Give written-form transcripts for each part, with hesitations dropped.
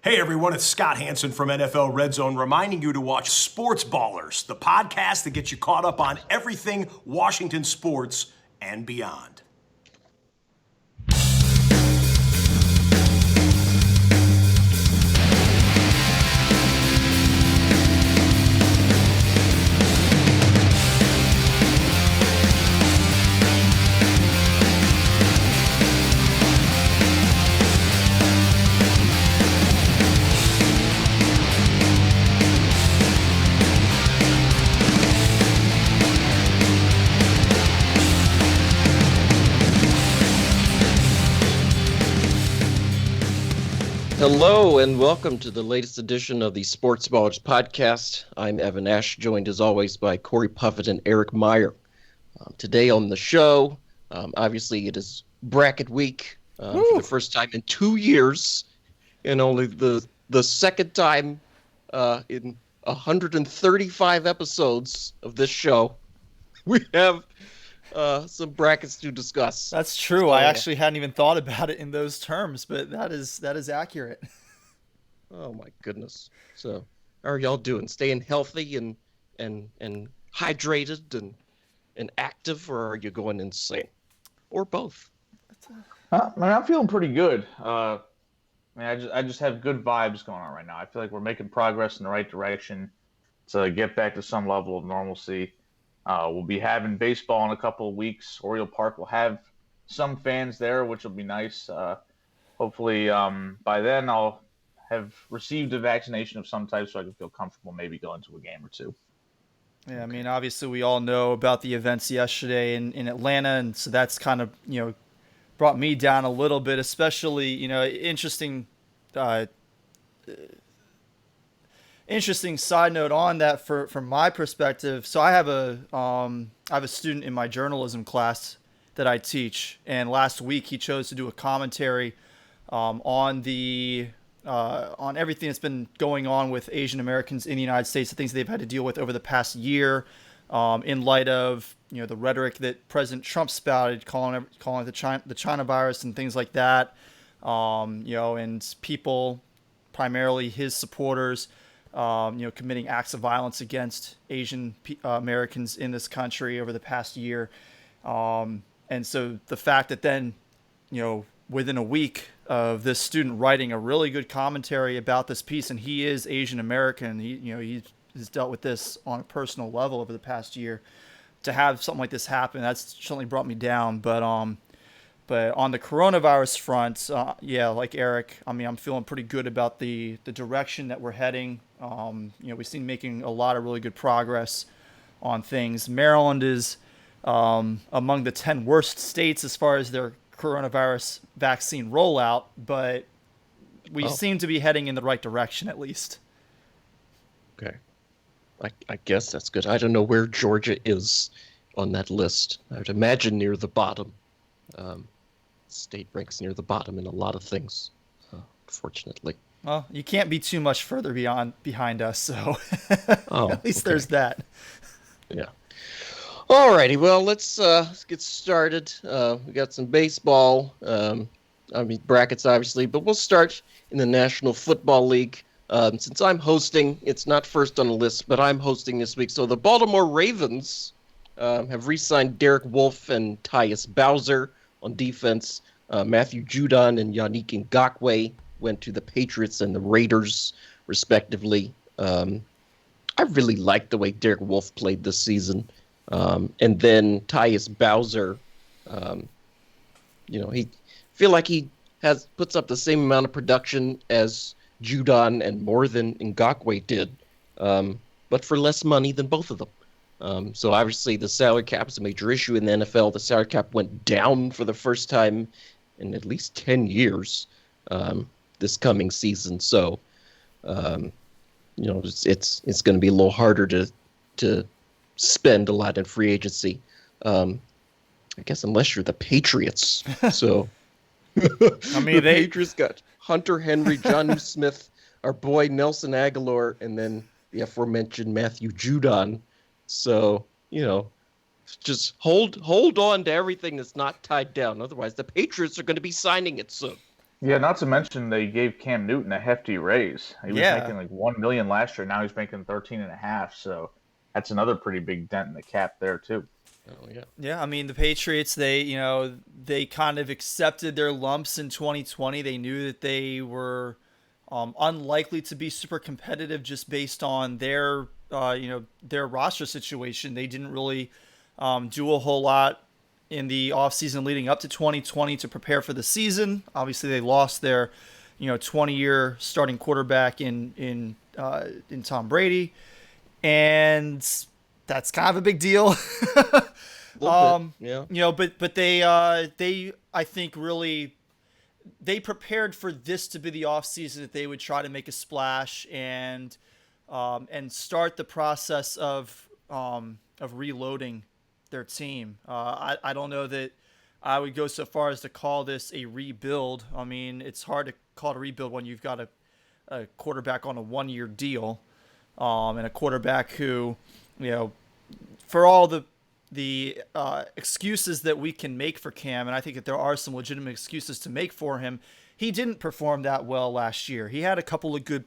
Hey everyone, it's Scott Hansen from NFL Red Zone reminding you to watch Sportsballers, the podcast that gets you caught up on everything Washington sports and beyond. Hello and welcome to the latest edition of the Sportsballers podcast. I'm Evan Ash, joined as always by Corey Puffett and Eric Meyer. Today on the show, obviously it is bracket week for the first time in 2 years, and only the second time in 135 episodes of this show. We have some brackets to discuss. That's true. So, I actually hadn't even thought about it in those terms, but that is accurate. Oh my goodness. So, how are y'all doing? Staying healthy and hydrated and active, or are you going insane? Or both? I'm feeling pretty good. I just have good vibes going on right now. I feel like we're making progress in the right direction to get back to some level of normalcy. We'll be having baseball in a couple of weeks. Oriole Park will have some fans there, which will be nice. Hopefully, by then I'll have received a vaccination of some type so I can feel comfortable maybe going to a game or two. Yeah, I mean, obviously we all know about the events yesterday in Atlanta, and so that's kind of, brought me down a little bit, especially, interesting side note on that from my perspective. So I have a student in my journalism class that I teach, and last week he chose to do a commentary on everything that's been going on with Asian Americans in the United States, the things they've had to deal with over the past year, in light of the rhetoric that President Trump spouted, calling it the China virus and things like that, and people, primarily his supporters, committing acts of violence against Asian Americans in this country over the past year. And so the fact that then, within a week of this student writing a really good commentary about this piece, and he is Asian American, he has dealt with this on a personal level over the past year, to have something like this happen, that's certainly brought me down. But on the coronavirus front, like Eric, I mean, I'm feeling pretty good about the direction that we're heading. We've seen making a lot of really good progress on things. Maryland is among the 10 worst states as far as their coronavirus vaccine rollout, but we seem to be heading in the right direction at least. Okay. I guess that's good. I don't know where Georgia is on that list. I would imagine near the bottom. State ranks near the bottom in a lot of things, fortunately. Well, you can't be too much further behind us, so at least there's that. Yeah. Alrighty, well, let's get started. We got some baseball. Brackets, obviously, but we'll start in the National Football League. Since I'm hosting, it's not first on the list, but I'm hosting this week. So the Baltimore Ravens have re-signed Derek Wolfe and Tyus Bowser on defense. Matthew Judon and Yannick Ngakoue went to the Patriots and the Raiders, respectively. I really liked the way Derek Wolfe played this season. And then Tyus Bowser, he feel like he puts up the same amount of production as Judon and more than Ngakoue did, but for less money than both of them. So obviously the salary cap is a major issue in the NFL. The salary cap went down for the first time in at least 10 years this coming season. So, it's going to be a little harder to spend a lot in free agency. I guess unless you're the Patriots. So, I mean, the Patriots got Hunter Henry, Jonnu Smith, our boy Nelson Aguilar, and then the aforementioned Matthew Judon. So, just hold on to everything that's not tied down. Otherwise, the Patriots are going to be signing it soon. Yeah, not to mention they gave Cam Newton a hefty raise. He was Yeah. making like 1 million last year. Now he's making 13.5. So that's another pretty big dent in the cap there too. Oh yeah. Yeah, I mean the Patriots, they kind of accepted their lumps in 2020. They knew that they were unlikely to be super competitive just based on their roster situation. They didn't really do a whole lot in the offseason leading up to 2020 to prepare for the season. Obviously, they lost their 20-year starting quarterback in Tom Brady, and that's kind of a big deal. A little bit. Yeah. But they I think really they prepared for this to be the off season that they would try to make a splash and start the process of reloading their team. I don't know that I would go so far as to call this a rebuild. I mean, it's hard to call it a rebuild when you've got a quarterback on a 1-year deal, and a quarterback who, for all the excuses that we can make for Cam, and I think that there are some legitimate excuses to make for him, he didn't perform that well last year. He had a couple of good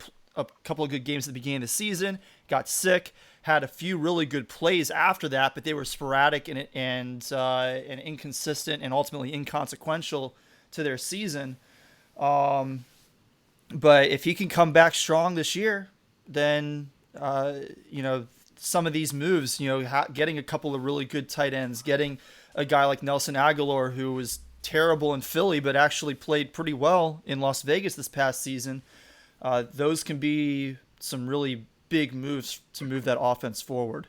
games at the beginning of the season, got sick, had a few really good plays after that, but they were sporadic and inconsistent and ultimately inconsequential to their season. But if he can come back strong this year, then some of these moves, getting a couple of really good tight ends, getting a guy like Nelson Aguilar, who was terrible in Philly but actually played pretty well in Las Vegas this past season, those can be some really big moves to move that offense forward.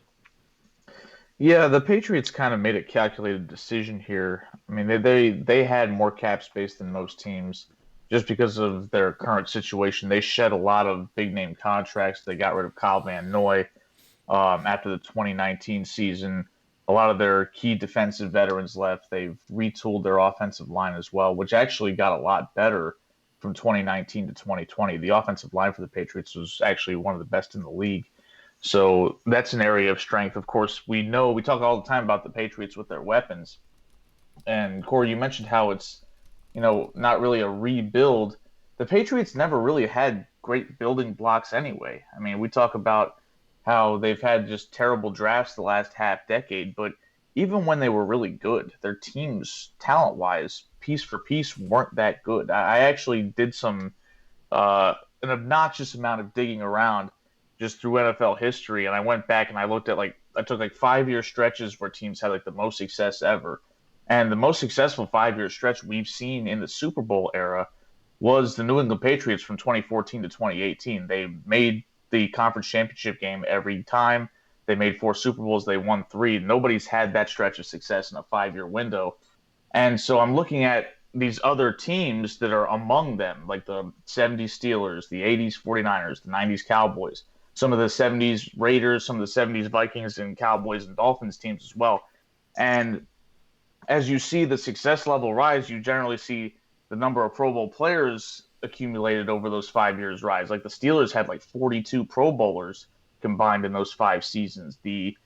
Yeah, the Patriots kind of made a calculated decision here. I mean, they had more cap space than most teams just because of their current situation. They shed a lot of big name contracts. They got rid of Kyle Van Noy after the 2019 season. A lot of their key defensive veterans left. They've retooled their offensive line as well, which actually got a lot better from 2019 to 2020. The offensive line for the Patriots was actually one of the best in the league. So that's an area of strength. Of course, we talk all the time about the Patriots with their weapons. And Corey, you mentioned how it's, not really a rebuild. The Patriots never really had great building blocks anyway. I mean, we talk about how they've had just terrible drafts the last half decade, but even when they were really good, their teams, talent-wise, piece for piece, weren't that good. I actually did an obnoxious amount of digging around just through NFL history, and I went back and I looked at I took 5-year stretches where teams had the most success ever, and the most successful 5-year stretch we've seen in the Super Bowl era was the New England Patriots from 2014 to 2018. They made the conference championship game every time. They made 4 Super Bowls. They won 3. Nobody's had that stretch of success in a 5-year window. And so I'm looking at these other teams that are among them, like the 70s Steelers, the 80s 49ers, the 90s Cowboys, some of the 70s Raiders, some of the 70s Vikings and Cowboys and Dolphins teams as well. And as you see the success level rise, you generally see the number of Pro Bowl players accumulated over those 5 years rise. Like the Steelers had 42 Pro Bowlers combined in those 5 seasons. The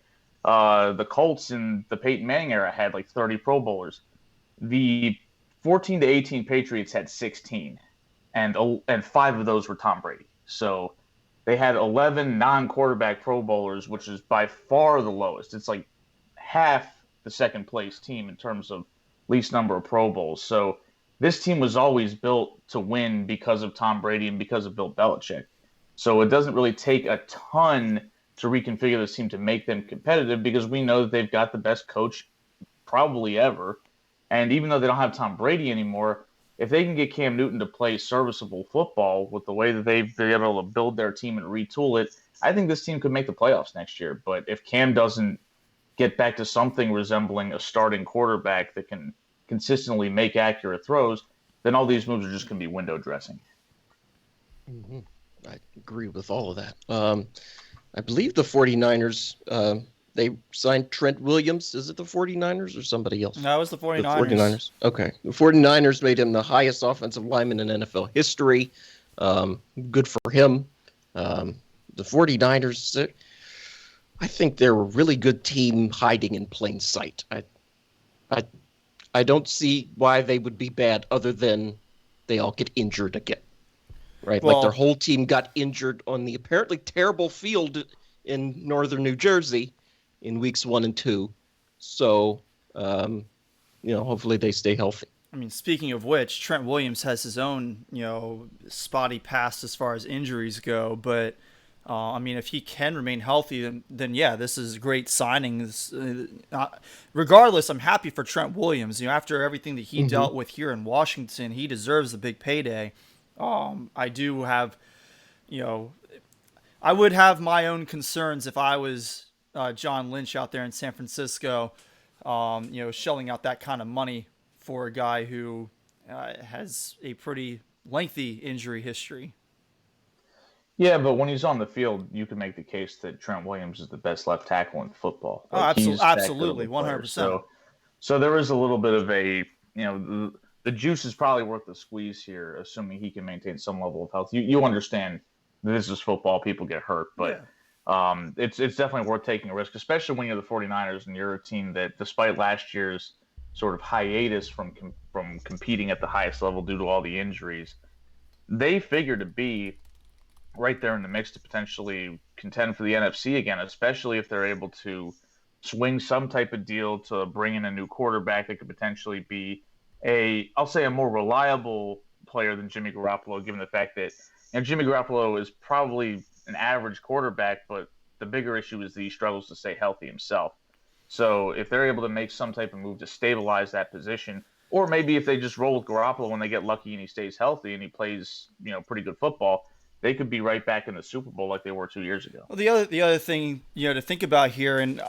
Colts in the Peyton Manning era had 30 Pro Bowlers. The 14 to 18 Patriots had 16, and 5 of those were Tom Brady. So they had 11 non-quarterback Pro Bowlers, which is by far the lowest. It's half the second place team in terms of least number of Pro Bowls. So this team was always built to win because of Tom Brady and because of Bill Belichick. So it doesn't really take a ton to reconfigure this team to make them competitive because we know that they've got the best coach probably ever. And even though they don't have Tom Brady anymore, if they can get Cam Newton to play serviceable football with the way that they've been able to build their team and retool it, I think this team could make the playoffs next year. But if Cam doesn't get back to something resembling a starting quarterback that can consistently make accurate throws, then all these moves are just going to be window dressing. Mm-hmm. I agree with all of that. I believe the 49ers, they signed Trent Williams. Is it the 49ers or somebody else? No, it was the 49ers. The 49ers. Okay. The 49ers made him the highest offensive lineman in NFL history. Good for him. The 49ers, I think they're a really good team hiding in plain sight. I don't see why they would be bad other than they all get injured again, right? Well, Like their whole team got injured on the apparently terrible field in northern New Jersey in weeks 1 and 2. So, hopefully they stay healthy. I mean, speaking of which, Trent Williams has his own, spotty past as far as injuries go. But, I mean, if he can remain healthy, then yeah, this is a great signing. Regardless, I'm happy for Trent Williams. After everything that he dealt with here in Washington, he deserves a big payday. I do have, I would have my own concerns if I was John Lynch out there in San Francisco, shelling out that kind of money for a guy who has a pretty lengthy injury history. Yeah, but when he's on the field, you can make the case that Trent Williams is the best left tackle in football. Absolutely, 100%. So there is a little bit of a, the juice is probably worth the squeeze here, assuming he can maintain some level of health. You understand this is football, people get hurt, but it's definitely worth taking a risk, especially when you're the 49ers and you're a team that, despite last year's sort of hiatus from competing at the highest level due to all the injuries, they figure to be right there in the mix to potentially contend for the NFC again, especially if they're able to swing some type of deal to bring in a new quarterback that could potentially be a more reliable player than Jimmy Garoppolo, given the fact that Jimmy Garoppolo is probably an average quarterback, but the bigger issue is that he struggles to stay healthy himself. So if they're able to make some type of move to stabilize that position, or maybe if they just roll with Garoppolo when they get lucky and he stays healthy and he plays, pretty good football, they could be right back in the Super Bowl like they were 2 years ago. Well, the other thing, to think about here, and,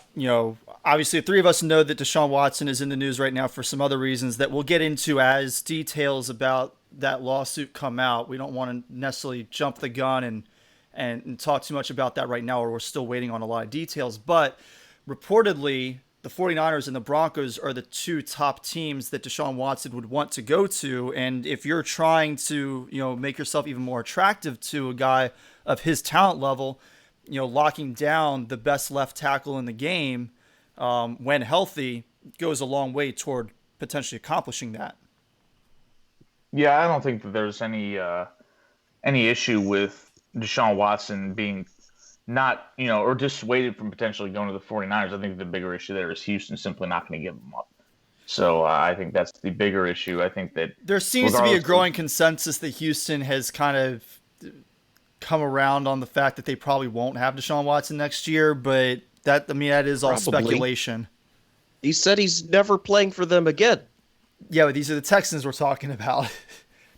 obviously the three of us know that Deshaun Watson is in the news right now for some other reasons that we'll get into as details about that lawsuit come out. We don't want to necessarily jump the gun and talk too much about that right now, or we're still waiting on a lot of details. But reportedly, the 49ers and the Broncos are the two top teams that Deshaun Watson would want to go to. And if you're trying to, make yourself even more attractive to a guy of his talent level, locking down the best left tackle in the game when healthy goes a long way toward potentially accomplishing that. Yeah, I don't think that there's any issue with Deshaun Watson being not, or dissuaded from potentially going to the 49ers. I think the bigger issue there is Houston simply not going to give him up. So I think that's the bigger issue. I think that there seems to be a growing consensus that Houston has kind of come around on the fact that they probably won't have Deshaun Watson next year, but that is all speculation. He said he's never playing for them again. Yeah, but these are the Texans we're talking about.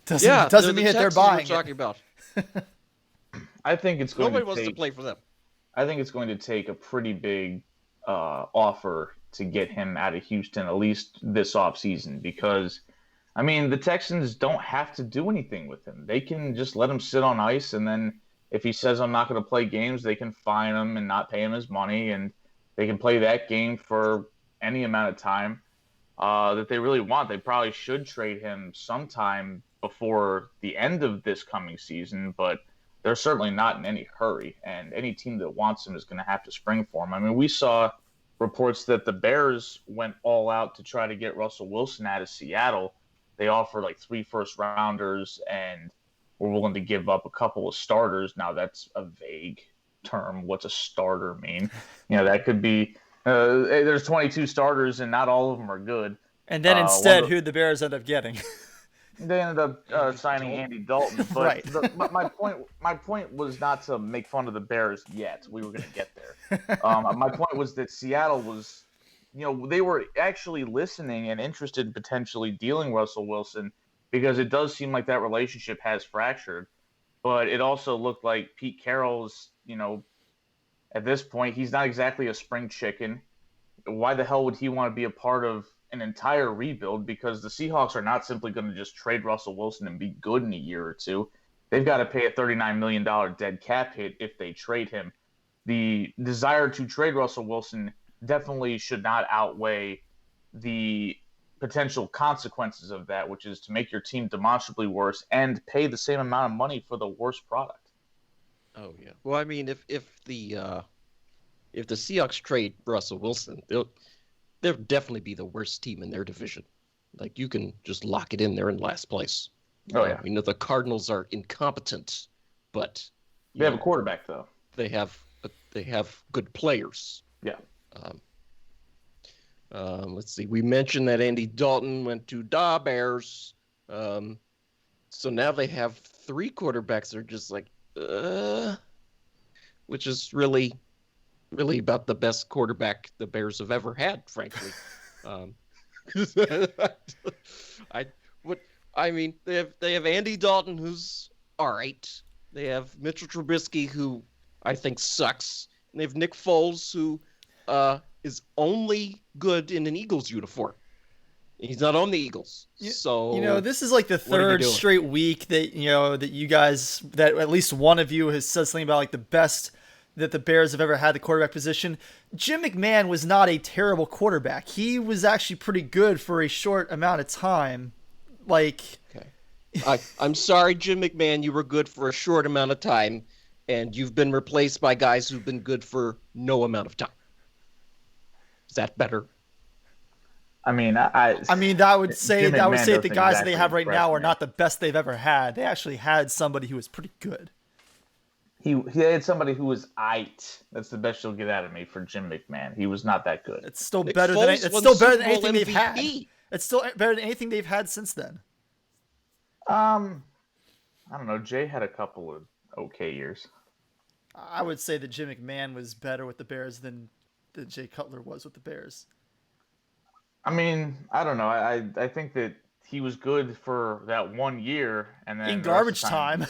doesn't mean that they're buying we're talking about. I think it's going Nobody wants to play for them. I think it's going to take a pretty big offer to get him out of Houston, at least this offseason, because, the Texans don't have to do anything with him. They can just let him sit on ice, and then if he says, I'm not going to play games, they can fine him and not pay him his money, and they can play that game for any amount of time that they really want. They probably should trade him sometime before the end of this coming season, but they're certainly not in any hurry, and any team that wants him is going to have to spring for him. We saw reports that the Bears went all out to try to get Russell Wilson out of Seattle. They offered like 3 first-rounders and were willing to give up a couple of starters. Now, that's a vague term. What's a starter mean? That could be there's 22 starters, and not all of them are good. And then instead, who'd the Bears end up getting? They ended up signing Andy Dalton, but right. My point was not to make fun of the Bears yet. We were going to get there. My point was that Seattle was, they were actually listening and interested in potentially dealing Russell Wilson, because it does seem like that relationship has fractured. But it also looked like Pete Carroll's, at this point, he's not exactly a spring chicken. Why the hell would he want to be a part of an entire rebuild? Because the Seahawks are not simply going to just trade Russell Wilson and be good in a year or two. They've got to pay a $39 million dead cap hit if they trade him. The desire to trade Russell Wilson definitely should not outweigh the potential consequences of that, which is to make your team demonstrably worse and pay the same amount of money for the worst product. Oh yeah. Well, if the Seahawks trade Russell Wilson, they'll definitely be the worst team in their division. Like, you can just lock it in there in last place. Oh yeah, We know the Cardinals are incompetent, but they have a quarterback though. They have good players. Yeah. Let's see. We mentioned that Andy Dalton went to the Bears. So now they have 3 quarterbacks that are just like, which is really about the best quarterback the Bears have ever had, frankly. They have Andy Dalton, who's all right. They have Mitchell Trubisky, who I think sucks. And they have Nick Foles, who is only good in an Eagles uniform. He's not on the Eagles. So this is like the third straight week that that you guys, that at least one of you has said something about like the best that the Bears have ever had the quarterback position. Jim McMahon was not a terrible quarterback. He was actually pretty good for a short amount of time. Okay. I'm sorry, Jim McMahon, you were good for a short amount of time, and you've been replaced by guys who've been good for no amount of time. Is that better? I would say that the guys that they have right now are not the best they've ever had. They actually had somebody who was pretty good. He had somebody who was aight. That's the best you'll get out of me for Jim McMahon. He was not that good. It's still better than anything they've had. It's still better than anything they've had since then. I don't know. Jay had a couple of okay years. I would say that Jim McMahon was better with the Bears than Jay Cutler was with the Bears. I mean, I don't know. I think that he was good for that 1 year, and then in garbage time.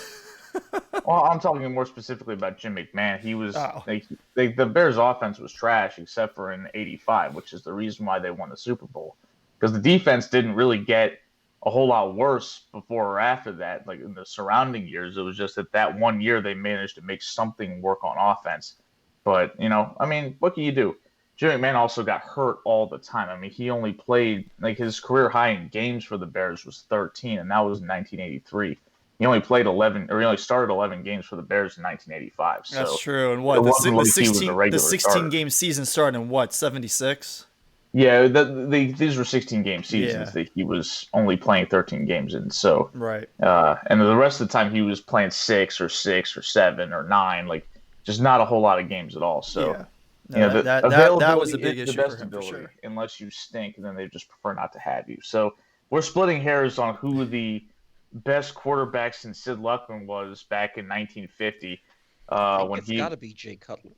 Well, I'm talking more specifically about Jim McMahon. He was the Bears' offense was trash except for in '85, which is the reason why they won the Super Bowl, because the defense didn't really get a whole lot worse before or after that. Like in the surrounding years, it was just that 1 year they managed to make something work on offense. But what can you do? Jim McMahon also got hurt all the time. I mean, he only played, his career high in games for the Bears was 13, and that was in 1983. He only played 11, or he only started 11 games for the Bears in 1985. So that's true. And what, the 16 game season started in what, 76? Yeah, these were 16 game seasons that he was only playing 13 games in. So right. And the rest of the time he was playing 6 or 7 or 9, just not a whole lot of games at all. So that was a big issue for him, for sure. Unless you stink, and then they just prefer not to have you. So we're splitting hairs on who the best quarterback since Sid Luckman was back in 1950. It's got to be Jay Cutler.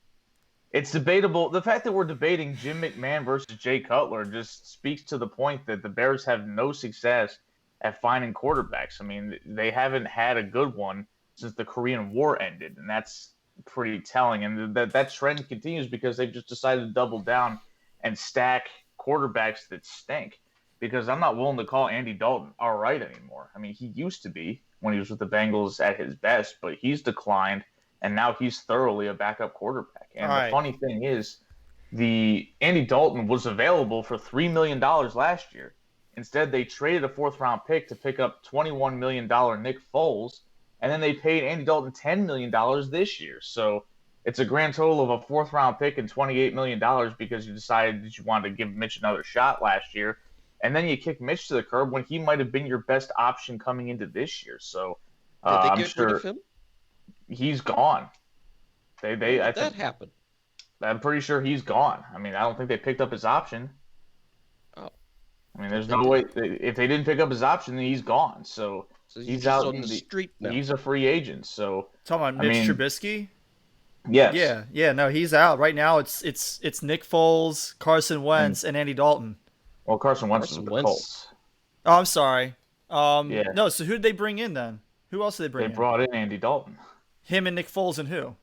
It's debatable. The fact that we're debating Jim McMahon versus Jay Cutler just speaks to the point that the Bears have no success at finding quarterbacks. I mean, they haven't had a good one since the Korean War ended, and that's pretty telling. And that trend continues because they've just decided to double down and stack quarterbacks that stink. Because I'm not willing to call Andy Dalton all right anymore. I mean, he used to be when he was with the Bengals at his best, but he's declined, and now he's thoroughly a backup quarterback. And the funny thing is, the Andy Dalton was available for $3 million last year. Instead, they traded a 4th-round pick to pick up $21 million Nick Foles, and then they paid Andy Dalton $10 million this year. So it's a grand total of a 4th-round pick and $28 million because you decided that you wanted to give Mitch another shot last year. And then you kick Mitch to the curb when he might have been your best option coming into this year. So did they get rid of him? He's gone. I think that happened. I'm pretty sure he's gone. I mean, I don't think they picked up his option. Oh. I mean, there's no way. If they didn't pick up his option, then he's gone. So he's out on the street now. He's a free agent. So talking about Mitch Trubisky. Yes. Yeah. No, he's out right now. It's Nick Foles, Carson Wentz, and Andy Dalton. Well, Carson Wentz is with the Colts. Oh, I'm sorry. No, so who did they bring in then? Who else did they bring in? They brought in Andy Dalton. Him and Nick Foles and who?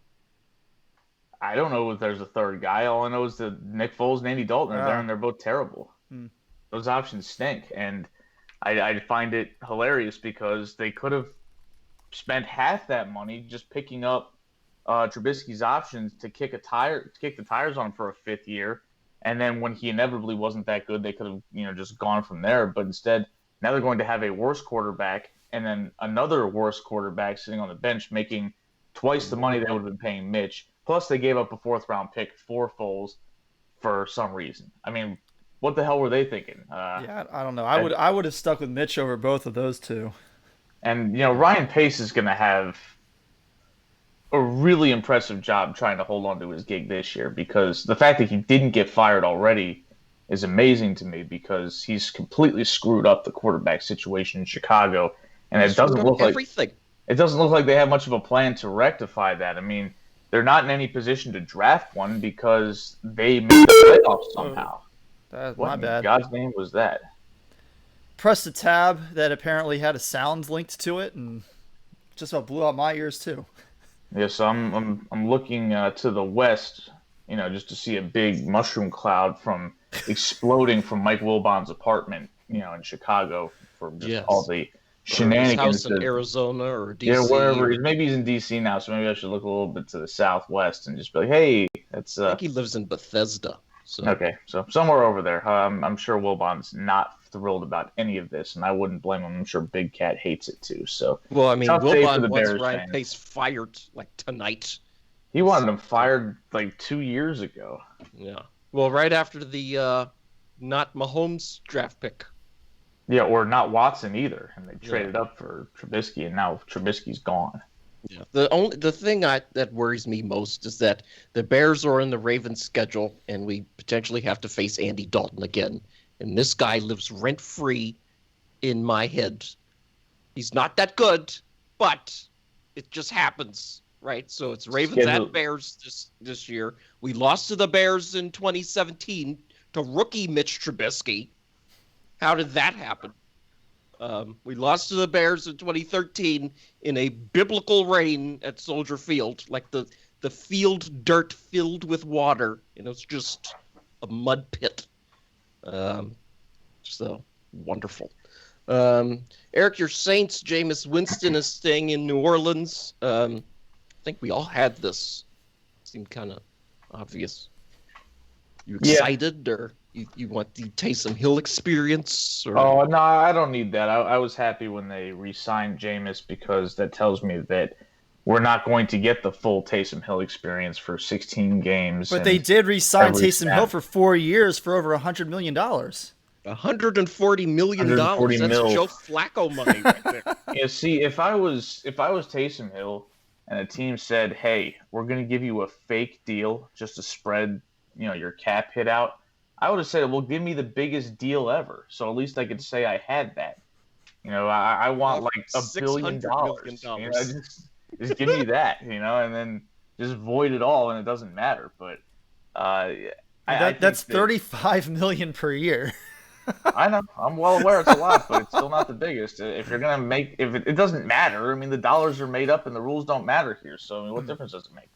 I don't know if there's a third guy. All I know is that Nick Foles and Andy Dalton are there, and they're both terrible. Those options stink, and I find it hilarious because they could have spent half that money just picking up Trubisky's options to kick the tires on him for a 5th year. And then when he inevitably wasn't that good, they could have, just gone from there. But instead, now they're going to have a worse quarterback and then another worse quarterback sitting on the bench making twice the money they would have been paying Mitch. Plus, they gave up a 4th-round pick for Foles for some reason. I mean, what the hell were they thinking? I don't know. I would have stuck with Mitch over both of those two. And, Ryan Pace is going to have a really impressive job trying to hold on to his gig this year, because the fact that he didn't get fired already is amazing to me, because he's completely screwed up the quarterback situation in Chicago, and it doesn't look everything. It doesn't look like they have much of a plan to rectify that. I mean, they're not in any position to draft one because they made the playoffs somehow. My bad. In God's name was that? Pressed a tab that apparently had a sound linked to it, and just about blew out my ears too. Yeah, so I'm looking to the west, just to see a big mushroom cloud from exploding from Mike Wilbon's apartment, in Chicago, for just all the shenanigans. His house in Arizona or DC. Yeah, wherever. Maybe he's in DC now, so maybe I should look a little bit to the southwest and just be like, hey, that's. I think he lives in Bethesda. So. Okay, so somewhere over there. I'm sure Wilbon's not thrilled about any of this, and I wouldn't blame him. I'm sure Big Cat hates it too. So, well, I mean, Wilbon wants Ryan Pace fired like tonight. He wanted him fired like 2 years ago. Yeah. Well, right after the not Mahomes draft pick. Yeah, or not Watson either, and they traded up for Trubisky, and now Trubisky's gone. Yeah. The thing that worries me most is that the Bears are in the Ravens' schedule, and we potentially have to face Andy Dalton again. And this guy lives rent-free in my head. He's not that good, but it just happens, right? So it's Ravens at Bears this year. We lost to the Bears in 2017 to rookie Mitch Trubisky. How did that happen? We lost to the Bears in 2013 in a biblical rain at Soldier Field, like the field dirt filled with water, and it's just a mud pit. So wonderful. Eric, your Saints, Jameis Winston is staying in New Orleans. I think we all had this. Seemed kind of obvious. You excited, or you want the Taysom Hill experience? Or... Oh, no, I don't need that. I was happy when they re-signed Jameis, because that tells me that we're not going to get the full Taysom Hill experience for 16 games. But they did re-sign Taysom Hill for 4 years for over $100 million. $140 million. That's Joe Flacco money right there. Yeah, see, if I was Taysom Hill and a team said, hey, we're going to give you a fake deal just to spread your cap hit out, I would have said, well, give me the biggest deal ever. So at least I could say I had that. I want like $1 billion. Just give me that, and then just void it all, and it doesn't matter. But that's $35 million per year. I know. I'm well aware it's a lot, but it's still not the biggest. If you're gonna it doesn't matter. I mean, the dollars are made up, and the rules don't matter here. So I mean, what difference does it make?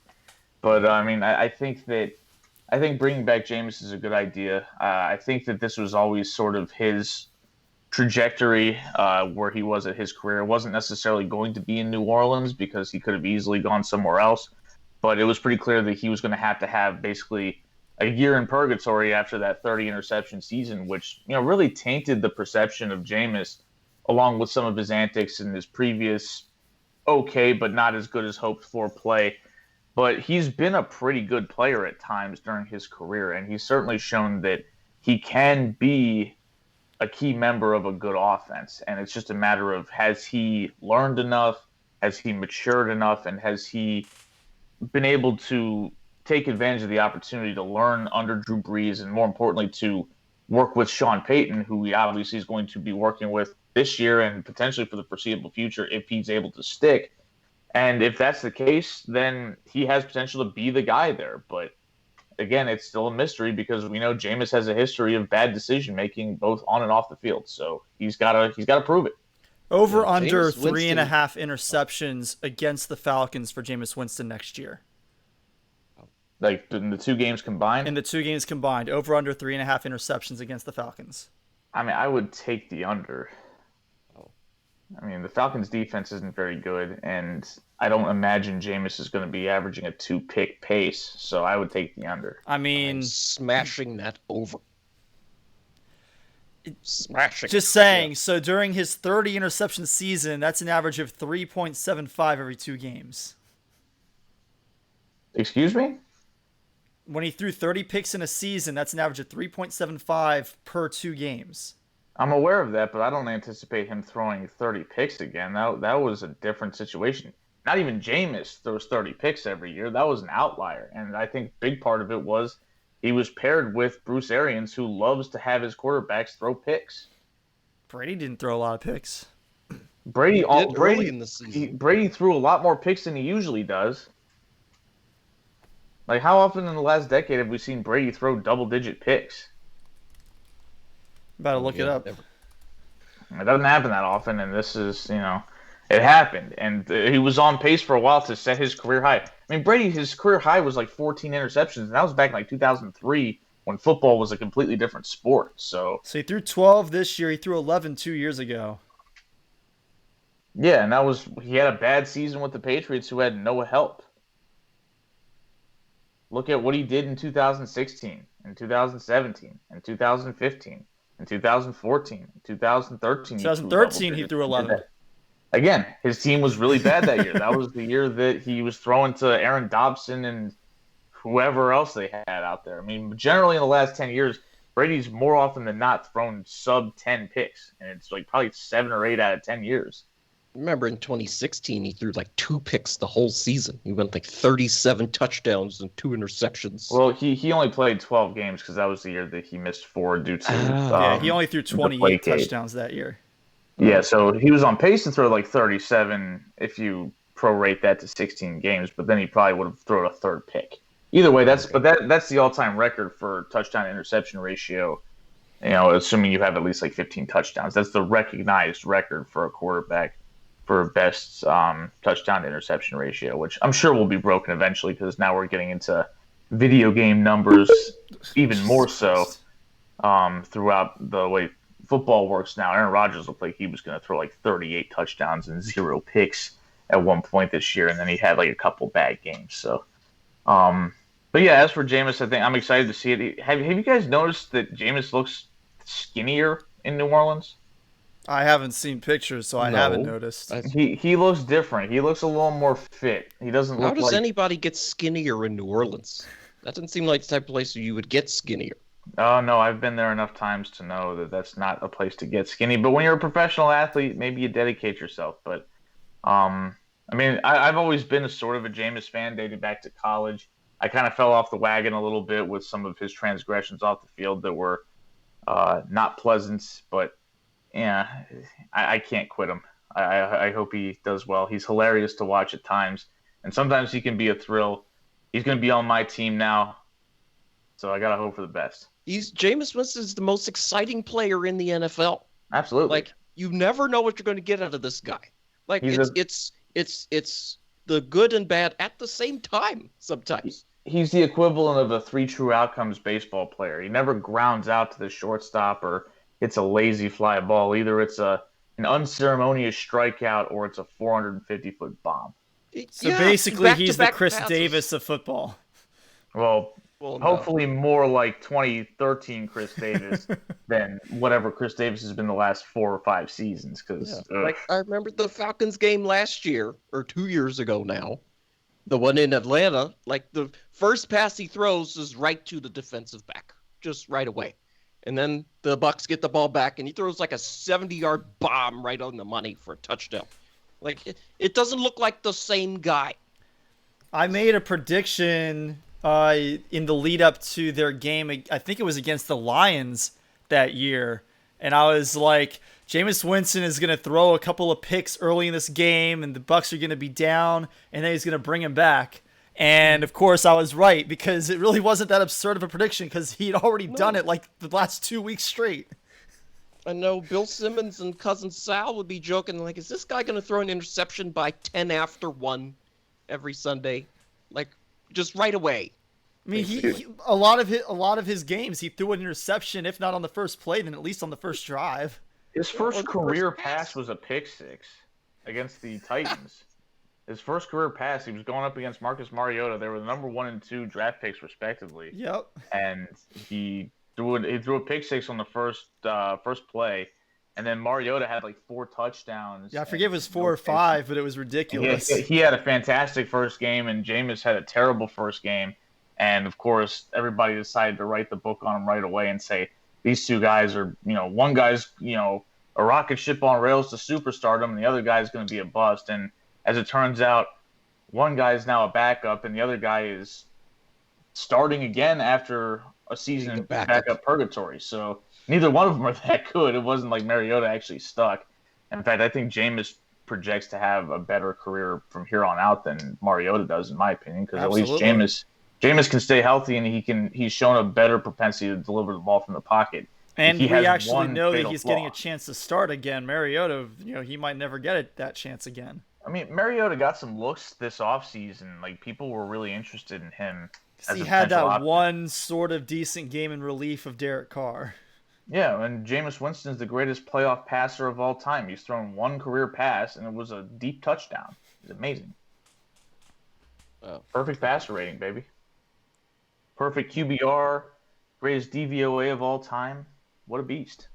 But I mean, I think bringing back Jameis is a good idea. I think that this was always sort of his trajectory where he was at his career. It wasn't necessarily going to be in New Orleans, because he could have easily gone somewhere else. But it was pretty clear that he was going to have basically a year in purgatory after that 30 interception season, which really tainted the perception of Jameis, along with some of his antics in his previous okay but not as good as hoped for play. But he's been a pretty good player at times during his career, and he's certainly shown that he can be a key member of a good offense. And it's just a matter of, has he learned enough, has he matured enough, and has he been able to take advantage of the opportunity to learn under Drew Brees, and more importantly, to work with Sean Payton, who he obviously is going to be working with this year and potentially for the foreseeable future if he's able to stick. And if that's the case, then he has potential to be the guy there. But again, it's still a mystery, because we know Jameis has a history of bad decision making both on and off the field. So he's got to prove it. Over under 3.5 interceptions against the Falcons for Jameis Winston next year. Like in the 2 games combined? In the 2 games combined, over under 3.5 interceptions against the Falcons. I mean, I would take the under. I mean, the Falcons' defense isn't very good, and I don't imagine Jameis is going to be averaging a 2-pick pace, so I would take the under. I mean, I'm smashing that over. Smashing. Just saying, yeah. So during his 30 interception season, that's an average of 3.75 every 2 games. Excuse me? When he threw 30 picks in a season, that's an average of 3.75 per 2 games. I'm aware of that, but I don't anticipate him throwing 30 picks again. That was a different situation. Not even Jameis throws 30 picks every year. That was an outlier, and I think big part of it was he was paired with Bruce Arians, who loves to have his quarterbacks throw picks. Brady didn't throw a lot of picks. Brady Early in the season. Brady threw a lot more picks than he usually does. Like, how often in the last decade have we seen Brady throw double-digit picks? About to look it up. Never. It doesn't happen that often, and this is, it happened. And he was on pace for a while to set his career high. I mean, Brady, his career high was like 14 interceptions, and that was back in like 2003 when football was a completely different sport. So he threw 12 this year. He threw 11 2 years ago. yeah, and he had a bad season with the Patriots who had no help. Look at what he did in 2016, and 2017, and 2015, and 2014, and 2013. 2013, he threw 11. Again, his team was really bad that year. That was the year that he was throwing to Aaron Dobson and whoever else they had out there. I mean, generally in the last 10 years, Brady's more often than not thrown sub 10 picks, and it's like probably 7 or 8 out of 10 years. Remember in 2016, he threw like 2 picks the whole season. He went like 37 touchdowns and 2 interceptions. Well, he only played 12 games because that was the year that he missed 4 due to yeah, he only threw 28 touchdowns that year. Yeah, so he was on pace to throw like 37 if you prorate that to 16 games, but then he probably would have thrown a third pick. Either way, that's the all-time record for touchdown interception ratio. Assuming you have at least like 15 touchdowns, that's the recognized record for a quarterback for best touchdown to interception ratio, which I'm sure will be broken eventually because now we're getting into video game numbers even more so throughout the way football works now. Aaron Rodgers looked like he was going to throw like 38 touchdowns and 0 picks at one point this year, and then he had like a couple bad games. So, but yeah, as for Jameis, I think I'm excited to see it. Have you guys noticed that Jameis looks skinnier in New Orleans? I haven't seen pictures, so I haven't noticed. He looks different. He looks a little more fit. He doesn't look like... How does anybody get skinnier in New Orleans? That doesn't seem like the type of place where you would get skinnier. Oh, no, I've been there enough times to know that that's not a place to get skinny. But when you're a professional athlete, maybe you dedicate yourself. But, I mean, I've always been a sort of a Jameis fan dating back to college. I kind of fell off the wagon a little bit with some of his transgressions off the field that were not pleasant, but yeah, I can't quit him. I hope he does well. He's hilarious to watch at times, and sometimes he can be a thrill. He's going to be on my team now, so I got to hope for the best. Jameis Winston is the most exciting player in the NFL. Absolutely. Like, you never know what you're going to get out of this guy. Like, it's the good and bad at the same time sometimes. He's the equivalent of a 3 true outcomes baseball player. He never grounds out to the shortstop or it's a lazy fly ball. Either it's an unceremonious strikeout or it's a 450-foot bomb. So basically, he's the Chris Davis of football. Well, no. Hopefully more like 2013 Chris Davis than whatever Chris Davis has been the last 4 or 5 seasons. Because like I remember the Falcons game last year or 2 years ago now, the one in Atlanta. Like the first pass he throws is right to the defensive back, just right away. And then the Bucs get the ball back, and he throws like a 70-yard bomb right on the money for a touchdown. Like, it doesn't look like the same guy. I made a prediction in the lead-up to their game. I think it was against the Lions that year. And I was like, Jameis Winston is going to throw a couple of picks early in this game, and the Bucs are going to be down, and then he's going to bring him back. And, of course, I was right because it really wasn't that absurd of a prediction because he'd already done it like the last 2 weeks straight. I know Bill Simmons and Cousin Sal would be joking, like, is this guy going to throw an interception by 10 after 1 every Sunday? Like, just right away. I mean, he a lot of his games, he threw an interception, if not on the first play, then at least on the first drive. His first career pass was a pick six against the Titans. His first career pass, he was going up against Marcus Mariota. They were the number 1 and 2 draft picks, respectively. Yep. And he threw a pick six on the first play, and then Mariota had like 4 touchdowns. Yeah, I forget if it was 4 or 5, but it was ridiculous. He had a fantastic first game, and Jameis had a terrible first game. And of course, everybody decided to write the book on him right away and say, these two guys are, one guy's, a rocket ship on rails to superstardom, and the other guy's going to be a bust. And as it turns out, one guy's now a backup, and the other guy is starting again after a season in backup purgatory. So neither one of them are that good. It wasn't like Mariota actually stuck. In fact, I think Jameis projects to have a better career from here on out than Mariota does, in my opinion, because at least Jameis can stay healthy, and he's shown a better propensity to deliver the ball from the pocket. And we actually know that he's getting a chance to start again. Mariota, he might never get that chance again. I mean, Mariota got some looks this offseason. Like, people were really interested in him. He had that one sort of decent game in relief of Derek Carr. Yeah, and Jameis Winston's the greatest playoff passer of all time. He's thrown one career pass, and it was a deep touchdown. It's amazing. Oh. Perfect passer rating, baby. Perfect QBR, greatest DVOA of all time. What a beast.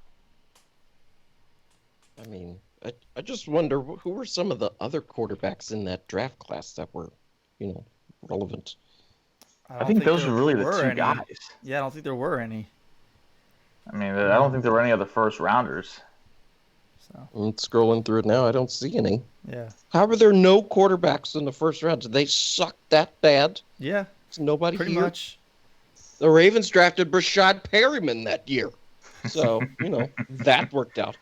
I mean, I just wonder who were some of the other quarterbacks in that draft class that were, relevant. I think those were really the two guys. Yeah, I don't think there were any. I mean, I don't think there were any other first rounders. So I'm scrolling through it now. I don't see any. Yeah. How are there no quarterbacks in the first round? Did they suck that bad? Yeah. There's nobody pretty here. Much. The Ravens drafted Brashad Perryman that year. So, that worked out.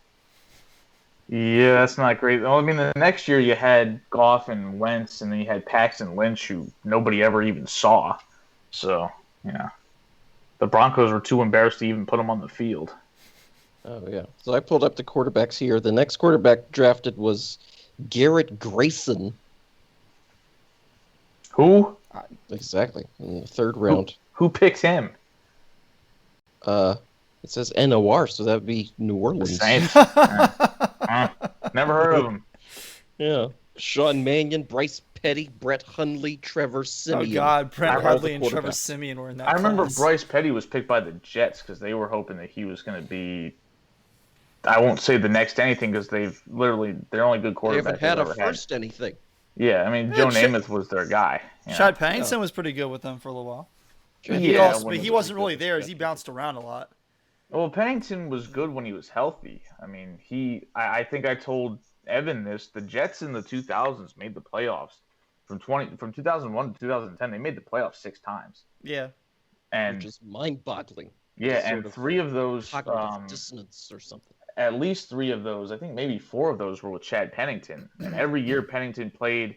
Yeah, that's not great. Well, I mean, the next year you had Goff and Wentz, and then you had Paxton Lynch, who nobody ever even saw. So, the Broncos were too embarrassed to even put him on the field. Oh, yeah. So I pulled up the quarterbacks here. The next quarterback drafted was Garrett Grayson. Who? Exactly, in the third round. Who picked him? It says NOR, so that would be New Orleans. Saints. Never heard of him. Yeah. Sean Mannion, Bryce Petty, Brett Hundley, Trevor Siemian. Oh, God. Brett Hundley and Trevor Siemian were in that class. remember Bryce Petty was picked by the Jets because they were hoping that he was going to be, I won't say the next anything because they're only good quarterbacks. They haven't had a first anything. Yeah, I mean, Joe Namath was their guy. Chad Pennington was pretty good with them for a little while. But he wasn't really there as he bounced around a lot. Well, Pennington was good when he was healthy. I mean, I think I told Evan this. The Jets in the 2000s made the playoffs. From 2001 to 2010, they made the playoffs 6 times. Yeah. And which is mind-boggling. Yeah, and 3 of those dissonance or something. At least 3 of those, I think maybe 4 of those were with Chad Pennington. And every year Pennington played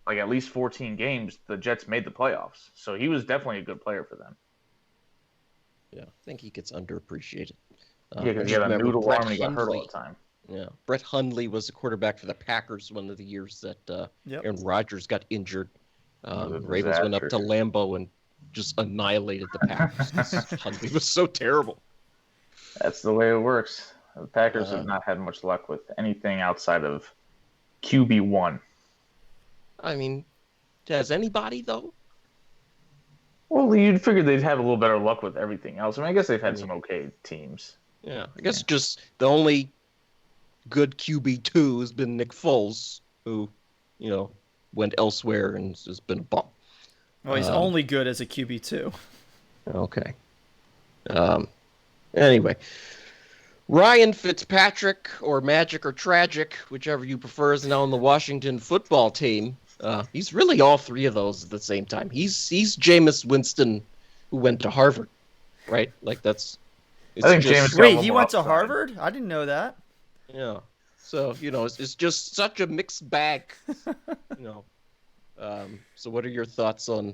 like at least 14 games, the Jets made the playoffs. So he was definitely a good player for them. Yeah, I think he gets underappreciated. Because he had a noodle arm and he got hurt all the time. Yeah, Brett Hundley was the quarterback for the Packers one of the years that Aaron Rodgers got injured. Ravens went up to Lambeau and just annihilated the Packers. Hundley was so terrible. That's the way it works. The Packers have not had much luck with anything outside of QB1. I mean, has anybody, though? Well, you'd figure they'd have a little better luck with everything else. I mean, I guess they've had some okay teams. Yeah, I guess just the only good QB2 has been Nick Foles, who, went elsewhere and has been a bum. Well, he's only good as a QB2. Okay. Anyway, Ryan Fitzpatrick, or Magic or Tragic, whichever you prefer, is now on the Washington football team. He's really all 3 of those at the same time. He's Jameis Winston, who went to Harvard, right? Like that's. I think Jameis. Wait, he went to Harvard? I didn't know that. Yeah. So it's just such a mixed bag. So what are your thoughts on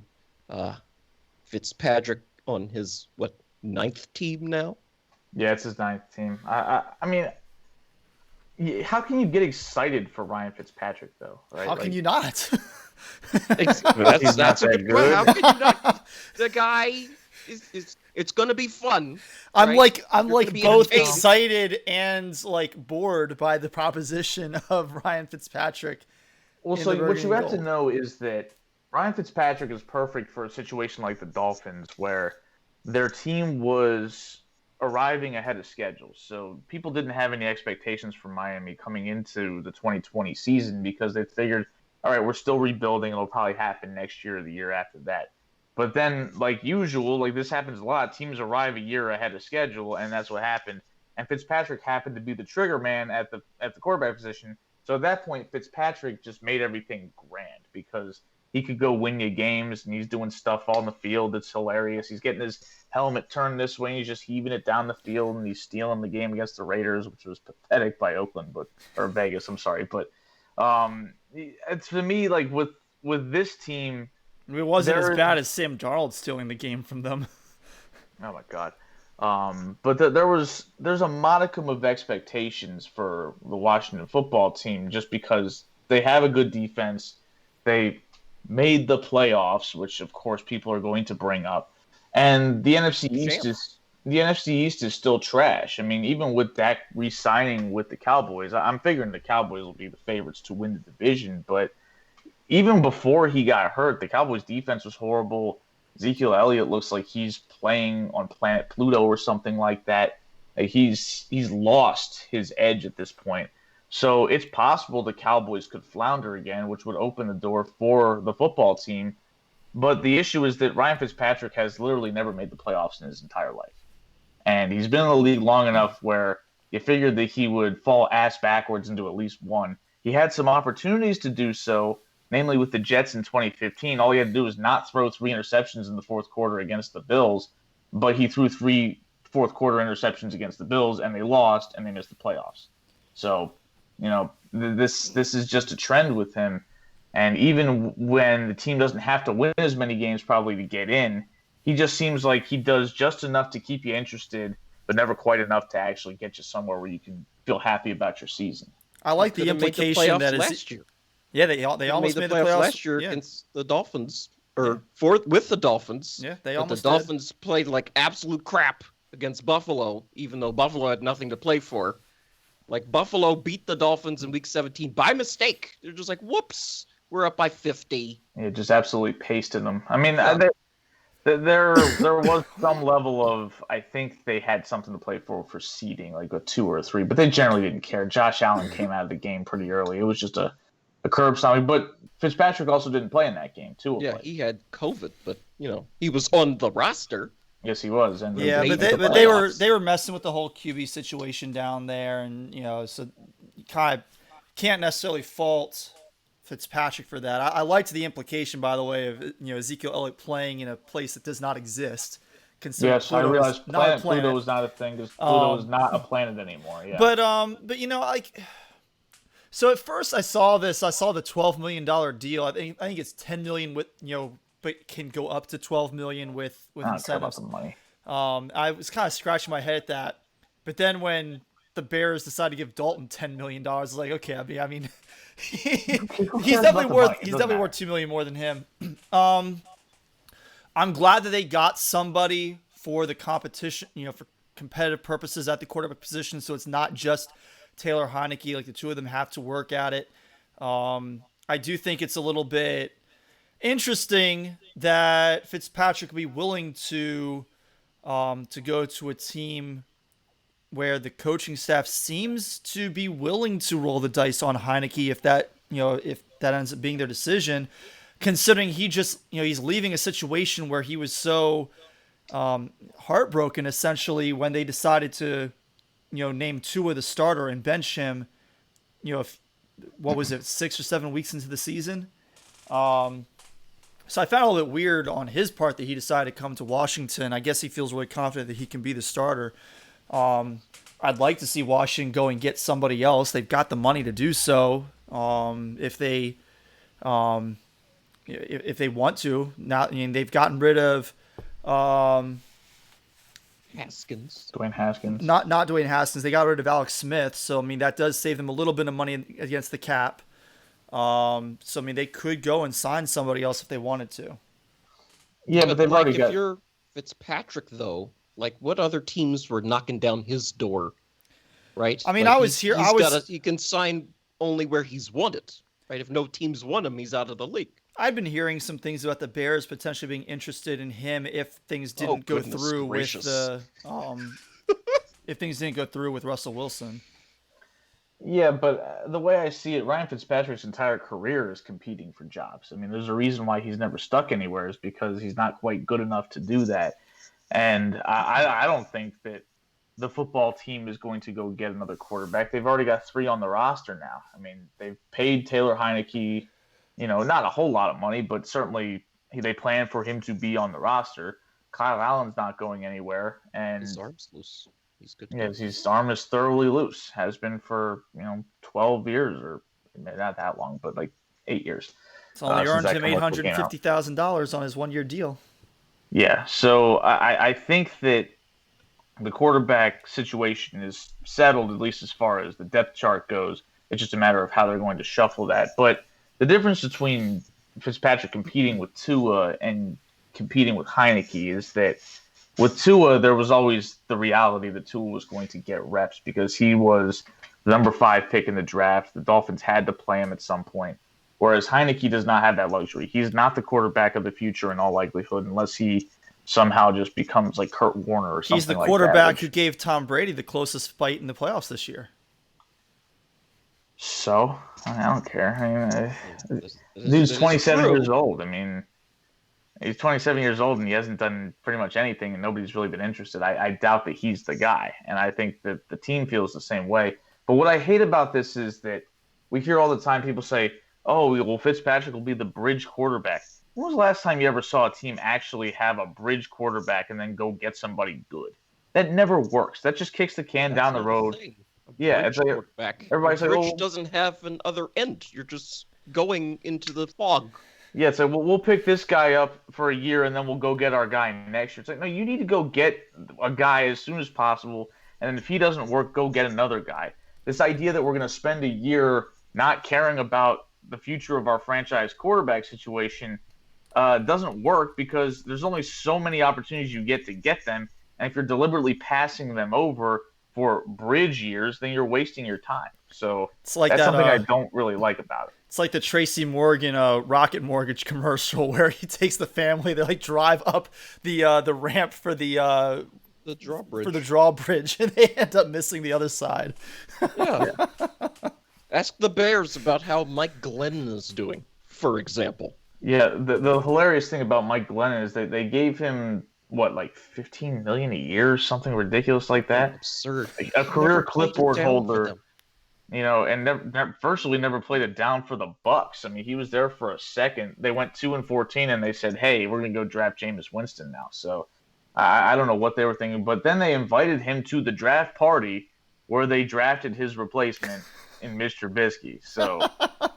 Fitzpatrick on his 9th team now? Yeah, it's his 9th team. I mean, how can you get excited for Ryan Fitzpatrick though? Right? How can you not? That's a good point. How can you not? The guy is. It's gonna be fun. I'm like both excited and bored by the proposition of Ryan Fitzpatrick. Well, so what you have to know is that Ryan Fitzpatrick is perfect for a situation like the Dolphins, where their team was arriving ahead of schedule. So people didn't have any expectations for Miami coming into the 2020 season because they figured, all right, we're still rebuilding. It'll probably happen next year or the year after that. But then, like usual, like this happens a lot. Teams arrive a year ahead of schedule, and that's what happened. And Fitzpatrick happened to be the trigger man at the quarterback position. So at that point, Fitzpatrick just made everything grand because he could go win you games, and he's doing stuff on the field that's hilarious. He's getting his helmet turned this way, and he's just heaving it down the field, and he's stealing the game against the Raiders, which was pathetic by Oakland, or Vegas. I'm sorry, but it's to me like with this team, it wasn't as bad as Sam Darnold stealing the game from them. Oh my God. But there's a modicum of expectations for the Washington football team just because they have a good defense. They made the playoffs, which of course people are going to bring up. And the NFC East is still trash. I mean, even with Dak re-signing with the Cowboys, I'm figuring the Cowboys will be the favorites to win the division. But even before he got hurt, the Cowboys defense was horrible. Ezekiel Elliott looks like he's playing on planet Pluto or something like that. He's lost his edge at this point. So it's possible the Cowboys could flounder again, which would open the door for the football team. But the issue is that Ryan Fitzpatrick has literally never made the playoffs in his entire life. And he's been in the league long enough where you figured that he would fall ass backwards into at least one. He had some opportunities to do so, namely with the Jets in 2015. All he had to do was not throw 3 interceptions in the fourth quarter against the Bills, but he threw 3 fourth quarter interceptions against the Bills, and they lost, and they missed the playoffs. So, this is just a trend with him. And even when the team doesn't have to win as many games probably to get in, he just seems like he does just enough to keep you interested, but never quite enough to actually get you somewhere where you can feel happy about your season. I like the implication that is last year. Yeah, they almost made the playoffs last year against the Dolphins, with the Dolphins. Yeah, they almost. The Dolphins played like absolute crap against Buffalo, even though Buffalo had nothing to play for. Like Buffalo beat the Dolphins in Week 17 by mistake. They're just like, whoops, we're up by 50. Yeah, just absolutely pasted them. I mean, there was some level of, I think they had something to play for seeding, like a 2 or a 3, but they generally didn't care. Josh Allen came out of the game pretty early. It was just a curb stomping, but Fitzpatrick also didn't play in that game too. Yeah, he had COVID, but he was on the roster. Yes, he was. And but they were messing with the whole QB situation down there, and so you kind of can't necessarily fault Fitzpatrick for that. I liked the implication, by the way, of Ezekiel Elliott playing in a place that does not exist. Yes, I realized Pluto was not a thing because Pluto is not a planet anymore. Yeah, but so at first I saw the $12 million deal. I think it's $10 million with but can go up to $12 million with incentives. The money. I was kind of scratching my head at that, but then when the Bears decided to give Dalton $10 million, I was like, okay, I mean, he's definitely worth $2 million more than him. I'm glad that they got somebody for the competition, for competitive purposes at the quarterback position, so it's not just Taylor Heineke. Like the two of them have to work at it. I do think it's a little bit interesting that Fitzpatrick would be willing to go to a team where the coaching staff seems to be willing to roll the dice on Heineke if that ends up being their decision, considering he's leaving a situation where he was so heartbroken essentially when they decided to name Tua the starter and bench him, what was it, 6 or 7 weeks into the season? So I found it a little bit weird on his part that he decided to come to Washington. I guess he feels really confident that he can be the starter. I'd like to see Washington go and get somebody else. They've got the money to do so. If they want to. Now, they've gotten rid of Haskins. Dwayne Haskins. Not Dwayne Haskins. They got rid of Alex Smith. So that does save them a little bit of money against the cap. So they could go and sign somebody else if they wanted to. Yeah, but they've already got. If you're Fitzpatrick, though, like what other teams were knocking down his door, right? I mean, He can sign only where he's wanted, right? If no teams want him, he's out of the league. I've been hearing some things about the Bears potentially being interested in him if things didn't go through with the if things didn't go through with Russell Wilson. Yeah, but the way I see it, Ryan Fitzpatrick's entire career is competing for jobs. I mean, there's a reason why he's never stuck anywhere is because he's not quite good enough to do that. And I don't think that the football team is going to go get another quarterback. They've already got 3 on the roster now. I mean, they've paid Taylor Heineke, not a whole lot of money, but certainly they plan for him to be on the roster. Kyle Allen's not going anywhere, and His arm's loose. He's good. yes, his arm is thoroughly loose. Has been for 12 years, or not that long, but like 8 years. It's only Since earned that him commercial came out. $850,000 on his 1-year deal. Yeah, so I think that the quarterback situation is settled, at least as far as the depth chart goes. It's just a matter of how they're going to shuffle that. But the difference between Fitzpatrick competing with Tua and competing with Heineke is that with Tua, there was always the reality that Tua was going to get reps because he was the number 5 pick in the draft. The Dolphins had to play him at some point. Whereas Heineke does not have that luxury. He's not the quarterback of the future in all likelihood unless he somehow just becomes like Kurt Warner or something like that. He's the quarterback who gave Tom Brady the closest fight in the playoffs this year. So, I don't care. I mean, dude's 27 years old. I mean, he's 27 years old and he hasn't done pretty much anything and nobody's really been interested. I doubt that he's the guy. And I think that the team feels the same way. But what I hate about this is that we hear all the time people say, oh, well, Fitzpatrick will be the bridge quarterback. When was the last time you ever saw a team actually have a bridge quarterback and then go get somebody good? That never works. That just kicks the can down the road. Yeah, it's like quarterback. Everybody's like, bridge doesn't have an other end. You're just going into the fog. Yeah, it's like, we'll pick this guy up for a year and then we'll go get our guy next year. It's like, no, you need to go get a guy as soon as possible. And then if he doesn't work, go get another guy. This idea that we're going to spend a year not caring about the future of our franchise quarterback situation doesn't work because there's only so many opportunities you get to get them. And if you're deliberately passing them over for bridge years, then you're wasting your time. So it's like that's something I don't really like about it. It's like the Tracy Morgan Rocket Mortgage commercial where he takes the family, they like drive up the ramp for the drawbridge, and they end up missing the other side. Yeah. Ask the Bears about how Mike Glennon is doing, for example. Yeah, the hilarious thing about Mike Glennon is that they gave him like $15 million a year, something ridiculous like that. Absurd. Like a career clipboard holder, and virtually never played it down for the Bucks. I mean, he was there for a second. They went 2-14, and they said, "Hey, we're gonna go draft Jameis Winston now." So I don't know what they were thinking, but then they invited him to the draft party where they drafted his replacement in Mitch Trubisky. So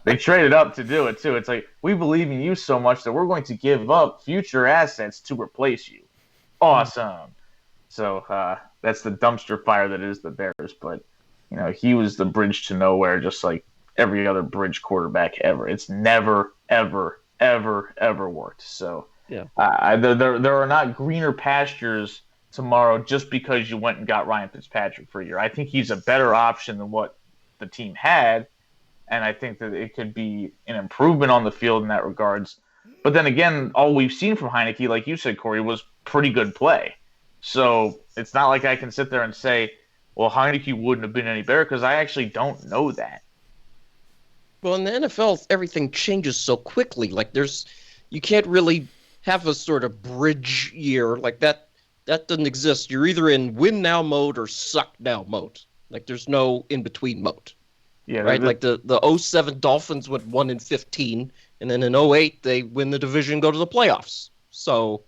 they traded up to do it too. It's like, we believe in you so much that we're going to give up future assets to replace you. Awesome. So that's the dumpster fire that is the Bears. But he was the bridge to nowhere, just like every other bridge quarterback ever. It's never, ever, ever, ever worked. So yeah, there are not greener pastures tomorrow just because you went and got Ryan Fitzpatrick for a year. I think he's a better option than what the team had, and I think that it could be an improvement on the field in that regards. But then again, all we've seen from Heineke, like you said, Corey, was pretty good play. So it's not like I can sit there and say, well, Heineke wouldn't have been any better, because I actually don't know that. Well, in the NFL, everything changes so quickly. Like, you can't really have a sort of bridge year like that. That doesn't exist. You're either in win now mode or suck now mode. Like, there's no in between mode. Yeah, right. Like the 07 Dolphins went 1-15, and then in 08 they win the division, go to the playoffs. So,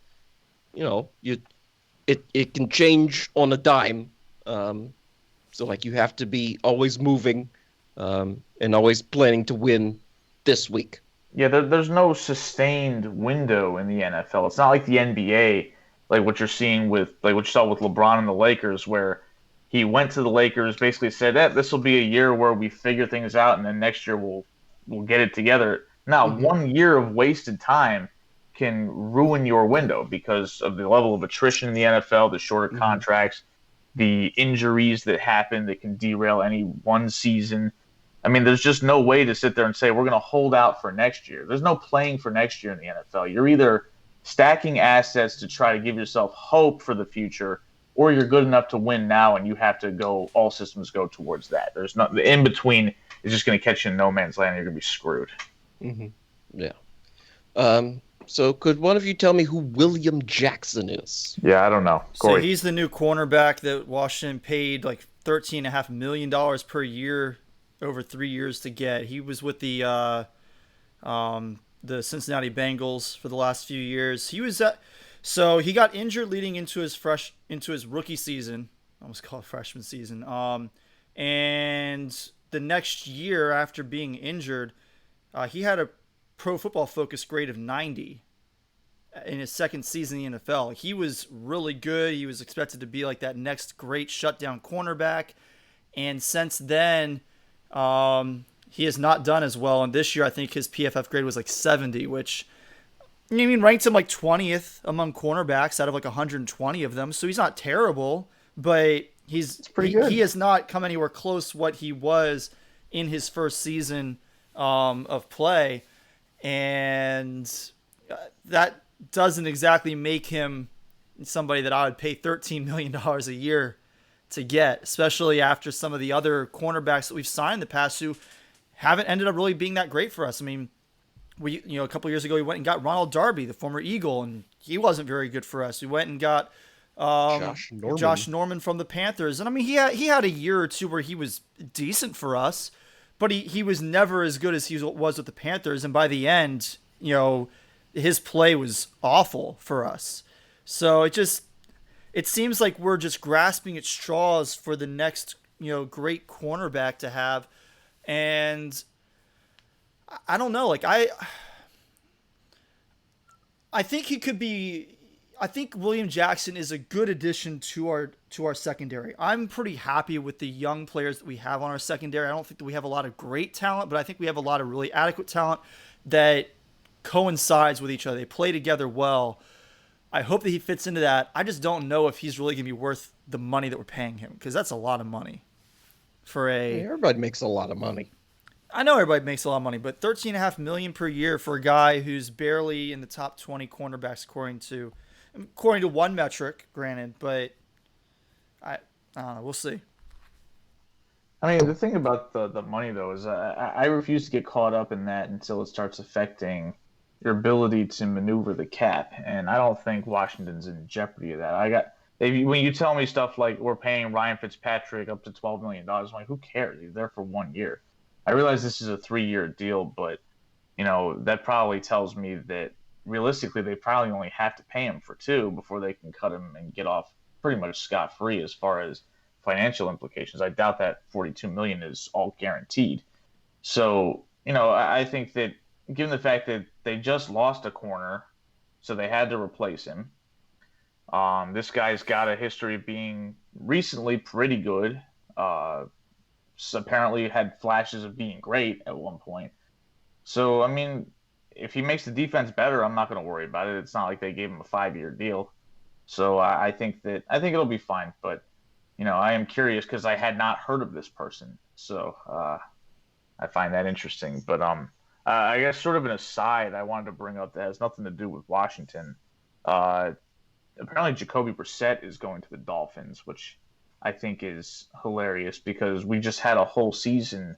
it can change on a dime. So like, you have to be always moving, and always planning to win this week. Yeah, there's no sustained window in the NFL. It's not like the NBA, like what you're seeing with, like what you saw with LeBron and the Lakers, where he went to the Lakers, basically said, this will be a year where we figure things out, and then next year we'll get it together. Now, 1 year of wasted time can ruin your window because of the level of attrition in the NFL, the shorter contracts, the injuries that happen that can derail any one season. I mean, there's just no way to sit there and say we're going to hold out for next year. There's no playing for next year in the NFL. You're either stacking assets to try to give yourself hope for the future, or you're good enough to win now, and you have to go all systems go towards that. There's not the in between is just going to catch you in no man's land. And you're going to be screwed. Mm-hmm. Yeah. So could one of you tell me who William Jackson is? Yeah, I don't know. So he's the new cornerback that Washington paid like $13.5 million per year over 3 years to get. He was with the Cincinnati Bengals for the last few years. So he got injured leading into his rookie season. I almost call it freshman season. And the next year after being injured, he had a Pro Football Focus grade of 90 in his second season in the NFL. He was really good. He was expected to be like that next great shutdown cornerback. And since then, he has not done as well. And this year, I think his PFF grade was like 70, which ranks him like 20th among cornerbacks out of like 120 of them. So he's not terrible, but he's pretty good. He has not come anywhere close to what he was in his first season of play. And that doesn't exactly make him somebody that I would pay $13 million a year to get, especially after some of the other cornerbacks that we've signed in the past who haven't ended up really being that great for us. I mean, a couple years ago, we went and got Ronald Darby, the former Eagle, and he wasn't very good for us. We went and got Josh Norman from the Panthers. And I mean, he had a year or two where he was decent for us, but he was never as good as he was with the Panthers. And by the end, his play was awful for us. So it seems like we're just grasping at straws for the next, great cornerback to have. And I don't know. Like I think he could be. I think William Jackson is a good addition to our secondary. I'm pretty happy with the young players that we have on our secondary. I don't think that we have a lot of great talent, but I think we have a lot of really adequate talent that coincides with each other. They play together well. I hope that he fits into that. I just don't know if he's really going to be worth the money that we're paying him, because that's a lot of money for everybody makes a lot of money. I know everybody makes a lot of money, but $13.5 million per year for a guy who's barely in the top 20 cornerbacks according to one metric, granted, but I don't know. We'll see. I mean, the thing about the money, though, is I refuse to get caught up in that until it starts affecting your ability to maneuver the cap. And I don't think Washington's in jeopardy of that. When you tell me stuff like we're paying Ryan Fitzpatrick up to $12 million, I'm like, who cares? He's there for 1 year. I realize this is a 3-year deal, but, that probably tells me that realistically, they probably only have to pay him for 2 before they can cut him and get off pretty much scot-free as far as financial implications. I doubt that $42 million is all guaranteed. So, I think that given the fact that they just lost a corner, so they had to replace him. This guy's got a history of being recently pretty good. So apparently had flashes of being great at one point. So, I mean, if he makes the defense better, I'm not going to worry about it. It's not like they gave him a 5-year deal. So I think it'll be fine. But, I am curious because I had not heard of this person. So I find that interesting. But I guess sort of an aside I wanted to bring up that has nothing to do with Washington. Apparently Jacoby Brissett is going to the Dolphins, which I think is hilarious because we just had a whole season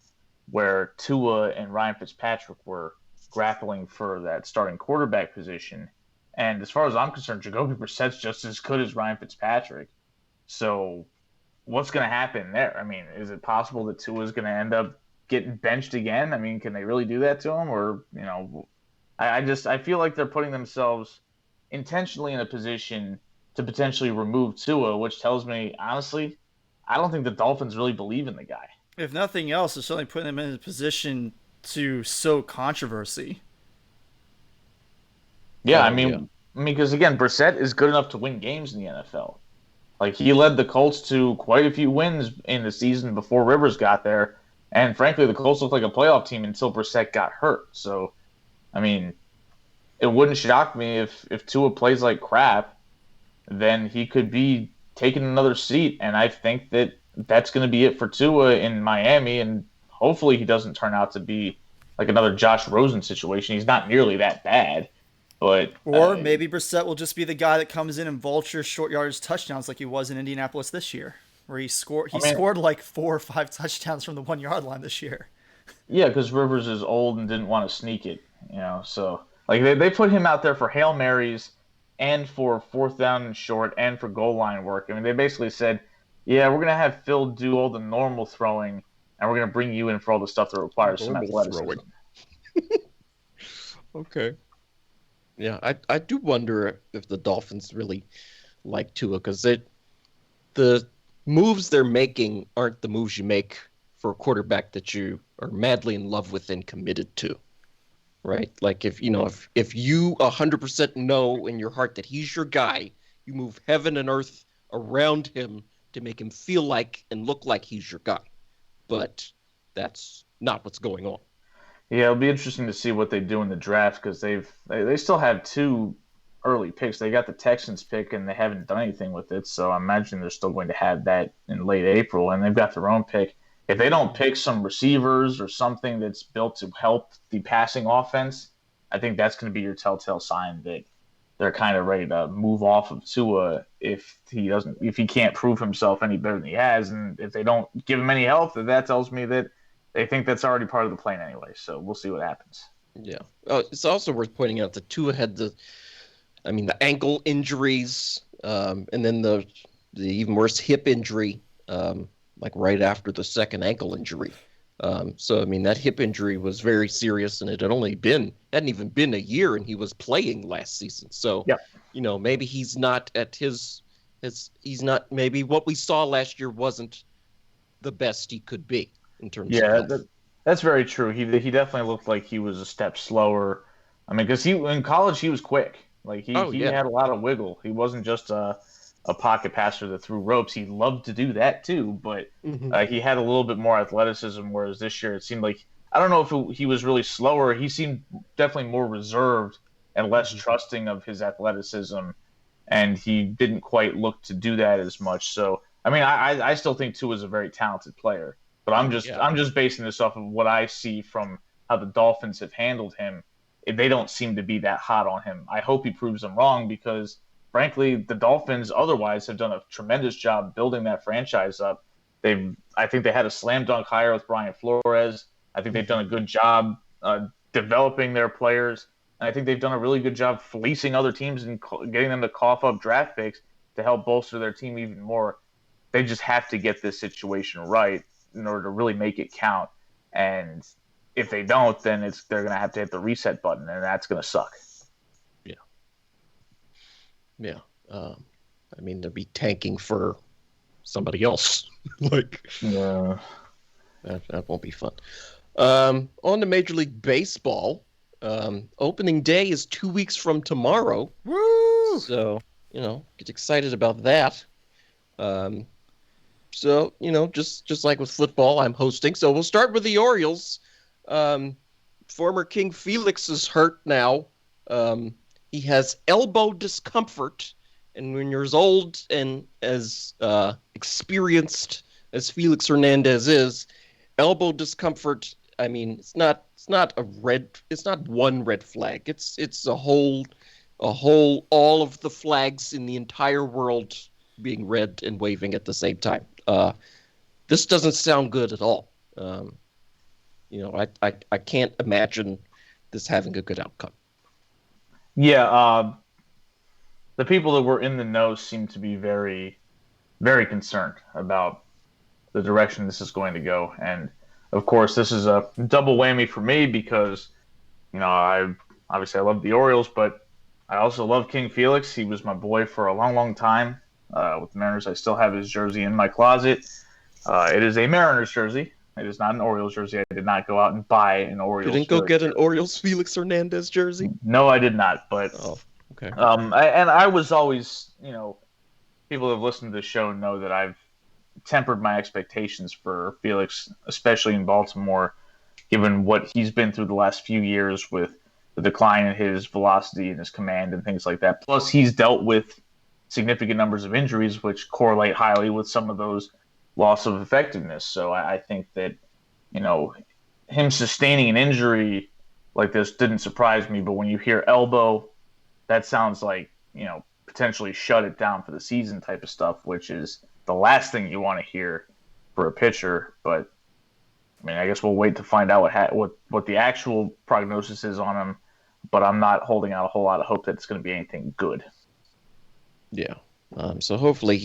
where Tua and Ryan Fitzpatrick were grappling for that starting quarterback position. And as far as I'm concerned, Jacoby Brissett's just as good as Ryan Fitzpatrick. So what's going to happen there? I mean, is it possible that Tua is going to end up getting benched again? I mean, can they really do that to him? Or, I feel like they're putting themselves intentionally in a position to potentially remove Tua, which tells me, honestly, I don't think the Dolphins really believe in the guy. If nothing else, it's certainly putting them in a position to sow controversy. Yeah, I mean, because again, Brissett is good enough to win games in the NFL. Like, he led the Colts to quite a few wins in the season before Rivers got there. And frankly, the Colts looked like a playoff team until Brissett got hurt. So, I mean, it wouldn't shock me if Tua plays like crap, then he could be taking another seat. And I think that that's going to be it for Tua in Miami. And hopefully he doesn't turn out to be like another Josh Rosen situation. He's not nearly that bad. But Or maybe Brissett will just be the guy that comes in and vultures short yardage touchdowns like he was in Indianapolis this year, where he scored like 4 or 5 touchdowns from the 1 yard line this year. yeah, because Rivers is old and didn't want to sneak it, So like they put him out there for Hail Marys and for fourth down and short and for goal line work. I mean, they basically said, yeah, we're gonna have Phil do all the normal throwing, and we're gonna bring you in for all the stuff that requires some athleticism. Okay. Yeah, I do wonder if the Dolphins really like Tua, because the moves they're making aren't the moves you make for a quarterback that you are madly in love with and committed to, right? Like if you 100% know in your heart that he's your guy, you move heaven and earth around him to make him feel like and look like he's your guy. But that's not what's going on. Yeah, it'll be interesting to see what they do in the draft because they still have 2 early picks. They got the Texans pick and they haven't done anything with it, so I imagine they're still going to have that in late April. And they've got their own pick. If they don't pick some receivers or something that's built to help the passing offense, I think that's going to be your telltale sign that they're kind of ready to move off of Tua if he can't prove himself any better than he has, and if they don't give him any help, that tells me that they think that's already part of the plan anyway. So we'll see what happens. Yeah. It's also worth pointing out that Tua had the ankle injuries, and then the even worse hip injury, like right after the second ankle injury. So that hip injury was very serious, and it hadn't even been a year, and he was playing last season. So, maybe he's not at maybe what we saw last year wasn't the best he could be in terms of health. That's very true. He definitely looked like he was a step slower. I mean, because in college he was quick. Like he had a lot of wiggle. He wasn't just a pocket passer that threw ropes. He loved to do that too, but he had a little bit more athleticism. Whereas this year, it seemed like I don't know if he was really slower. He seemed definitely more reserved and less trusting of his athleticism, and he didn't quite look to do that as much. So, I still think Tua is a very talented player, but I'm just basing this off of what I see from how the Dolphins have handled him. They don't seem to be that hot on him. I hope he proves them wrong because, frankly, the Dolphins otherwise have done a tremendous job building that franchise up. I think they had a slam dunk hire with Brian Flores. I think they've done a good job developing their players. And I think they've done a really good job fleecing other teams and getting them to cough up draft picks to help bolster their team even more. They just have to get this situation right in order to really make it count. And if they don't, then they're going to have to hit the reset button, and that's going to suck. Yeah. They'll be tanking for somebody else. That won't be fun. On to Major League Baseball. Opening day is 2 weeks from tomorrow. Woo! So, get excited about that. So, just like with football, I'm hosting. So we'll start with the Orioles. Former King Felix is hurt now. He has elbow discomfort, and when you're as old and as experienced as Felix Hernandez is, elbow discomfort. It's not one red flag. It's a whole, all of the flags in the entire world being red and waving at the same time. This doesn't sound good at all. I can't imagine this having a good outcome. Yeah, the people that were in the know seem to be very, very concerned about the direction this is going to go. And, of course, this is a double whammy for me because, I love the Orioles, but I also love King Felix. He was my boy for a long, long time. With the Mariners, I still have his jersey in my closet. It is a Mariners jersey. It is not an Orioles jersey. I did not go out and buy an Orioles jersey. You didn't go get an Orioles Felix Hernandez jersey? No, I did not. But okay. I was always, people who have listened to the show know that I've tempered my expectations for Felix, especially in Baltimore, given what he's been through the last few years with the decline in his velocity and his command and things like that. Plus, he's dealt with significant numbers of injuries, which correlate highly with some of those loss of effectiveness. So I think that, him sustaining an injury like this didn't surprise me. But when you hear elbow that sounds like, potentially shut it down for the season type of stuff, which is the last thing you want to hear for a pitcher. But I mean, I guess we'll wait to find out what the actual prognosis is on him. But I'm not holding out a whole lot of hope that it's going to be anything good. Yeah. So hopefully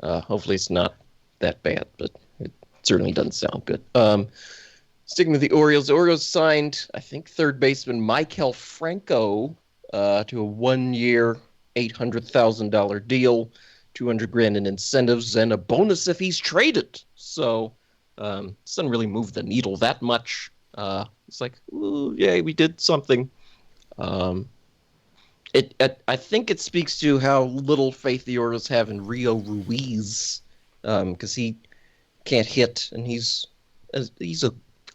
hopefully it's not that bad, but it certainly doesn't sound good. Sticking with the Orioles signed, I think, third baseman Maikel Franco to a 1-year, $800,000 deal, $200,000 in incentives, and a bonus if he's traded. So it doesn't really move the needle that much. It's like, ooh, yay, we did something. I think it speaks to how little faith the Orioles have in Rio Ruiz, because he can't hit, and he's a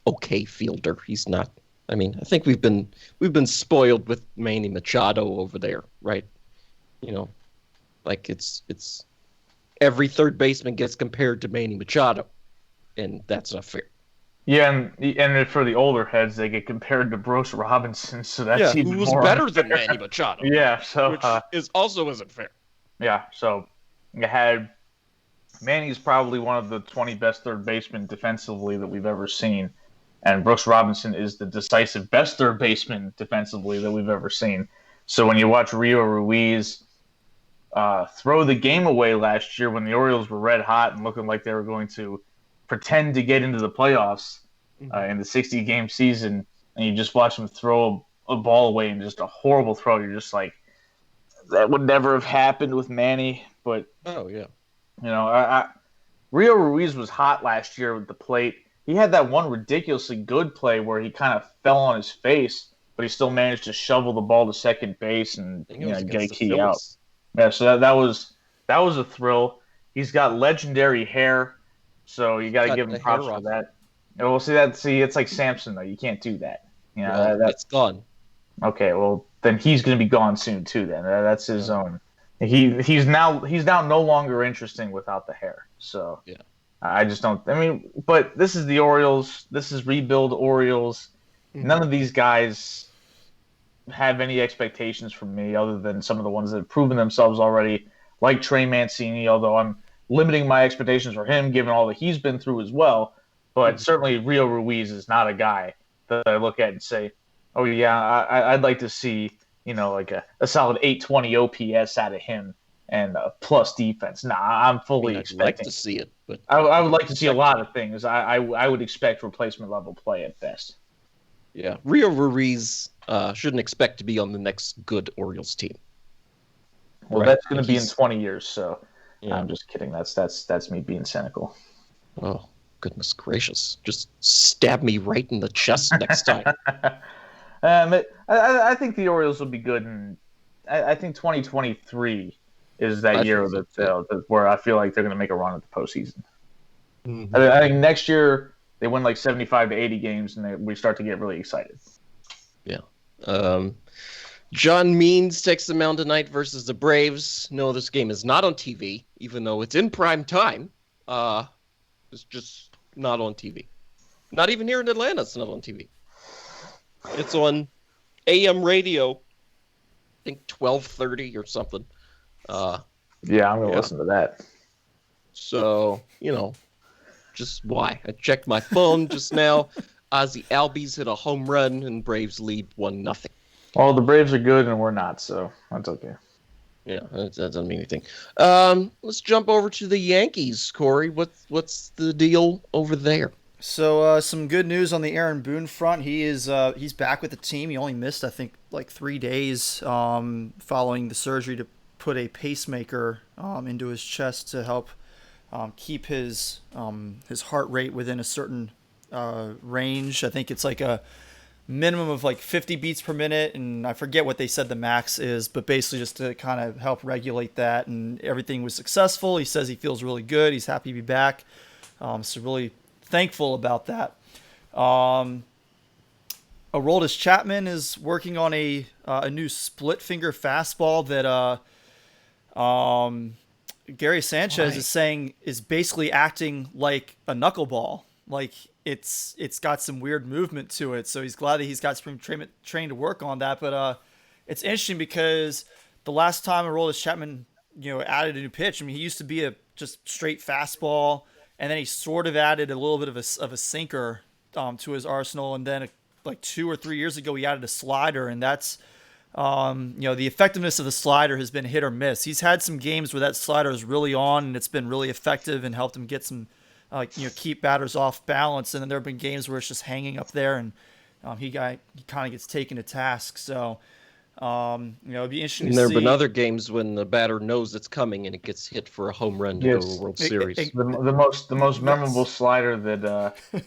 okay fielder. He's not. I mean, I think we've been spoiled with Manny Machado over there, right? Like it's every third baseman gets compared to Manny Machado, and that's not fair. Yeah, and for the older heads, they get compared to Brooks Robinson, so that's even who was more better unfair. than Manny Machado. Yeah, so which also isn't fair. Yeah, so you had Manny's probably one of the 20 best third basemen defensively that we've ever seen, and Brooks Robinson is the decisive best third baseman defensively that we've ever seen. So when you watch Rio Ruiz throw the game away last year when the Orioles were red hot and looking like they were going to pretend to get into the playoffs in the 60-game season, and you just watch him throw a ball away in just a horrible throw, you're just like, that would never have happened with Manny. But oh yeah, Rio Ruiz was hot last year with the plate. He had that one ridiculously good play where he kind of fell on his face, but he still managed to shovel the ball to second base and get a key out. Yeah, so that was a thrill. He's got legendary hair, so you got to give him props for that. And we'll see that. See, it's like Samson though. You can't do that. It's gone. Okay, well then he's going to be gone soon too. Then that's his own. He's now no longer interesting without the hair. So yeah, I just don't. I mean, but this is the Orioles. This is rebuild Orioles. None of these guys have any expectations from me other than some of the ones that have proven themselves already, like Trey Mancini. Although I'm limiting my expectations for him given all that he's been through as well. But certainly Rio Ruiz is not a guy that I look at and say, oh yeah, I'd like to see, like a solid 820 OPS out of him and a plus defense. Nah, I'm fully expecting. I'd like to see it, but I would like to see a lot of things. I would expect replacement level play at best. Yeah, Rio Ruiz shouldn't expect to be on the next good Orioles team. Well, right. That's going to be in 20 years, so yeah. I'm just kidding. That's me being cynical. Oh, goodness gracious. Just stab me right in the chest next time. I think the Orioles will be good, and I think 2023 is that year where I feel like they're going to make a run at the postseason. Mm-hmm. I think next year they win like 75 to 80 games, and we start to get really excited. Yeah. John Means takes the mound tonight versus the Braves. No, this game is not on TV, even though it's in prime time. It's just not on TV. Not even here in Atlanta, it's not on TV. It's on AM radio, I think 12:30 or something. Yeah, I'm going to listen to that. So, just why? I checked my phone just now. Ozzie Albies hit a home run, and Braves lead 1-0. Well, the Braves are good, and we're not, so that's okay. Yeah, that doesn't mean anything. Let's jump over to the Yankees, Corey. What's the deal over there? So some good news on the Aaron Boone front. He's back with the team. He only missed, I think, like 3 days following the surgery to put a pacemaker into his chest to help keep his heart rate within a certain range. I think it's like a minimum of like 50 beats per minute, and I forget what they said the max is, but basically just to kind of help regulate that. And everything was successful. He says he feels really good. He's happy to be back. So really thankful about that. Aroldis Chapman is working on a new split finger fastball that Gary Sanchez is saying is basically acting like a knuckleball. Like it's got some weird movement to it. So he's glad that he's got spring training to work on that. But it's interesting because the last time Aroldis Chapman, added a new pitch, I mean, he used to be a just straight fastball, and then he sort of added a little bit of a sinker to his arsenal, and then like 2 or 3 years ago he added a slider, and that's the effectiveness of the slider has been hit or miss. He's had some games where that slider is really on and it's been really effective and helped him get some, keep batters off balance. And then there have been games where it's just hanging up there and he kind of gets taken to task. So, it'd be interesting to see. There have been other games when the batter knows it's coming and it gets hit for a home run to go to the World Series. The most memorable slider that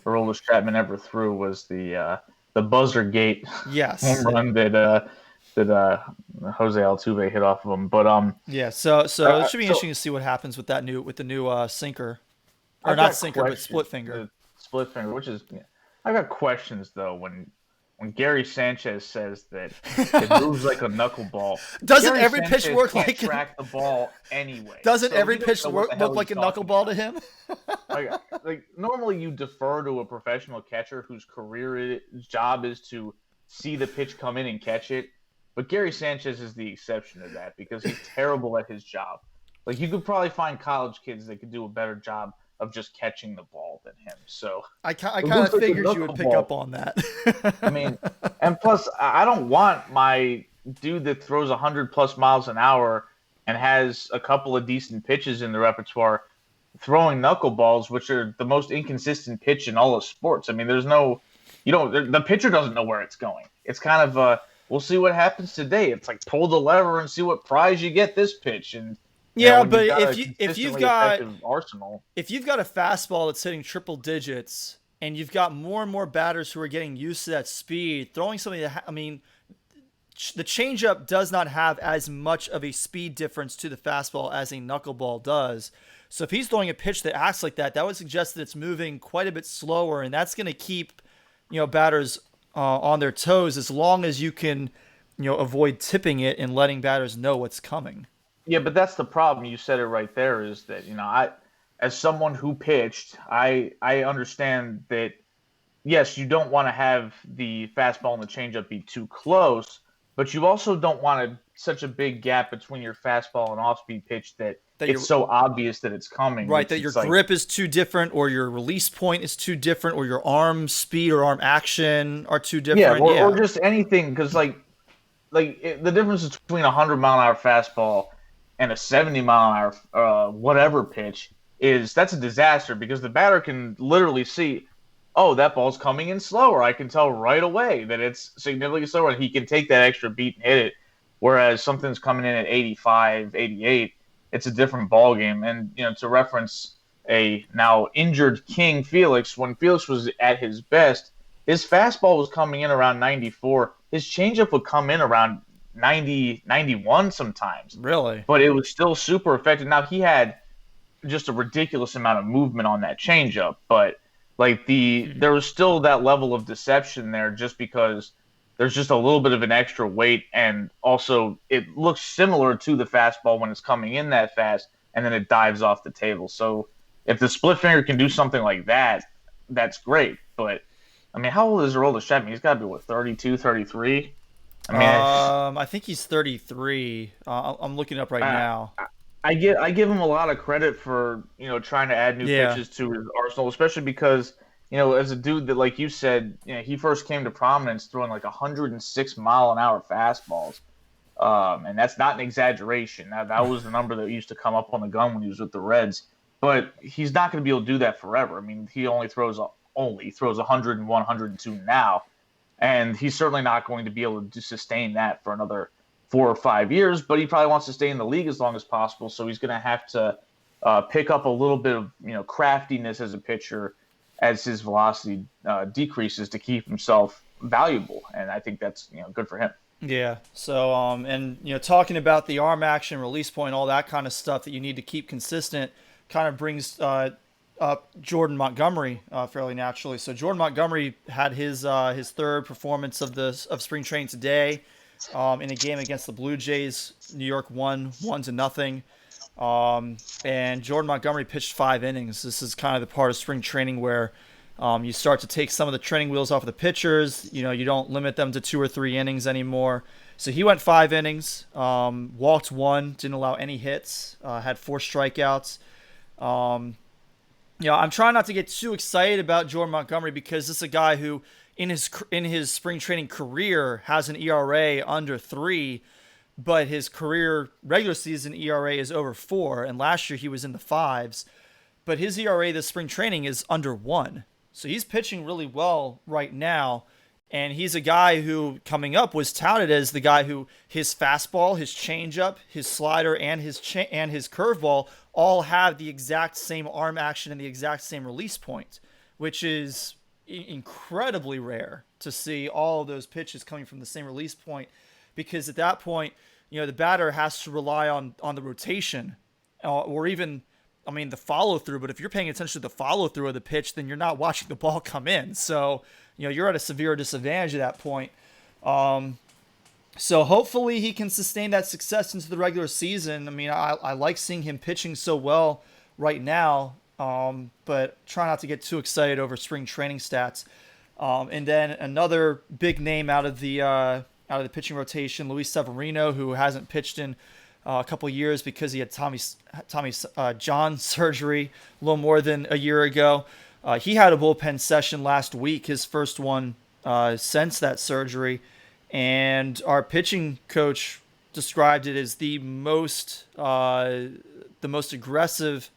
Aroldis Chapman ever threw was the buzzer gate home run that Jose Altuve hit off of him. But so it should be interesting to see what happens with the new sinker, or not sinker, but split finger. Split finger, which is I got questions though when Gary Sanchez says that it moves like a knuckleball. Doesn't Gary every Sanchez pitch work can't like track the ball anyway? Doesn't so every pitch look like a knuckleball to him? like normally you defer to a professional catcher whose job is to see the pitch come in and catch it. But Gary Sanchez is the exception to that because he's terrible at his job. Like you could probably find college kids that could do a better job of just catching the ball than him. So I kind of figured you would pick up on that. I mean, and plus I don't want my dude that throws 100+ miles an hour and has a couple of decent pitches in the repertoire throwing knuckleballs, which are the most inconsistent pitch in all of sports. I mean, the pitcher doesn't know where it's going. It's kind of we'll see what happens today. It's like pull the lever and see what prize you get this pitch. And but if you've got arsenal, if you've got a fastball that's hitting triple digits, and you've got more and more batters who are getting used to that speed, throwing something that the changeup does not have as much of a speed difference to the fastball as a knuckleball does. So if he's throwing a pitch that acts like that, that would suggest that it's moving quite a bit slower, and that's going to keep batters on their toes as long as you can avoid tipping it and letting batters know what's coming. Yeah, but that's the problem. You said it right there is that, as someone who pitched, I understand that, yes, you don't want to have the fastball and the changeup be too close, but you also don't want such a big gap between your fastball and off-speed pitch that it's so obvious that it's coming. Right, that your grip is too different, or your release point is too different, or your arm speed or arm action are too different. Or just anything, because the difference between a 100-mile-an-hour fastball and a 70-mile-an-hour whatever pitch that's a disaster because the batter can literally see, oh, that ball's coming in slower. I can tell right away that it's significantly slower, and he can take that extra beat and hit it. Whereas something's coming in at 85, 88, it's a different ball game. And to reference a now injured King Felix, when Felix was at his best, his fastball was coming in around 94. His changeup would come in around 90, 91 sometimes. Really? But it was still super effective. Now, he had just a ridiculous amount of movement on that changeup, but there was still that level of deception there just because there's just a little bit of an extra weight, and also it looks similar to the fastball when it's coming in that fast, and then it dives off the table. So if the split finger can do something like that, that's great. But, I mean, how old is Aroldis Chapman? He's got to be, 32, 33? I think he's 33. I'm looking up right now. I give him a lot of credit for trying to add new pitches to his arsenal, especially because as a dude that, like you said, he first came to prominence throwing 106-mile-an-hour fastballs, and that's not an exaggeration. That was the number that used to come up on the gun when he was with the Reds. But he's not going to be able to do that forever. I mean, he only throws 101, 102 now. And he's certainly not going to be able to sustain that for another 4 or 5 years, but he probably wants to stay in the league as long as possible. So he's going to have to pick up a little bit of craftiness as a pitcher as his velocity decreases to keep himself valuable. And I think that's good for him. Yeah. So talking about the arm action, release point, all that kind of stuff that you need to keep consistent, kind of brings up Jordan Montgomery fairly naturally. So Jordan Montgomery had his third performance of spring training today in a game against the Blue Jays. New York won 1-0. And Jordan Montgomery pitched 5 innings. This is kind of the part of spring training where you start to take some of the training wheels off of the pitchers. You don't limit them to 2 or 3 innings anymore. So he went 5 innings, walked 1, didn't allow any hits, had 4 strikeouts. I'm trying not to get too excited about Jordan Montgomery because this is a guy who, in his spring training career, has an ERA under 3, but his career regular season ERA is over 4, and last year he was in the 5s. But his ERA this spring training is under 1. So he's pitching really well right now. And he's a guy who, coming up, was touted as the guy who his fastball, his changeup, his slider, and his curveball all have the exact same arm action and the exact same release point, which is incredibly rare to see all of those pitches coming from the same release point. Because at that point, the batter has to rely on the rotation or even, the follow through. But if you're paying attention to the follow through of the pitch, then you're not watching the ball come in. So you're at a severe disadvantage at that point. So hopefully he can sustain that success into the regular season. I like seeing him pitching so well right now, but try not to get too excited over spring training stats. And then another big name out of the pitching rotation, Luis Severino, who hasn't pitched in a couple years because he had Tommy John surgery a little more than a year ago. He had a bullpen session last week, his first one since that surgery, and our pitching coach described it as the most aggressive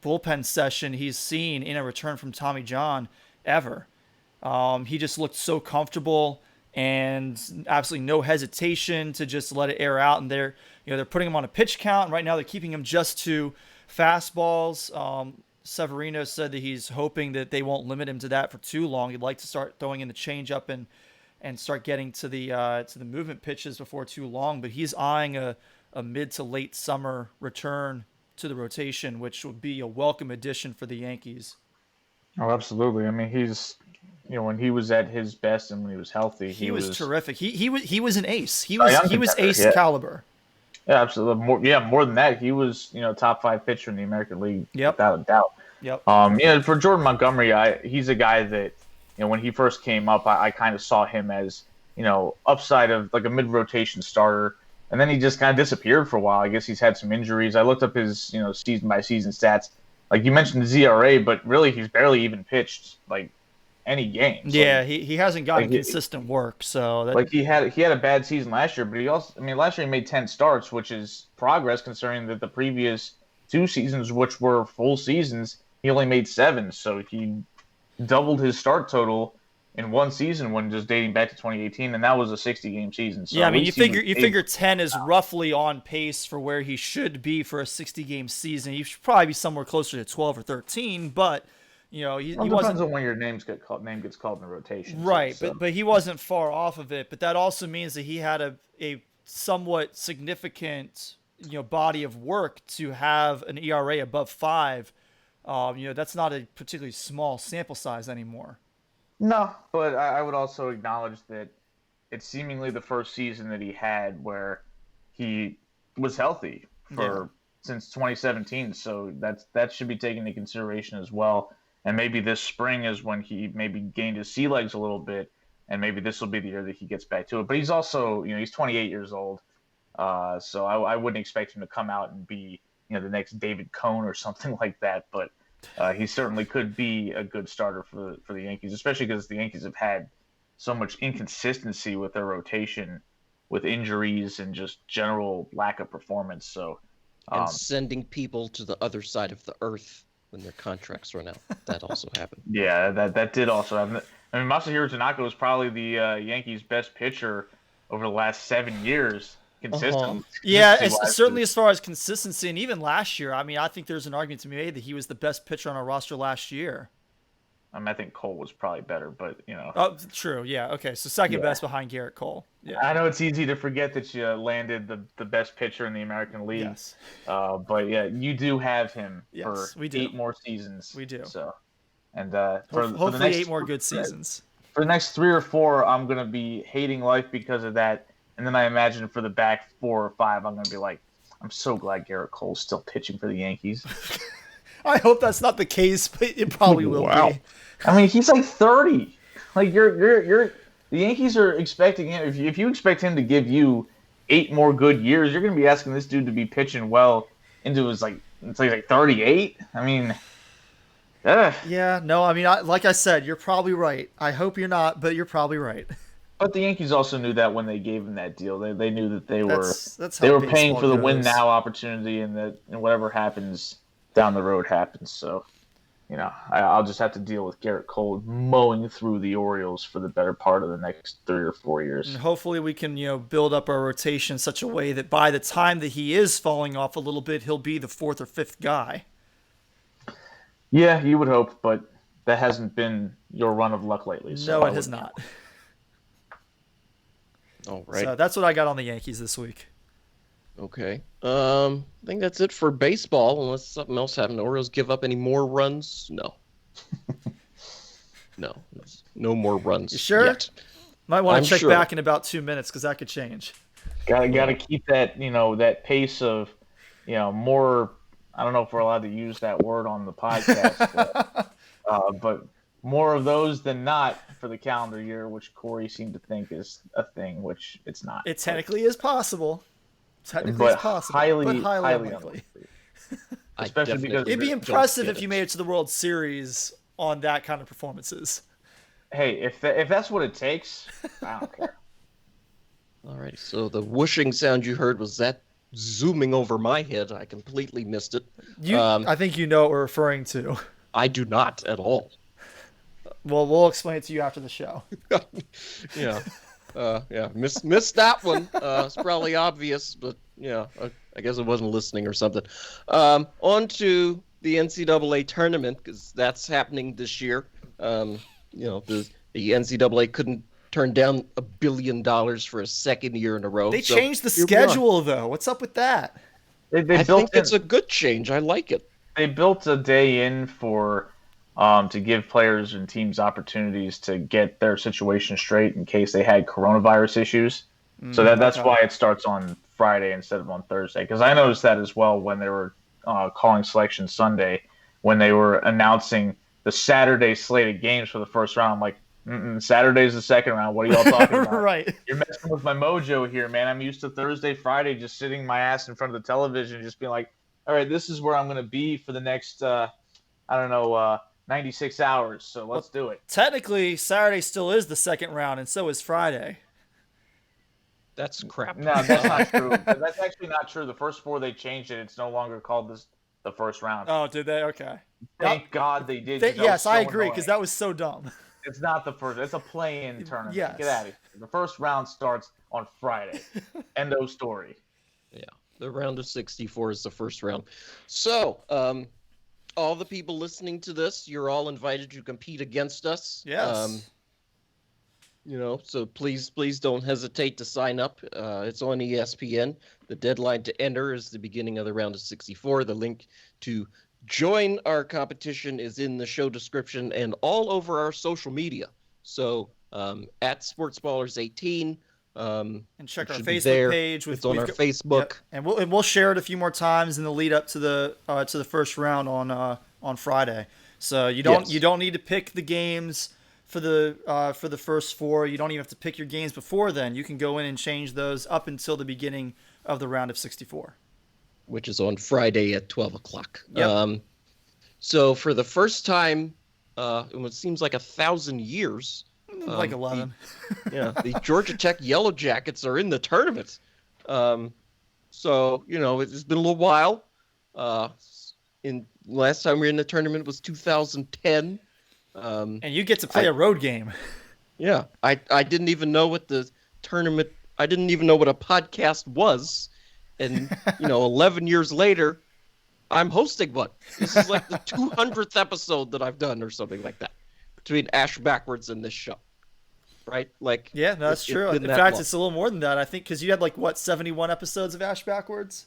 bullpen session he's seen in a return from Tommy John ever. He just looked so comfortable and absolutely no hesitation to just let it air out. And they're putting him on a pitch count, and right now they're keeping him just to fastballs. Severino said that he's hoping that they won't limit him to that for too long. He'd like to start throwing in the changeup and start getting to the movement pitches before too long. But he's eyeing a mid to late summer return to the rotation, which would be a welcome addition for the Yankees. Oh, absolutely. He's when he was at his best and when he was healthy, he was terrific. He was an ace. He was ace caliber. Yeah, absolutely. More than that, he was top 5 pitcher in the American League, without a doubt. Yep. For Jordan Montgomery, he's a guy that when he first came up, I kind of saw him as upside of like a mid rotation starter, and then he just kind of disappeared for a while. I guess he's had some injuries. I looked up his season by season stats. Like you mentioned the ZRA, but really he's barely even pitched like any games. Yeah, he hasn't gotten consistent work. So he had a bad season last year, but he also last year he made 10 starts, which is progress considering that the previous 2 seasons, which were full seasons, he only made 7. So he doubled his start total in one season when just dating back to 2018, and that was a 60-game season. So yeah, you figure 10 is roughly on pace for where he should be for a 60-game season. He should probably be somewhere closer to 12 or 13, but he wasn't. Depends on when your name gets called in the rotation. Right, so. but he wasn't far off of it. But that also means that he had a somewhat significant body of work to have an ERA above 5. That's not a particularly small sample size anymore. No, but I would also acknowledge that it's seemingly the first season that he had where he was healthy since 2017. So that should be taken into consideration as well. And maybe this spring is when he maybe gained his sea legs a little bit, and maybe this will be the year that he gets back to it. But he's also, he's 28 years old, so I wouldn't expect him to come out and be, the next David Cone or something like that. But he certainly could be a good starter for the Yankees, especially because the Yankees have had so much inconsistency with their rotation, with injuries and just general lack of performance. So, and sending people to the other side of the earth when their contracts run out. That also happened. Yeah, that did also happen. Masahiro Tanaka was probably the Yankees' best pitcher over the last 7 years. Consistent. Yeah, certainly as far as consistency, and even last year, I think there's an argument to be made that he was the best pitcher on our roster last year. I think Cole was probably better, but Oh, true. Yeah. Okay. So second best behind Garrett Cole. Yeah. I know it's easy to forget that you landed the best pitcher in the American League. Yes. But yeah, you do have him for we do. 8 more seasons. We do. So, and hopefully for the next 8 more good seasons. For the next 3 or 4, I'm gonna be hating life because of that. And then I imagine for the back 4 or 5, I'm going to be like, I'm so glad Garrett Cole's still pitching for the Yankees. I hope that's not the case, but it probably will be. He's like 30. Like you're The Yankees are expecting him. If you expect him to give you 8 more good years, you're going to be asking this dude to be pitching well into his it's like 38. I mean, Yeah, no, I mean, like I said, you're probably right. I hope you're not, but you're probably right. but the Yankees also knew that when they gave him that deal, they knew that That's they how were paying baseball for the win goes. now opportunity, and whatever happens down the road happens. So, I'll just have to deal with Garrett Cole mowing through the Orioles for the better part of the next 3 or 4 years. And hopefully we can, build up our rotation in such a way that by the time that he is falling off a little bit, he'll be the 4th or 5th guy. Yeah, you would hope, but that hasn't been your run of luck lately. No, it has not. All right. So that's what I got on the Yankees this week. Okay. I think that's it for baseball, unless something else happened. The Orioles give up any more runs? No. No. No more runs. You sure? Yet. Might want I'm to check sure. back in about 2 minutes because that could change. Got to keep that that pace of more. I don't know if we're allowed to use that word on the podcast, but more of those than not for the calendar year, which Corey seemed to think is a thing, which it's not. It technically is possible. But highly unlikely. Especially because It'd be impressive if you made it to the World Series on that kind of performances. Hey, if that's what it takes, I don't care. All right. So the whooshing sound you heard, was that zooming over my head? I completely missed it. I think you know what we're referring to. I do not at all. Well, we'll explain it to you after the show. Yeah. Missed that one. It's probably obvious, but I guess I wasn't listening or something. On to the NCAA tournament, because that's happening this year. The NCAA couldn't turn down $1 billion for a second year in a row. They changed the schedule, though. What's up with that? I think it's a good change. I like it. They built a day in for to give players and teams opportunities to get their situation straight in case they had coronavirus issues. So that's why it starts on Friday instead of on Thursday. Because I noticed that as well when they were calling Selection Sunday, when they were announcing the Saturday slate of games for the first round. I'm like, Saturday's the second round. What are y'all talking about? Right. You're messing with my mojo here, man. I'm used to Thursday, Friday, just sitting my ass in front of the television, just being like, all right, this is where I'm going to be for the next, 96 hours. So let's do it. Technically, Saturday still is the second round, and so is Friday. That's crap. No, that's not true. That's actually not true. The first 4 they changed it. It's no longer called the first round. Oh, did they? Okay. Thank God they did. Yes, I agree, because that was so dumb. It's not the first. It's a play-in tournament. Yes. Get out of here. The first round starts on Friday. End of story. Yeah, the round of 64 is the first round. So, all the people listening to this, you're all invited to compete against us. Yes. So please don't hesitate to sign up. It's on ESPN. The deadline to enter is the beginning of the round of 64. The link to join our competition is in the show description and all over our social media. So at Sportsballers18. And check our Facebook page. It's on our Facebook. Yep. And we'll share it a few more times in the lead up to the first round on Friday. So you don't need to pick the games for the first 4. You don't even have to pick your games before then. You can go in and change those up until the beginning of the round of 64. Which is on Friday at 12 o'clock. Yep. So for the first time in what seems like 1,000 years, like 11. The Georgia Tech Yellow Jackets are in the tournament. So it's been a little while. Last time we were in the tournament was 2010. And you get to play a road game. Yeah, I didn't even know what the tournament. I didn't even know what a podcast was, and 11 years later, I'm hosting one. This is like the 200th episode that I've done, or something like that, between Ash Backwards and this show, right? Like, yeah, that's true. In fact, it's a little more than that. I think because you had 71 episodes of Ash Backwards.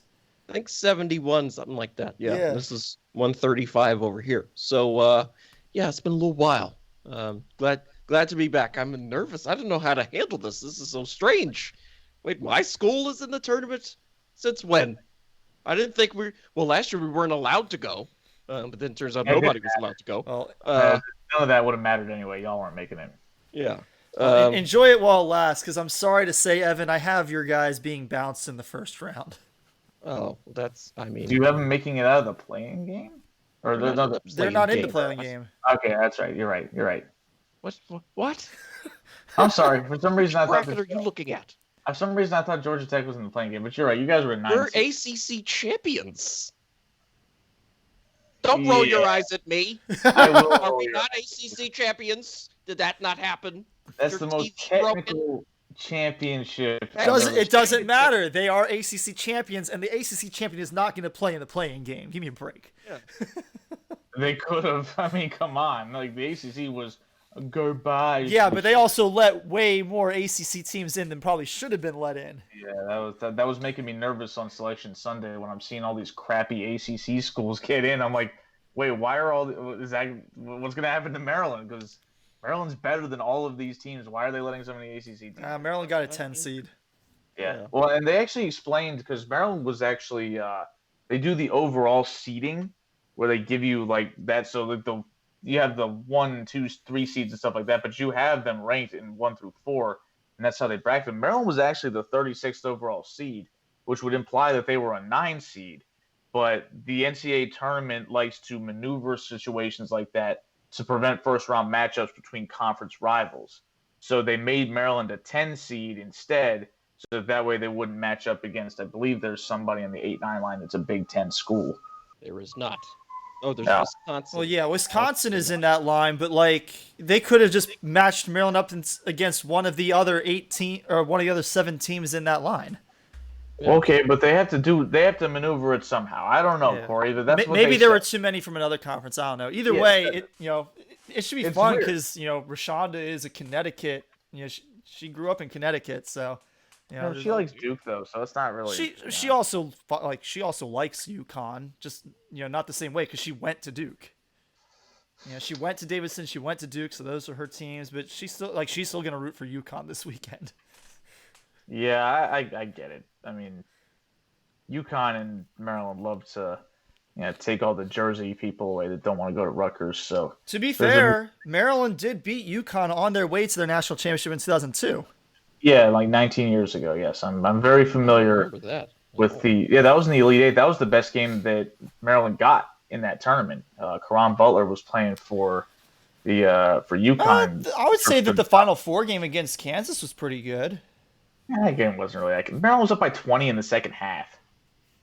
I think 71, something like that. Yeah. This is 135 over here. So, it's been a little while. Glad to be back. I'm nervous. I don't know how to handle this. This is so strange. Wait, my school is in the tournament? Since when? I didn't think last year we weren't allowed to go, but then it turns out nobody was allowed to go. Well, none of that would have mattered anyway. Y'all weren't making it. Yeah. Enjoy it while it lasts, because I'm sorry to say, Evan, I have your guys being bounced in the first round. Oh, do you have them making it out of the playing game? Or they're not in the playing game. Okay, that's right. You're right. What? I'm sorry. For some reason, I thought. What are you looking at? For some reason, I thought Georgia Tech was in the playing game. But you're right. You guys were 9. We're ACC champions. Don't roll your eyes at me. I will. Are we not ACC champions? Did that not happen? That's the most technical championship. It doesn't matter. They are ACC champions, and the ACC champion is not going to play in the playing game. Give me a break. Yeah. They could have. I mean, come on. Like, the ACC was garbage. Yeah, but they also let way more ACC teams in than probably should have been let in. Yeah, that was making me nervous on Selection Sunday when I'm seeing all these crappy ACC schools get in. I'm like, wait, why are what's going to happen to Maryland? Because Maryland's better than all of these teams. Why are they letting so many ACC teams? Maryland got a 10 seed. Yeah. Well, and they actually explained, because Maryland was actually they do the overall seeding where they give you like that, so that you have the 1, 2, 3 seeds and stuff like that, but you have them ranked in 1 through 4, and that's how they bracket them. Maryland was actually the 36th overall seed, which would imply that they were a 9 seed. But the NCAA tournament likes to maneuver situations like that to prevent first-round matchups between conference rivals. So they made Maryland a 10 seed instead, so that way they wouldn't match up against, I believe there's somebody on the 8-9 line that's a Big Ten school. There is not. Oh, there's No. Wisconsin. Well, yeah, Wisconsin is in that line, but like they could have just matched Maryland up against one of the other 18 or one of the other 7 teams in that line. Yeah. Okay, but they have to maneuver it somehow. I don't know, Yeah. Corey, but that's what Maybe they there were said. too many from another conference. I don't know. Either way, it should be It's fun weird. because Rashonda is a Connecticut. She grew up in Connecticut, so No, she likes Duke though, so it's not really. she also likes UConn, just not the same way because she went to Duke. She went to Davidson, she went to Duke, so those are her teams. But she's still gonna root for UConn this weekend. Yeah, I get it. I mean, UConn and Maryland love to take all the Jersey people away that don't want to go to Rutgers. So To be fair, Maryland did beat UConn on their way to their national championship in 2002. yeah, like 19 years ago. Yes, I'm very familiar Remember that. with that was in the Elite Eight. That was the best game that Maryland got in that tournament. Karan Butler was playing for for UConn. I would say that the Final Four game against Kansas was pretty good. That game wasn't really that good. Maryland was up by 20 in the second half.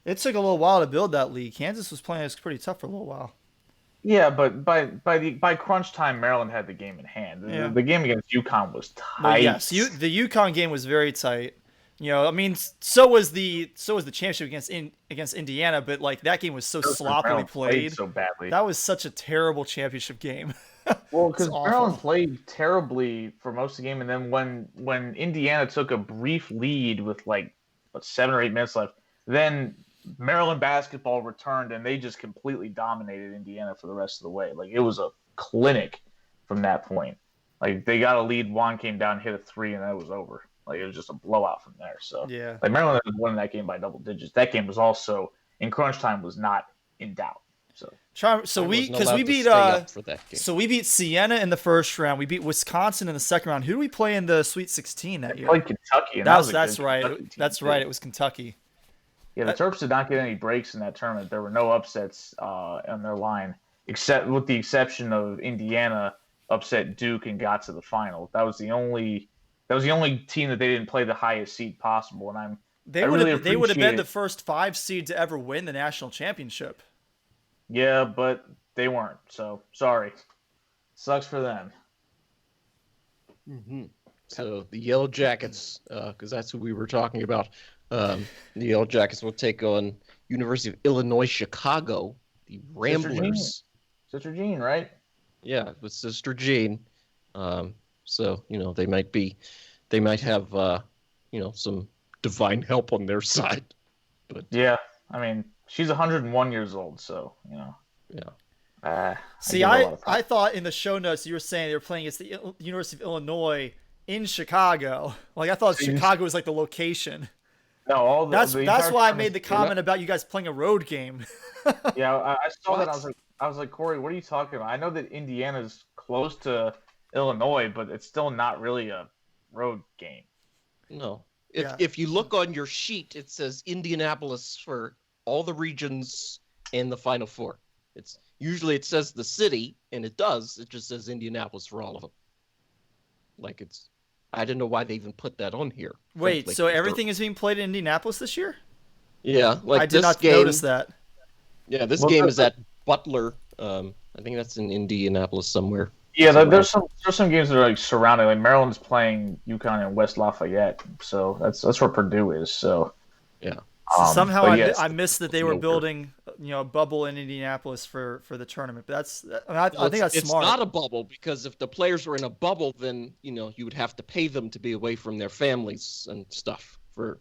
It took a little while to build that lead. Kansas was playing us pretty tough for a little while. Yeah, but by crunch time, Maryland had the game in hand. The game against UConn was tight. Well, yes, the UConn game was very tight. So was the championship against Indiana, but like that game was so sloppily Maryland played. so badly. That was such a terrible championship game. Well, because It's awful. Maryland played terribly for most of the game, and then when Indiana took a brief lead with 7 or 8 minutes left, then Maryland basketball returned, and they just completely dominated Indiana for the rest of the way. Like, it was a clinic from that point. Like, they got a lead, Juan came down, hit a 3, and that was over. Like, it was just a blowout from there. So Yeah. like Maryland was winning that game by double digits. That game was also in crunch time was not in doubt. So we beat Siena in the first round. We beat Wisconsin in the second round. Who do we play in the Sweet 16 that year? played Kentucky. And That's right. That's right. It was Kentucky. Yeah, the Terps did not get any breaks in that tournament. There were no upsets on their line, except with the exception of Indiana upset Duke and got to the final. That was the only team that they didn't play the highest seed possible. And They would have been the first 5 seed to ever win the national championship. Yeah, but they weren't. So sorry, sucks for them. Mm-hmm. So the Yellow Jackets, because that's who we were talking about. The Yellow Jackets will take on University of Illinois Chicago, the Ramblers. Sister Jean, right? Yeah, with Sister Jean. So they might have some divine help on their side. But yeah, I mean she's 101 years old, so yeah. See, I thought in the show notes you were saying they were playing against the University of Illinois in Chicago. Like I thought Chicago was like the location. No, that's why I made the comment about you guys playing a road game. Yeah, I saw that. I was like, Corey, what are you talking about? I know that Indiana's close to Illinois, but it's still not really a road game. No. Yeah. If you look on your sheet, it says Indianapolis for all the regions and the Final Four. Usually it says the city, and it does. It just says Indianapolis for all of them. I didn't know why they even put that on here. Wait, frankly. so everything is being played in Indianapolis this year? Yeah, I did not notice that. Yeah, this game is at Butler. I think that's in Indianapolis somewhere. Yeah, there's some games that are like surrounding. Like Maryland's playing UConn and West Lafayette, so that's where Purdue is. So yeah. Somehow I missed that they were building, a bubble in Indianapolis for the tournament. But I think that's smart. It's not a bubble, because if the players were in a bubble, then you would have to pay them to be away from their families and stuff for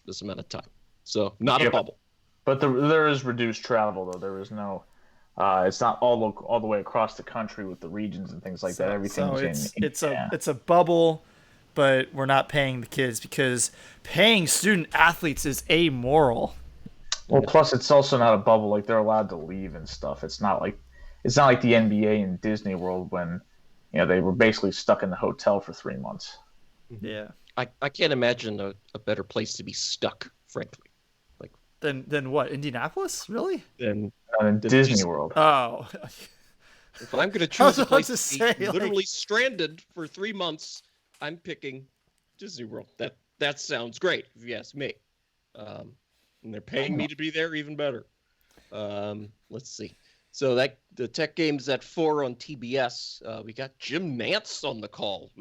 this amount of time. So not a bubble. But there is reduced travel though. There is no. It's not all the way across the country with the regions and things like that. Everything's it's a bubble. But we're not paying the kids because paying student athletes is amoral. Well, plus it's also not a bubble. Like they're allowed to leave and stuff. It's not like the NBA and Disney World when they were basically stuck in the hotel for 3 months. Yeah, I can't imagine a better place to be stuck, frankly. Than what? Indianapolis, really? Than Disney World. Oh. If I'm going to choose a place to be literally stranded for 3 months, I'm picking Disney World. That sounds great, if you ask me. And they're paying me to be there, even better. Let's see. So the Tech game's at 4 on TBS. We got Jim Nantz on the call.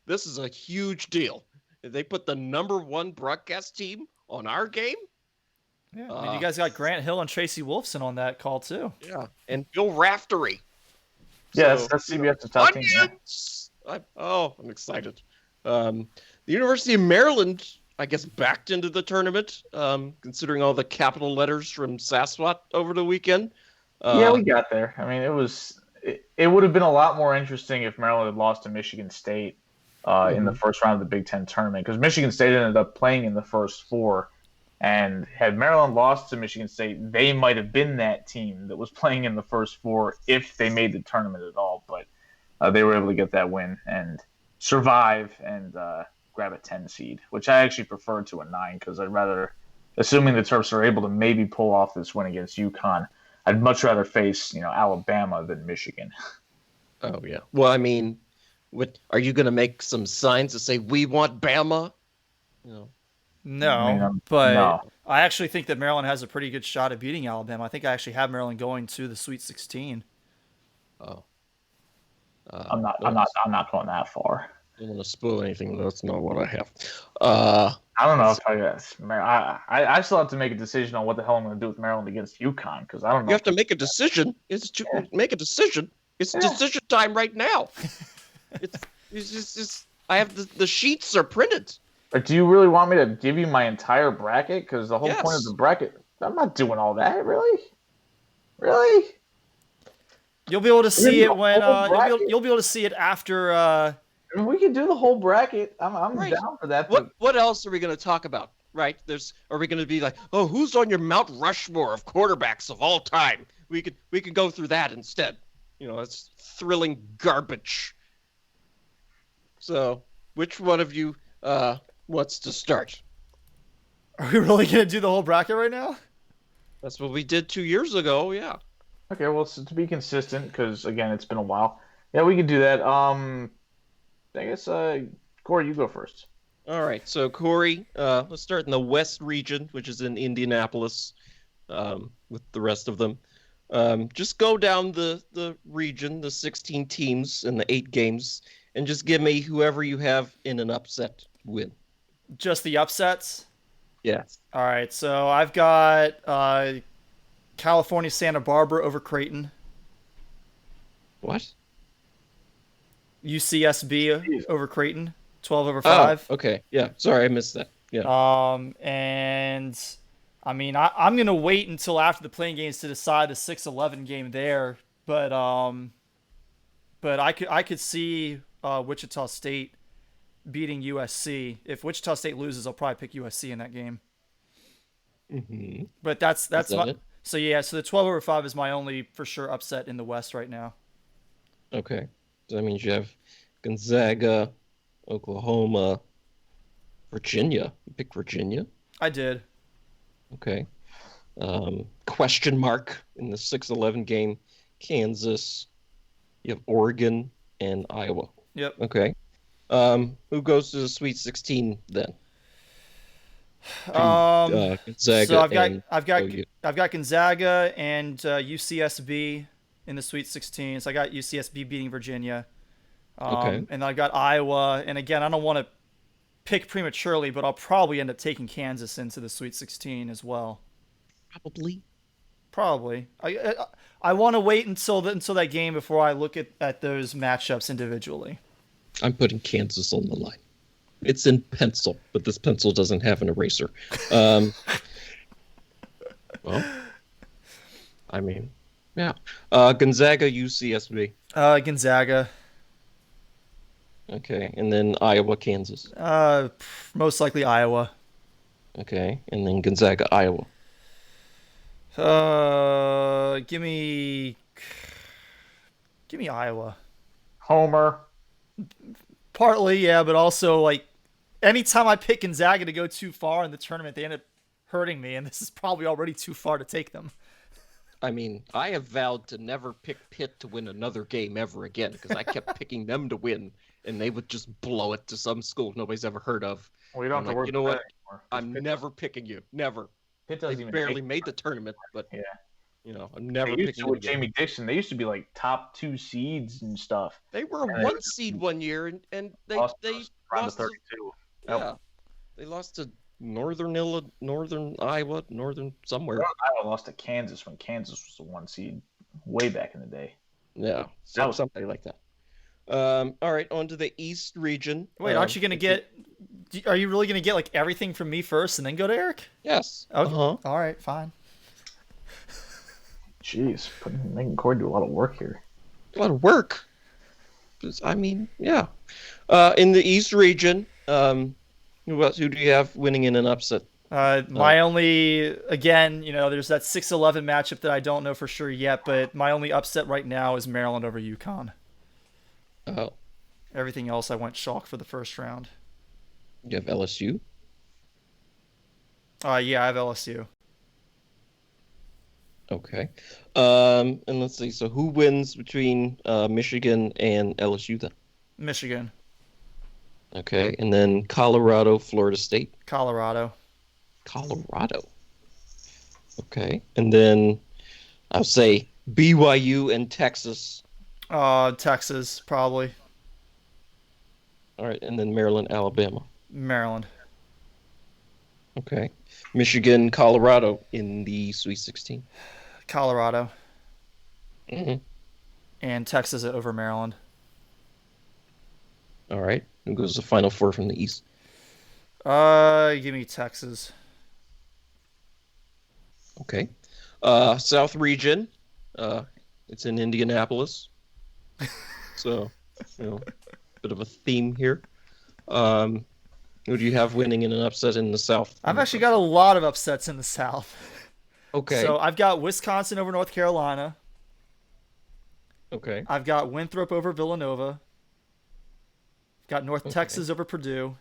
This is a huge deal. They put the #1 broadcast team on our game. Yeah, I mean, you guys got Grant Hill and Tracy Wolfson on that call too. Yeah, and Bill Raftery. Yeah, that's CBS's top team. Yeah. I'm excited. The University of Maryland, I guess, backed into the tournament, considering all the capital letters from Sasquatch over the weekend. Yeah, we got there. I mean, it would have been a lot more interesting if Maryland had lost to Michigan State in the first round of the Big Ten tournament, because Michigan State ended up playing in the first 4. And had Maryland lost to Michigan State, they might have been that team that was playing in the first 4 if they made the tournament at all. But they were able to get that win and survive and grab a 10 seed, which I actually prefer to a 9 because I'd rather, assuming the Terps are able to maybe pull off this win against UConn, I'd much rather face Alabama than Michigan. Oh yeah. Well, I mean, what are you going to make some signs that say we want Bama? No, but I actually think that Maryland has a pretty good shot at beating Alabama. I think I actually have Maryland going to the Sweet 16. Oh, I'm not going that far. I don't want to spoil anything. That's not what I have. I don't know if I still have to make a decision on what the hell I'm going to do with Maryland against UConn because I don't know. You have to make a decision. Make a decision. It's decision time right now. it's just I have the sheets are printed. But do you really want me to give you my entire bracket? Because the whole point of the bracket, I'm not doing all that. Really? You'll be able to see it when you'll be able to see it after. I mean, we can do the whole bracket. I'm right. down for that. What else are we going to talk about? Right? Are we going to be like, oh, who's on your Mount Rushmore of quarterbacks of all time? We could go through that instead. It's thrilling garbage. So, which one of you wants to start? Are we really going to do the whole bracket right now? That's what we did 2 years ago, yeah. Okay, well, so to be consistent, because, again, it's been a while. Yeah, we could do that. I guess, Corey, you go first. All right, so Corey, let's start in the West region, which is in Indianapolis, with the rest of them. Just go down the region, the 16 teams and the 8 games, and just give me whoever you have in an upset win. Just the upsets? Yes. All right, so I've got California Santa Barbara over Creighton. What? UCSB over Creighton, 12/5. Oh, okay. Yeah. Sorry, I missed that. Yeah. And I mean, I'm gonna wait until after the playing games to decide the 6-11 game there, but I could see Wichita State beating USC. If Wichita State loses, I'll probably pick USC in that game. Mm-hmm. But that's Is that my it? So yeah. So the 12/5 is my only for sure upset in the West right now. Okay. So that means you have Gonzaga, Oklahoma, Virginia. You picked Virginia? I did. Okay. Question mark in the 6-11 game, Kansas. You have Oregon and Iowa. Yep. Okay. Who goes to the Sweet 16 then? Gonzaga So and OU. I've got Gonzaga and UCSB in the Sweet 16. So I got UCSB beating Virginia. Okay. And I've got Iowa. And again, I don't want to pick prematurely, but I'll probably end up taking Kansas into the Sweet 16 as well. Probably. I want to wait until that game before I look at those matchups individually. I'm putting Kansas on the line. It's in pencil, but this pencil doesn't have an eraser. Well, I mean, yeah. Gonzaga, UCSB. Gonzaga. Okay, and then Iowa, Kansas. Most likely Iowa. Okay, and then Gonzaga, Iowa. Give me Iowa. Homer. Partly, yeah, but also like anytime I pick Gonzaga to go too far in the tournament, they end up hurting me, and this is probably already too far to take them. I mean, I have vowed to never pick Pitt to win another game ever again because I kept picking them to win, and they would just blow it to some school nobody's ever heard of. We don't have to work. You know what? Anymore. I'm never picking you. Never. Pitt They doesn't even barely make made the tournament, but Yeah. you know, I'm never They used picking to you with again. Jamie Dixon. They used to be like top 2 seeds and stuff. They were a And they 1 just seed one year, and they lost around lost to to, 32. yeah, they lost to Northern Iowa, Northern somewhere. Iowa lost to Kansas when Kansas was the 1 seed way back in the day. Yeah, That was- something like that. All right, on to the East region. Wait, aren't you gonna get? Are you really gonna get like everything from me first and then go to Eric? Yes. Okay. Uh-huh. All right, fine. Jeez, making Corey do a lot of work here. A lot of work. I mean, yeah. In the East region, who do you have winning in an upset? My only, again, there's that 6-11 matchup that I don't know for sure yet, but my only upset right now is Maryland over UConn. Oh, Everything else, I went chalk for the first round. you have LSU. Yeah, I have LSU. Okay. And let's see. So who wins between Michigan and LSU then? Michigan. Okay. And then Colorado, Florida State. Colorado. Colorado. Okay. And then I'll say BYU and Texas. Texas, probably. All right. And then Maryland, Alabama. Maryland. Okay. Michigan, Colorado in the Sweet 16. Colorado. Mm-hmm. And Texas over Maryland. All right. Who goes to Final Four from the East? Give me Texas. Okay. South region. It's in Indianapolis. So, bit of a theme here. Who do you have winning in an upset in the South? I've actually got a lot of upsets in the South. Okay. So I've got Wisconsin over North Carolina. Okay. I've got Winthrop over Villanova. I've got North Texas over Purdue.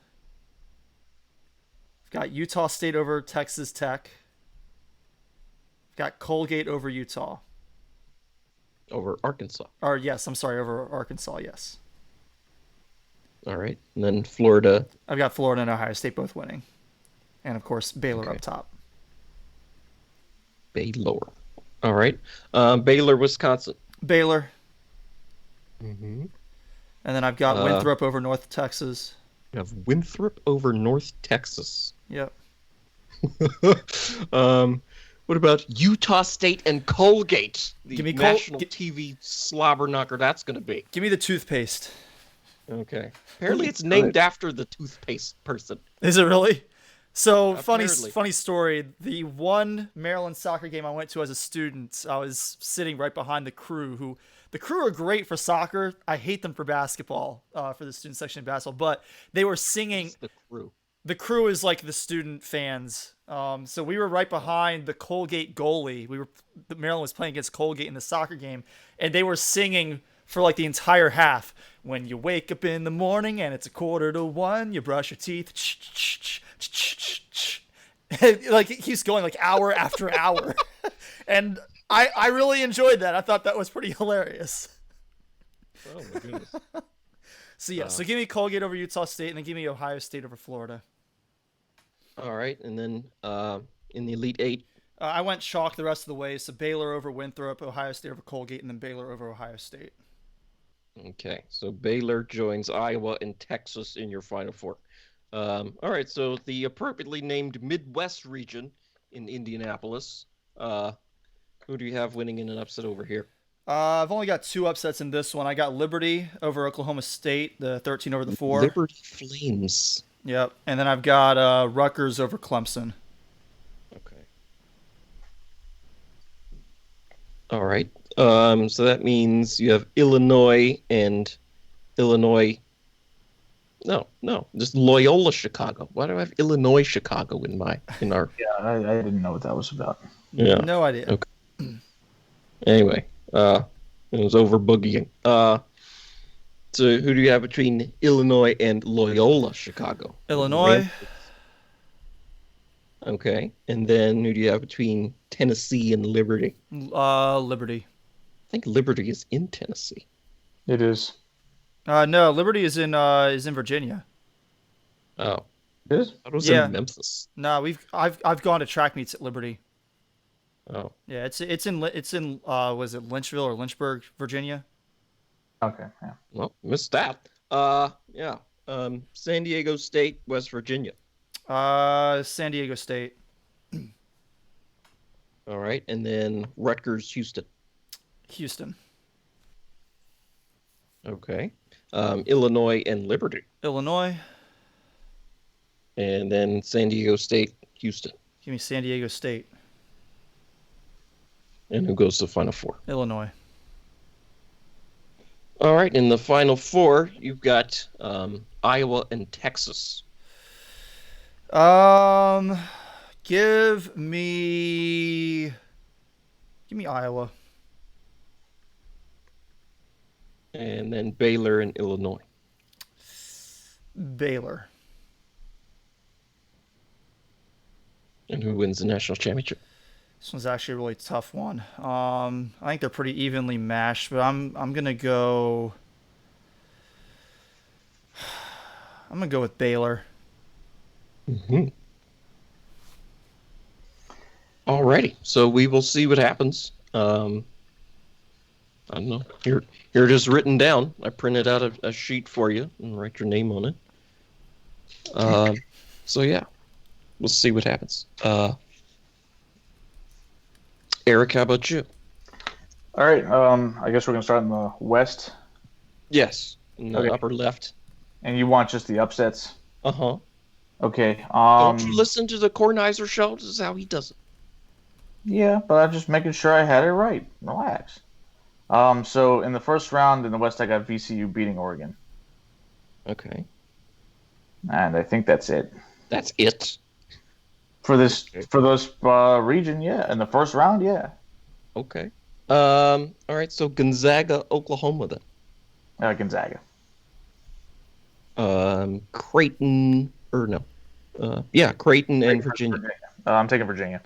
I've got Utah State over Texas Tech. I've got Colgate over Utah. Over Arkansas. Or yes, I'm sorry, over Arkansas, yes. All right. And then Florida. I've got Florida and Ohio State both winning. And of course, Baylor up top. Baylor. All right. Baylor, Wisconsin. Baylor. Mm-hmm. And then I've got Winthrop over North Texas. You have Winthrop over North Texas. Yep. What about Utah State and Colgate? The Give me national TV slobber knocker that's going to be. Give me the toothpaste. Okay. Apparently it's named after the toothpaste person. Is it really? So Apparently. funny story. The one Maryland soccer game I went to as a student, I was sitting right behind the crew. The crew are great for soccer. I hate them for basketball, for the student section of basketball. But they were singing. It's the crew. The crew is like the student fans. So we were right behind the Colgate goalie. Maryland was playing against Colgate in the soccer game, and they were singing for like the entire half. When you wake up in the morning and it's 1:45, you brush your teeth. Like it keeps going like hour after hour. And I really enjoyed that. I thought that was pretty hilarious. Oh my goodness. So yeah, so give me Colgate over Utah State, and then give me Ohio State over Florida. All right, and then in the Elite Eight. I went chalk the rest of the way, so Baylor over Winthrop, Ohio State over Colgate, and then Baylor over Ohio State. Okay, so Baylor joins Iowa and Texas in your Final Four. All right, so the appropriately named Midwest region in Indianapolis. Who do you have winning in an upset over here? I've only got 2 upsets in this one. I got Liberty over Oklahoma State, the 13 over the 4. Liberty Flames. Yep, and then I've got Rutgers over Clemson. Okay. All right. So that means you have Illinois and Illinois. No, just Loyola Chicago. Why do I have Illinois Chicago in our? Yeah, I didn't know what that was about. Yeah. No idea. Okay. Anyway, it was over boogieing. So who do you have between Illinois and Loyola Chicago? Illinois. Okay, and then who do you have between Tennessee and Liberty? Liberty. I think Liberty is in Tennessee. It is. No, Liberty is in Virginia. Oh, It is? it was Yeah. in Memphis. No, I've gone to track meets at Liberty. Oh, Yeah, it's in was it Lynchville or Lynchburg, Virginia? Okay, yeah. well, missed that. Yeah. San Diego State, West Virginia. San Diego State. All right, and then Rutgers, Houston. Houston. Okay. Illinois and Liberty. Illinois. And then San Diego State, Houston. Give me San Diego State. And who goes to the Final Four? Illinois. All right, in the Final Four, you've got Iowa and Texas. Give me Iowa. And then Baylor and Illinois. Baylor. And who wins the national championship? This one's actually a really tough one. I think they're pretty evenly matched, but I'm gonna go with Baylor. Mm-hmm. Alrighty, so we will see what happens. I don't know. Here it is written down. I printed out a sheet for you and write your name on it. So yeah, we'll see what happens. Eric, how about you? All right. I guess we're gonna start in the West, Yes, in the Okay. upper left. and you want just the upsets. Uh-huh. Okay. Don't you listen to the Kornheiser show? This is how he does it. Yeah, but I'm just making sure I had it right. Relax. So in the first round in the West, I got VCU beating Oregon, Okay. and I think that's it That's it. for this region. Yeah, in the first round. Yeah. Okay. All right, so Gonzaga, Oklahoma then. Gonzaga. Creighton, or no. Creighton and Virginia. I'm taking Virginia.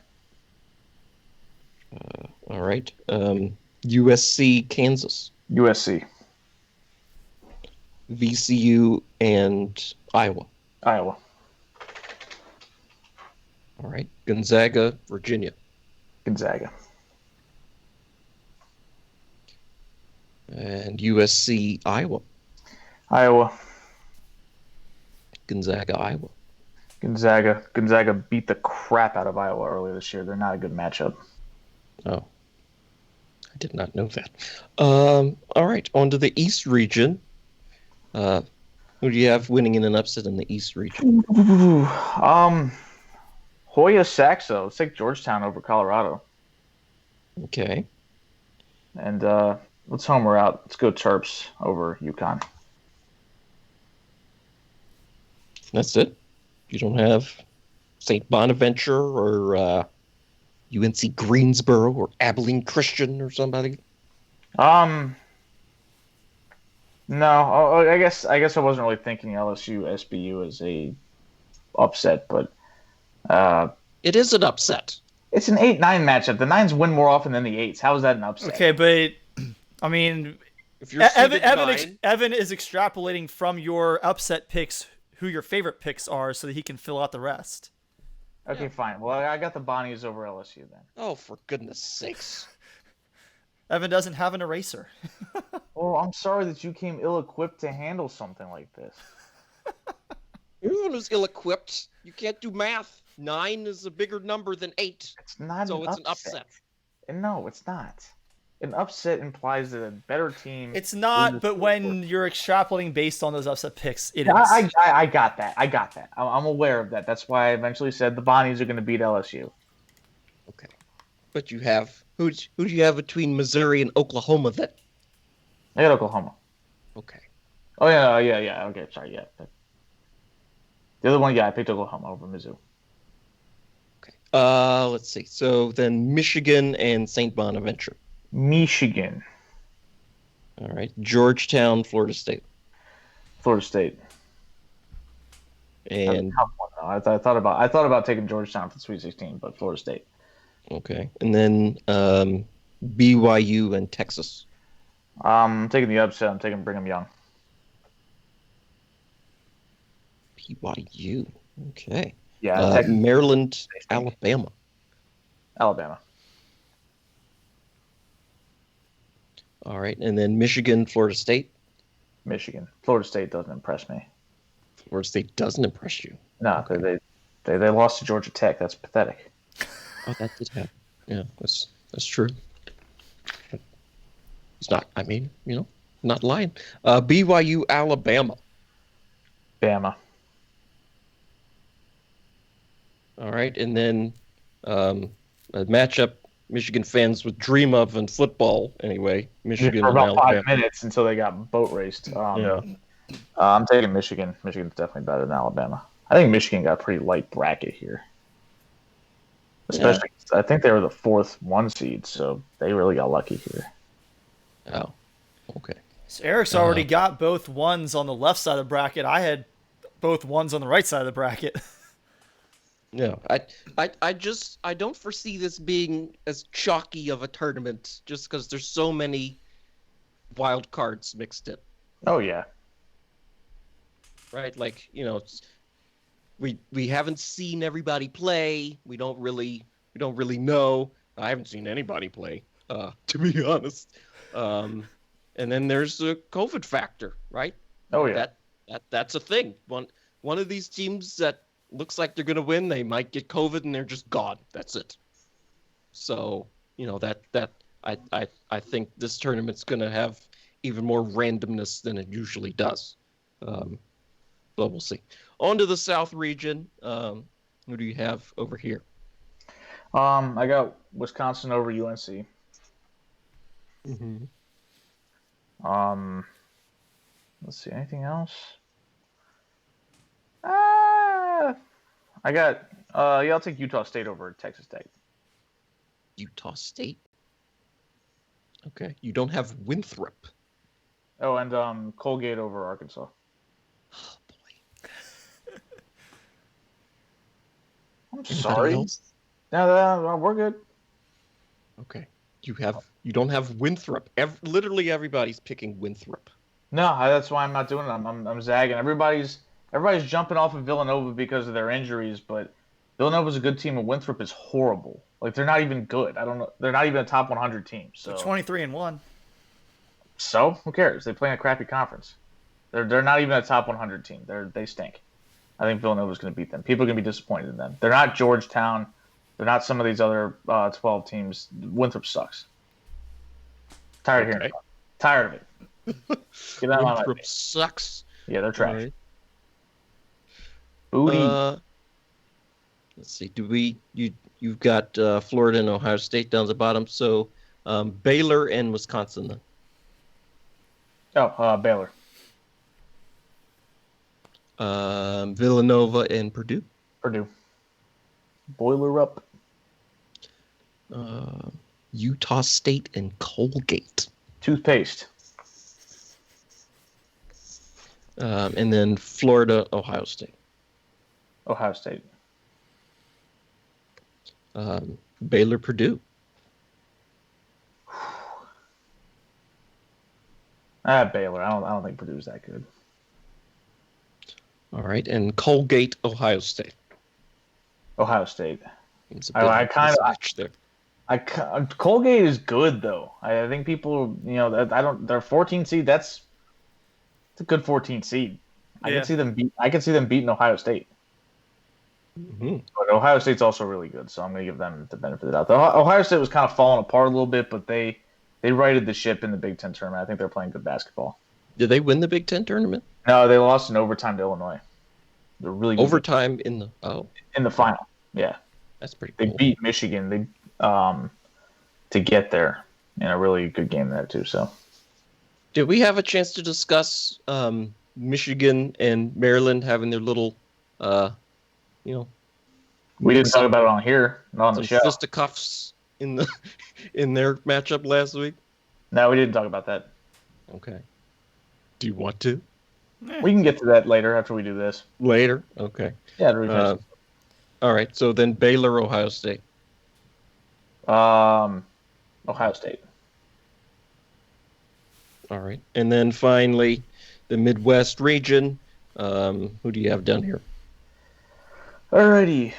All right. USC, Kansas. USC. VCU and Iowa. Iowa. All right. Gonzaga, Virginia. Gonzaga. And USC, Iowa. Iowa. Gonzaga, Iowa. Gonzaga beat the crap out of Iowa earlier this year. They're not a good matchup. Oh. I did not know that. All right. On to the East region. Who do you have winning in an upset in the East region? Hoya Saxo. Let's take Georgetown over Colorado. Okay. And let's homer out. Let's go Terps over UConn. That's it. You don't have St. Bonaventure or UNC Greensboro or Abilene Christian or somebody? I No, I guess I wasn't really thinking LSU SBU as a upset, but uh, It is an upset. it's an 8-9 matchup. The nines win more often than the eights. How is that an upset? Okay, but I mean, If you're seeded nine, Evan is extrapolating from your upset picks who your favorite picks are so that he can fill out the rest. Okay, fine. Well, I got the Bonnies over LSU then. oh, for goodness sakes. Evan doesn't have an eraser. Well, I'm sorry that you came ill-equipped to handle something like this. Everyone was ill-equipped. You can't do math. 9 is a bigger number than 8. It's not So an it's an upset. No, it's not. An upset implies that a better team. It's not, but when you're extrapolating based on those upset picks, it is. I got that. I'm aware of that. That's why I eventually said the Bonnies are going to beat LSU. Okay. But you have who do you have between Missouri and Oklahoma then? I got Oklahoma. Okay. Oh yeah. Okay, sorry, yeah. The other one, yeah, I picked Oklahoma over Mizzou. Okay. Let's see. So then Michigan and St. Bonaventure. Michigan. All right. Georgetown, Florida State. Florida State. And Tough one, though. I thought about taking Georgetown for the Sweet 16, but Florida State. okay. And then BYU and Texas. I'm taking the upset. I'm taking Brigham Young. BYU. Okay. Yeah, Texas, Maryland, Alabama. Alabama. All right. And then Michigan, Florida State. Michigan. Florida State doesn't impress me. Florida State doesn't impress you. No, they lost to Georgia Tech. That's pathetic. Oh, that did happen. Yeah, that's true. It's not. I mean, not lying. BYU, Alabama. Bama. All right, and then a matchup Michigan fans would dream of in football. Anyway, Michigan For and about Alabama. 5 minutes until they got boat raced. Yeah. I'm taking Michigan. Michigan's definitely better than Alabama. I think Michigan got a pretty light bracket here. Especially, I think they were the 4th 1 seed, so they really got lucky here. Oh, okay. So Eric's already got both ones on the left side of the bracket. I had both ones on the right side of the bracket. Yeah, I don't foresee this being as chalky of a tournament just because there's so many wild cards mixed in. Oh yeah. Right? Like, we haven't seen everybody play. We don't really know. I haven't seen anybody play, to be honest. And then there's the COVID factor, right? Oh yeah. That's a thing. One of these teams that looks like they're gonna win, they might get COVID and they're just gone. That's it. So, I think this tournament's gonna have even more randomness than it usually does. But we'll see. On to the South region. Who do you have over here? I got Wisconsin over UNC. Mm-hmm. Let's see, anything else? I got I'll take Utah State over Texas Tech. Utah State. Okay. You don't have Winthrop. Oh, and Colgate over Arkansas. Oh boy. I'm sorry. Else? No, we're good. Okay. You don't have Winthrop. Literally everybody's picking Winthrop. No, that's why I'm not doing it. I'm zagging. Everybody's jumping off of Villanova because of their injuries, but Villanova's a good team, and Winthrop is horrible. Like, they're not even good. I don't know. They're not even a top 100 team. So 23-1. So who cares? They play in a crappy conference. They're not even a top 100 team. They stink. I think Villanova's going to beat them. People are going to be disappointed in them. They're not Georgetown. They're not some of these other 12 teams. Winthrop sucks. Tired of hearing about it. Tired of it. Get out of my Winthrop face. sucks. Yeah, they're trash. Right. Booty. Let's see. You've got Florida and Ohio State down the bottom. So Baylor and Wisconsin then. Baylor. Villanova and Purdue. Purdue. Boiler up. Utah State and Colgate. Toothpaste. And then Florida, Ohio State. Ohio State. Baylor, Purdue. Baylor. I don't think Purdue's that good. All right, and Colgate, Ohio State. Ohio State. It's a bit of a mismatch there. Colgate is good though. I think people, they're 14 seed. It's a good 14 seed. I can see them beating Ohio State. Mm-hmm. But Ohio State's also really good, so I'm going to give them the benefit of the doubt. Ohio State was kind of falling apart a little bit, but they righted the ship in the Big Ten tournament. I think they're playing good basketball. Did they win the Big Ten tournament? No, they lost in overtime to Illinois. They're really good. Overtime in the final. Yeah, that's pretty they cool. beat Michigan. To get there in a really good game there too. So, did we have a chance to discuss Michigan and Maryland having their little, we didn't talk about it on here, not on the show. Fisticuffs in their matchup last week? No, we didn't talk about that. Okay. Do you want to? We can get to that later after we do this. Later? Okay. Yeah. All right. So then Baylor, Ohio State. Ohio State. All right. And then finally, the Midwest region. Who do you have down here? Alrighty.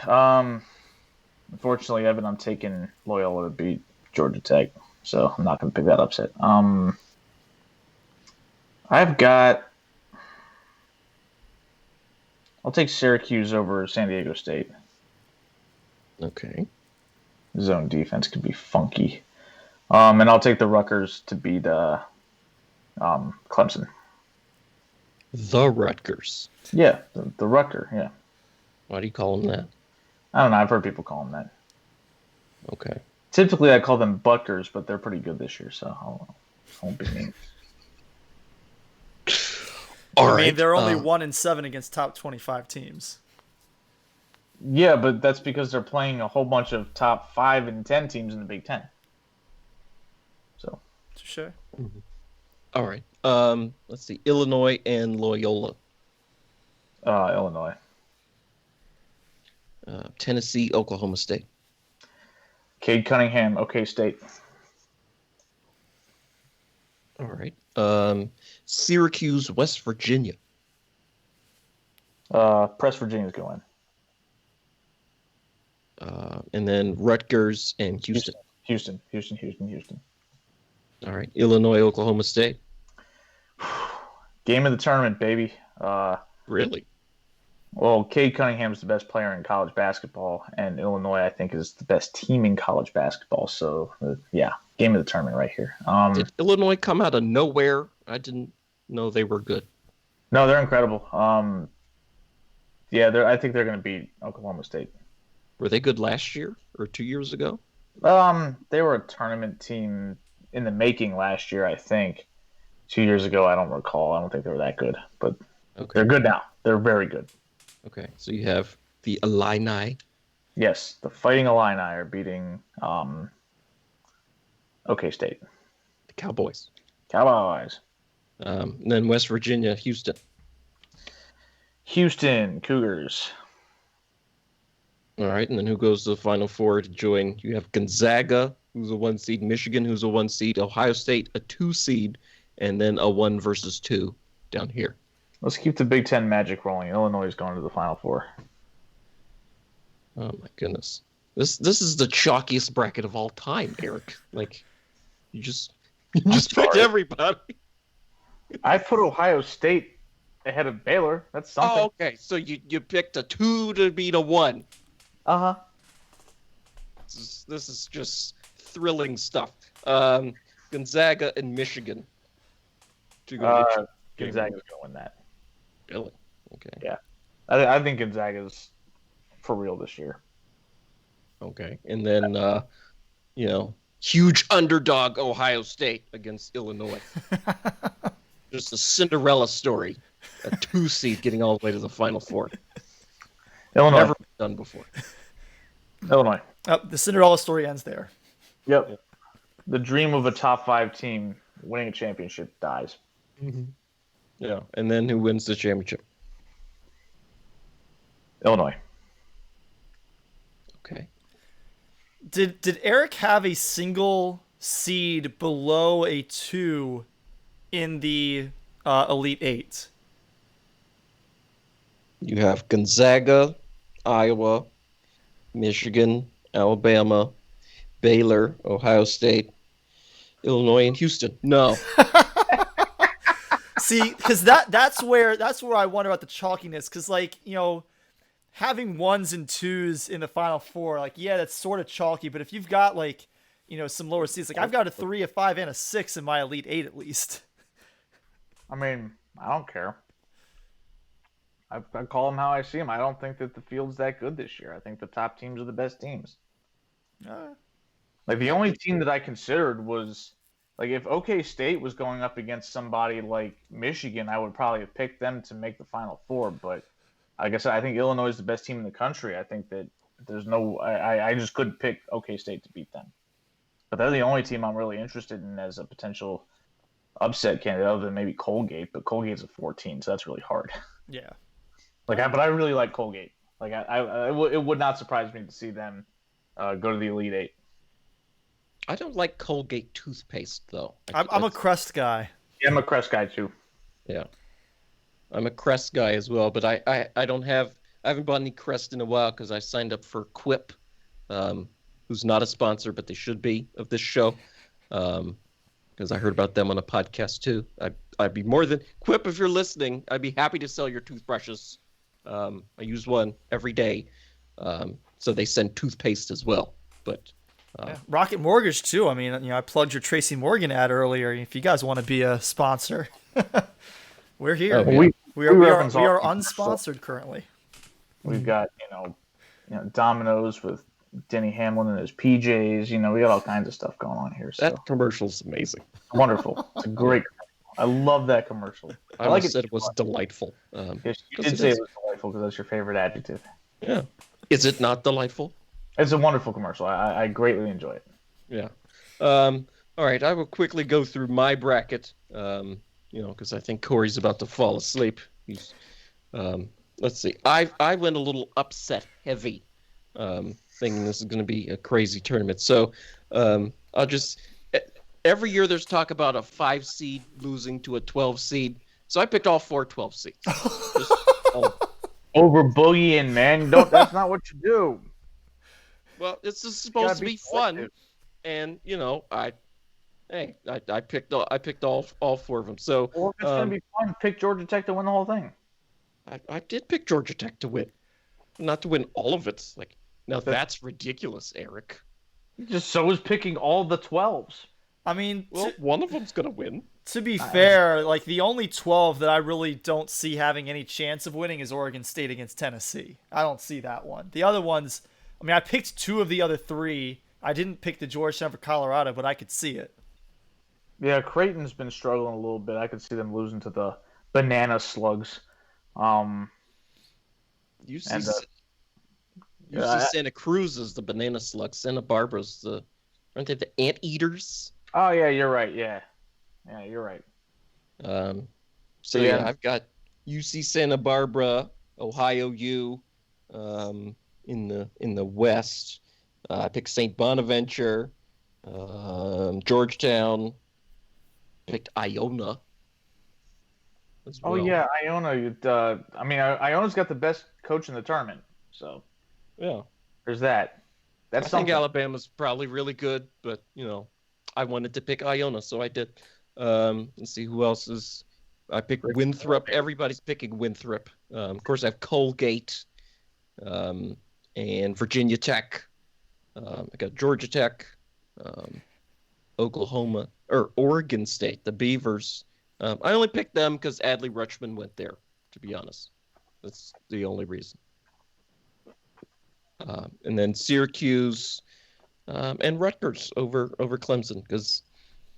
Unfortunately, Evan, I'm taking Loyola to beat Georgia Tech, so I'm not going to pick that upset. I'll take Syracuse over San Diego State. Okay. Zone defense could be funky. And I'll take the Rutgers to beat Clemson. The Rutgers. Yeah, the Rutger, yeah. Why do you call them that? I don't know. I've heard people call them that. Okay. Typically, I call them Buckers, but they're pretty good this year, so I won't be mean. I mean, they're only 1-7 against top 25 teams. Yeah, but that's because they're playing a whole bunch of top 5 and 10 teams in the Big Ten. So. Sure. Mm-hmm. All right. Let's see. Illinois and Loyola. Illinois. Tennessee, Oklahoma State. Cade Cunningham, OK State. All right. Syracuse, West Virginia. Press Virginia's going. And then Rutgers and Houston. Houston. All right. Illinois, Oklahoma State. Game of the tournament, baby. Really? Well, Cade Cunningham's the best player in college basketball, and Illinois, I think, is the best team in college basketball. So, yeah, game of the tournament right here. Did Illinois come out of nowhere? I didn't know they were good. No, they're incredible. Yeah, I think they're going to beat Oklahoma State. Were they good last year or 2 years ago? They were a tournament team in the making last year, I think. 2 years ago, I don't recall. I don't think they were that good, but They're good now. They're very good. Okay, so you have the Illini. Yes, the Fighting Illini are beating OK State. The Cowboys. And then West Virginia, Houston. Houston Cougars. All right, and then who goes to the Final Four to join? You have Gonzaga, who's a 1 seed, Michigan, who's a 1 seed, Ohio State, a 2 seed, and then a 1 versus 2 down here. Let's keep the Big Ten magic rolling. Illinois is going to the Final Four. Oh my goodness, this is the chalkiest bracket of all time, Eric. Like, you just picked everybody. I put Ohio State ahead of Baylor. That's something. Oh, okay. So you picked a 2 to beat a 1. Uh-huh. This is just thrilling stuff. Gonzaga and Michigan. Gonzaga's going to win that. Really? Okay. Yeah. I think Gonzaga's for real this year. Okay. And then, huge underdog Ohio State against Illinois. Just a Cinderella story. A 2 seed getting all the way to the Final Four. Illinois. Never been done before. Illinois. The Cinderella story ends there. Yep. The dream of a top 5 team winning a championship dies. Mm-hmm. Yeah, and then who wins the championship? Illinois. Okay. Did Eric have a single seed below a 2 in the Elite Eight? You have Gonzaga, Iowa, Michigan, Alabama, Baylor, Ohio State, Illinois, and Houston. No. See, because that's where I wonder about the chalkiness. Because having 1s and 2s in the Final Four, that's sort of chalky. But if you've got some lower seeds, I've got a 3, a 5, and a 6 in my Elite Eight at least. I mean, I don't care. I call them how I see them. I don't think that the field's that good this year. I think the top teams are the best teams. The only team that I considered was if OK State was going up against somebody like Michigan, I would probably have picked them to make the Final Four. But like I said, I think Illinois is the best team in the country. I think that there's I just couldn't pick OK State to beat them. But they're the only team I'm really interested in as a potential upset candidate, other than maybe Colgate. But Colgate's a 14, so that's really hard. Yeah. But I really like Colgate. It would not surprise me to see them go to the Elite Eight. I don't like Colgate toothpaste, though. I'm a Crest guy. Yeah, I'm a Crest guy, too. Yeah. I'm a Crest guy as well, but I haven't bought any Crest in a while because I signed up for Quip, who's not a sponsor, but they should be of this show, because I heard about them on a podcast, too. I'd be more than... Quip, if you're listening, I'd be happy to sell your toothbrushes. I use one every day, so they send toothpaste as well, but... Rocket Mortgage too. I mean, I plugged your Tracy Morgan ad earlier. If you guys want to be a sponsor, we're here. Oh, we are unsponsored currently. We've got Domino's with Denny Hamlin and his PJs. We got all kinds of stuff going on here. So. That commercial's amazing. Wonderful. It's a great. I love that commercial. I like said it was delightful. Yes, you did say it was delightful because that's your favorite adjective. Yeah. Is it not delightful? It's a wonderful commercial. I greatly enjoy it. Yeah. All right. I will quickly go through my bracket, because I think Corey's about to fall asleep. He's, let's see. I went a little upset heavy, thinking this is going to be a crazy tournament. So I'll just... Every year there's talk about a 5 seed losing to a 12 seed. So I picked all 4 12 seeds. Over boogieing, man. That's not what you do. Well, it's just supposed to be fun, and I picked all 4 of them. So well, if it's gonna be fun, pick Georgia Tech to win the whole thing. I did pick Georgia Tech to win, not to win all of it. That's ridiculous, Eric. So is picking all the 12s. I mean, one of them's gonna win. To be fair, the only 12 that I really don't see having any chance of winning is Oregon State against Tennessee. I don't see that one. The other ones. I mean, I picked 2 of the other 3. I didn't pick the Georgetown for Colorado, but I could see it. Yeah, Creighton's been struggling a little bit. I could see them losing to the Banana Slugs. UC Santa Cruz is the Banana Slugs. Santa Barbara's aren't they the Anteaters? Oh, yeah, you're right. Yeah, you're right. So I've got UC Santa Barbara, Ohio U, in the West. I picked St. Bonaventure, Georgetown, picked Iona as well. Oh yeah, Iona. Iona's got the best coach in the tournament. So yeah, there's that. I think Alabama's probably really good, but I wanted to pick Iona, so I did. Let's see who else is. I picked Winthrop. Everybody's picking Winthrop. Of course, I have Colgate. And Virginia Tech. I got Georgia Tech, Oklahoma, or Oregon State, the Beavers. I only picked them because Adley Rutschman went there, to be honest. That's the only reason. And then Syracuse and Rutgers over Clemson, because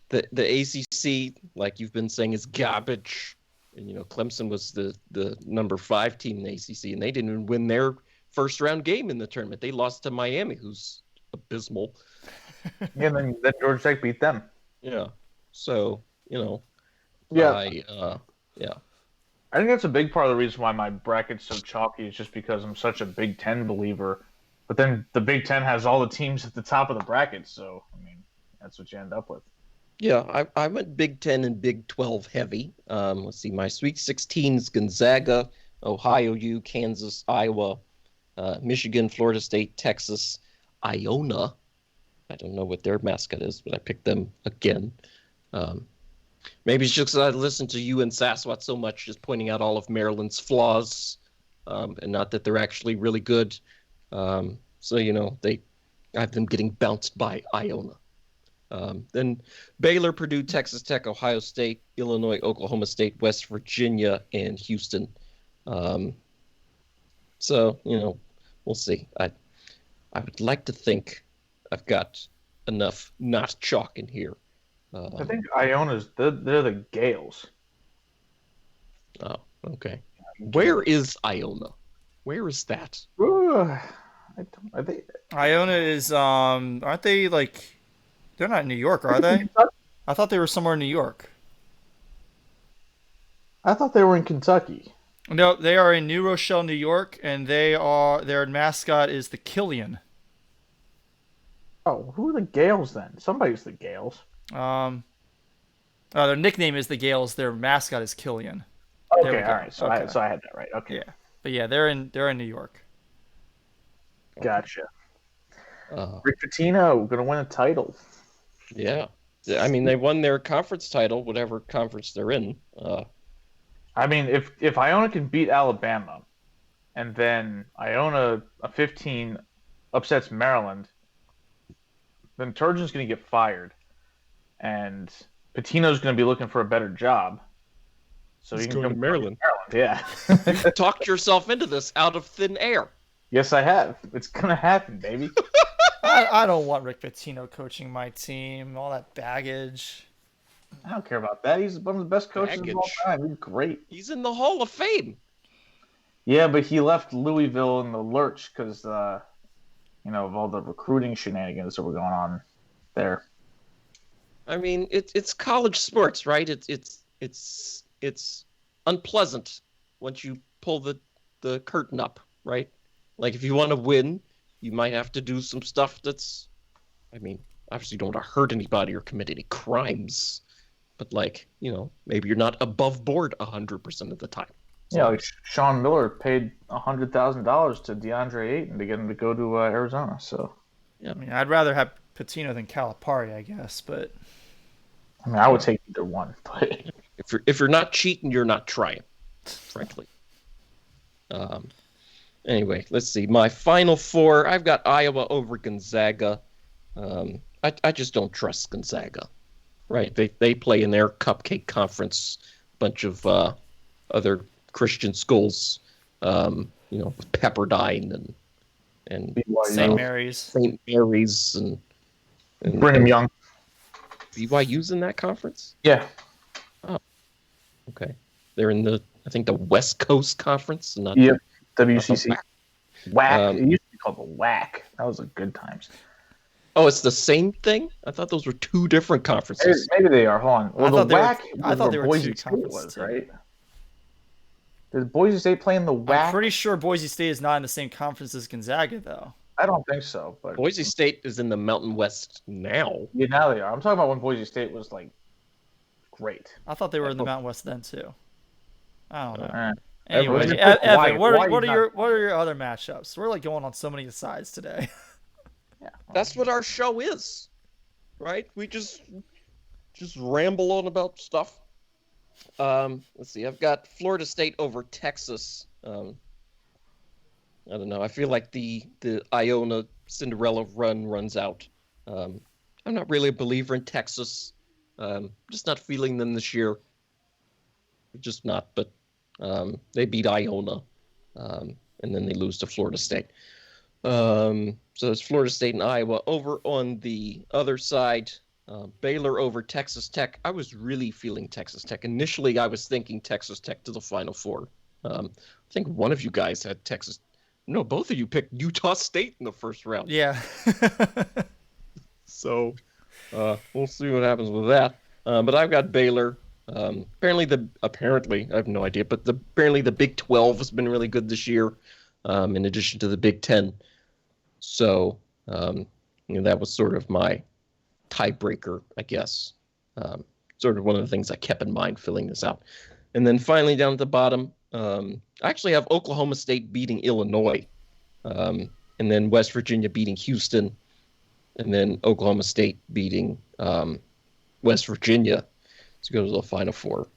the ACC, like you've been saying, is garbage. And, Clemson was the number 5 team in the ACC, and they didn't even win their first round game in the tournament. They lost to Miami, who's abysmal. Yeah, then Georgia Tech beat them. Yeah. So, Yeah. I think that's a big part of the reason why my bracket's so chalky is just because I'm such a Big Ten believer. But then the Big Ten has all the teams at the top of the bracket, so I mean that's what you end up with. Yeah, I went Big Ten and Big 12 heavy. Let's see, my Sweet 16's Gonzaga, Ohio U, Kansas, Iowa, Michigan, Florida State, Texas, Iona. I don't know what their mascot is, but I picked them again. Maybe it's just because I listened to you and Saswat so much, just pointing out all of Maryland's flaws, and not that they're actually really good. So, I have them getting bounced by Iona. Then Baylor, Purdue, Texas Tech, Ohio State, Illinois, Oklahoma State, West Virginia, and Houston. So, we'll see. I would like to think I've got enough not chalk in here. I think Iona's they're the Gales. Oh, okay. Where is Iona? Where is that? I think Iona is aren't they like they're not in New York, are they? I thought they were somewhere in New York. I thought they were in Kentucky. No, they are in New Rochelle, New York, and their mascot is the Killian. Oh, who are the Gales then? Somebody's the Gales. Their nickname is the Gales. Their mascot is Killian. Okay, all right. So I had that right. Okay. Yeah, but yeah, they're in New York. Gotcha. Rick Pitino gonna win a title. Yeah. I mean, they won their conference title, whatever conference they're in. I mean, if Iona can beat Alabama, and then Iona a 15 upsets Maryland, then Turgeon's going to get fired, and Pitino's going to be looking for a better job. So He's he can going come to Maryland. Yeah. You talked yourself into this out of thin air. Yes, I have. It's going to happen, baby. I don't want Rick Pitino coaching my team. All that baggage. I don't care about that. He's one of the best coaches of all time. He's great. He's in the Hall of Fame. Yeah, but he left Louisville in the lurch because, of all the recruiting shenanigans that were going on there. I mean, it's college sports, right? It's unpleasant once you pull the curtain up, right? Like if you want to win, you might have to do some stuff that's, I mean, obviously you don't want to hurt anybody or commit any crimes, but maybe you're not above board 100% of the time. So, yeah, like Sean Miller paid $100,000 to DeAndre Ayton to get him to go to Arizona. So, yeah, I mean, I'd rather have Pitino than Calipari, I guess, but I mean, I would take either one. But if you're not cheating, you're not trying, frankly. Anyway, let's see. My final four, I've got Iowa over Gonzaga. I just don't trust Gonzaga. Right? They play in their cupcake conference, bunch of other Christian schools, with Pepperdine and St. Mary's. St. Mary's and Brigham Young. BYU's in that conference? Yeah. Oh, okay. They're in the West Coast Conference, not WCC. WAC. It used to be called the WAC. That was a good times. Oh, it's the same thing? I thought those were two different conferences. Maybe they are. Hold on. Well, I thought they were Boise two State conferences, right? Did Boise State play in the WAC? I'm pretty sure Boise State is not in the same conference as Gonzaga, though. I don't think so. But Boise State is in the Mountain West now. Yeah, now they are. I'm talking about when Boise State was great. I thought they were in the Mountain West then too. I don't know. Anyway, Evan, what are your other matchups? We're going on so many sides today. Yeah, that's what our show is, right? We just ramble on about stuff. Let's see. I've got Florida State over Texas. I don't know. I feel like the Iona Cinderella runs out. I'm not really a believer in Texas. Just not feeling them this year. Just not. But they beat Iona, and then they lose to Florida State. So it's Florida State and Iowa. Over on the other side, Baylor over Texas Tech. I was really feeling Texas Tech. Initially, I was thinking Texas Tech to the Final Four. I think one of you guys had Texas. No, both of you picked Utah State in the first round. Yeah. So we'll see what happens with that. But I've got Baylor. Apparently I have no idea, but apparently the Big 12 has been really good this year, in addition to the Big 10. So that was sort of my tiebreaker, I guess. Sort of one of the things I kept in mind filling this out. And then finally down at the bottom, I actually have Oklahoma State beating Illinois, and then West Virginia beating Houston, and then Oklahoma State beating West Virginia to go to the Final Four.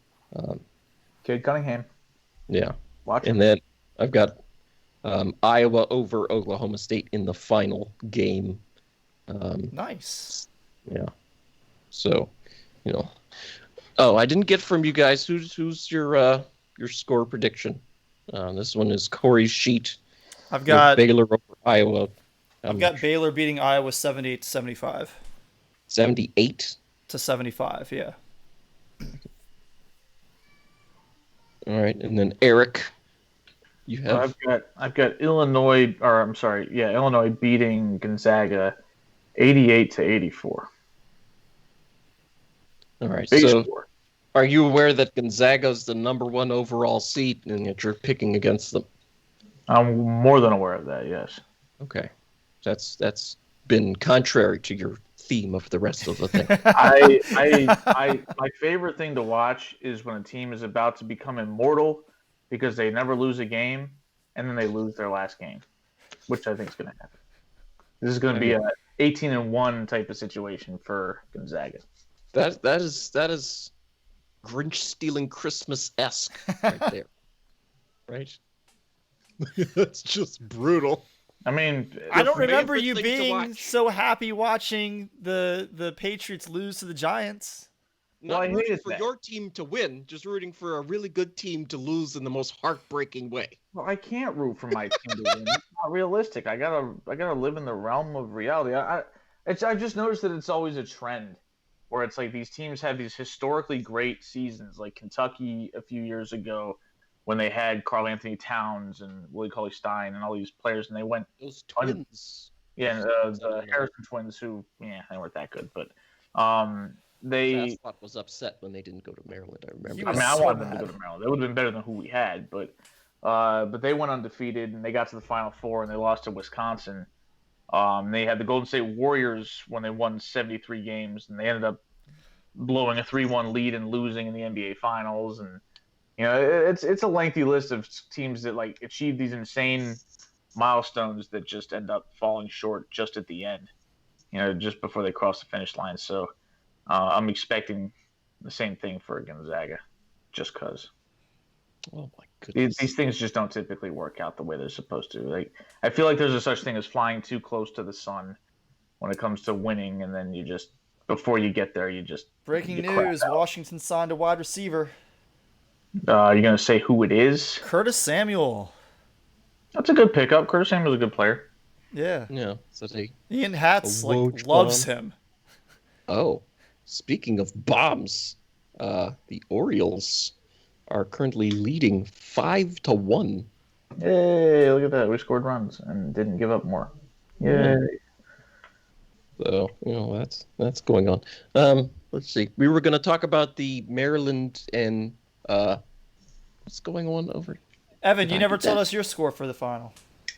Cade Cunningham. Yeah. Watch and him. Then I've got Iowa over Oklahoma State in the final game. Nice. Yeah. So, Oh, I didn't get from you guys. Who's your score prediction? This one is Corey's sheet. I've got Baylor over Iowa. I've got Baylor beating Iowa 78-75. 78 to 75. Yeah. All right, and then Eric, you have. I've got Illinois, or I'm sorry, yeah, Illinois beating Gonzaga, 88-84. All right, Big so score. Are you aware that Gonzaga's the number 1 overall seed and that you're picking against them? I'm more than aware of that. Yes. Okay, that's been contrary to your theme of the rest of the thing. My favorite thing to watch is when a team is about to become immortal because they never lose a game and then they lose their last game, which I think is going to happen. This is going to be a 18-1 type of situation for Gonzaga. That is Grinch stealing Christmas-esque right there. Right? That's just brutal. I mean, I don't remember you being so happy watching the Patriots lose to the Giants. Not rooting for your team to win, just rooting for a really good team to lose in the most heartbreaking way. Well, I can't root for my team to win. It's not realistic. I gotta live in the realm of reality. I just noticed that it's always a trend where it's like these teams have these historically great seasons, like Kentucky a few years ago when they had Karl Anthony Towns and Willie Cauley-Stein and all these players, and they went those twins. Yeah, the Harrison twins, who they weren't that good, but they. Fastspot was upset when they didn't go to Maryland. I remember. I mean, I wanted them to go to Maryland. They would have been better than who we had, but they went undefeated and they got to the Final Four and they lost to Wisconsin. They had the Golden State Warriors when they won 73 games, and they ended up blowing a 3-1 lead and losing in the NBA Finals. And it's a lengthy list of teams that like achieve these insane milestones that just end up falling short just at the end, just before they cross the finish line. So I'm expecting the same thing for Gonzaga, just because. Oh my goodness! These things just don't typically work out the way they're supposed to. Like, I feel like there's a such thing as flying too close to the sun when it comes to winning, and then before you get there, Breaking news: Washington signed a wide receiver. You're gonna say who it is? Curtis Samuel. That's a good pickup. Curtis Samuel's a good player. Yeah. Yeah. So Ian Hatz loves him. Oh, speaking of bombs, the Orioles are currently leading 5-1. Hey, look at that! We scored runs and didn't give up more. Yay! So that's going on. Let's see. We were going to talk about the Maryland and what's going on over. Evan, you never told us your score for the final.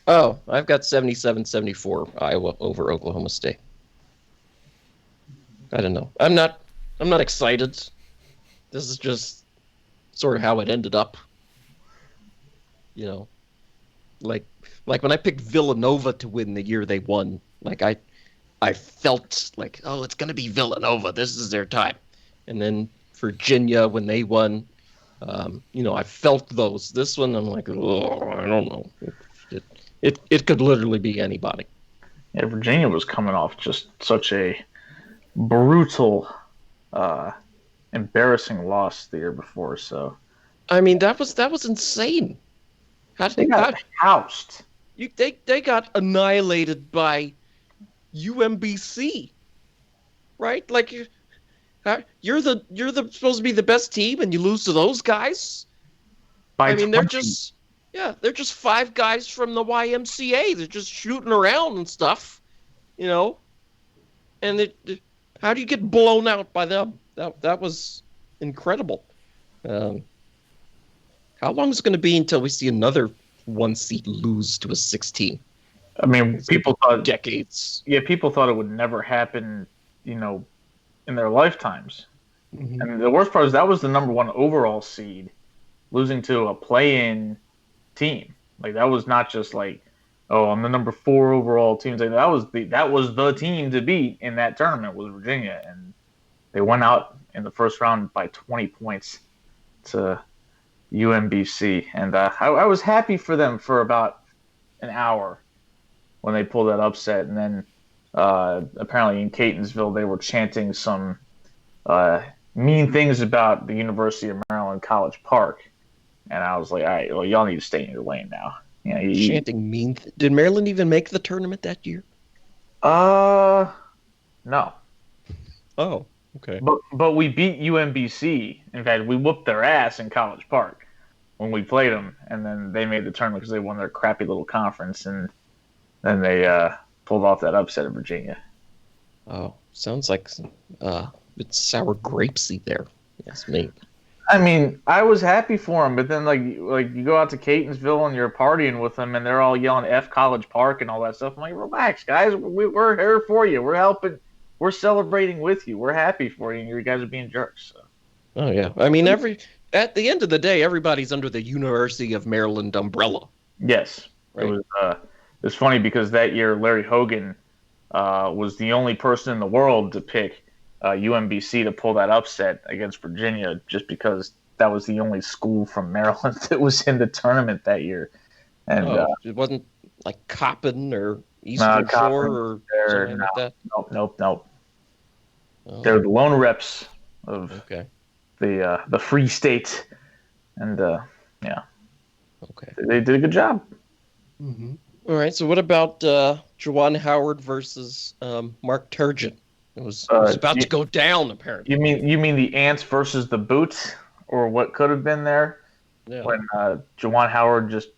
Oh, I've got 77-74 Iowa over Oklahoma State. I don't know. I'm not excited. This is just sort of how it ended up. Like when I picked Villanova to win the year they won, like I felt like, oh, it's going to be Villanova. This is their time. And then Virginia, when they won, I felt those. This one, I'm like, oh, I don't know. It could literally be anybody. Yeah, Virginia was coming off just such a brutal, embarrassing loss the year before. So, I mean, that was insane. They got housed. They got annihilated by UMBC, right? Like you're supposed to be the best team, and you lose to those guys. By I mean, 20. they're just 5 guys from the YMCA. They're just shooting around and stuff, And how do you get blown out by them? That was incredible. Um, how long is it going to be until we see another 1 seed lose to a 16? I mean, It's going to people be thought, decades. yeah, people thought it would never happen, in their lifetimes. Mm-hmm. And the worst part is that was the number one overall seed losing to a play-in team. Like that was not just like, oh, I'm the number 4 overall team. Like, that was the team to beat in that tournament was Virginia, and they went out in the first round by 20 points to UMBC, and I was happy for them for about an hour when they pulled that upset, and then apparently in Catonsville they were chanting some uh, mean things about the University of Maryland College Park, and I was like, all right, well, y'all need to stay in your lane now. Chanting mean. Did Maryland even make the tournament that year? No, Oh, okay. but we beat UMBC. In fact, we whooped their ass in College Park when we played them, and then they made the tournament because they won their crappy little conference, and then they pulled off that upset of Virginia. Oh, sounds like it's sour grapesy there. Yes, me. I mean, I was happy for them, but then like you go out to Catonsville and you're partying with them, and they're all yelling "F College Park" and all that stuff. I'm like, relax, guys. We're here for you. We're helping. We're celebrating with you. We're happy for you, and you guys are being jerks. So. Oh yeah. I mean, at the end of the day, everybody's under the University of Maryland umbrella. Yes, right? It was funny because that year Larry Hogan was the only person in the world to pick UMBC to pull that upset against Virginia, just because that was the only school from Maryland that was in the tournament that year. And it wasn't like Coppin or Eastern Shore or something like that. Nope. Oh. They're the lone reps of okay. the Free State, and yeah, okay, they did a good job. Mm-hmm. All right. So what about Juwan Howard versus Mark Turgeon? It was about to go down, apparently. You mean the ants versus the boots, or what could have been there? Yeah. When Juwan Howard just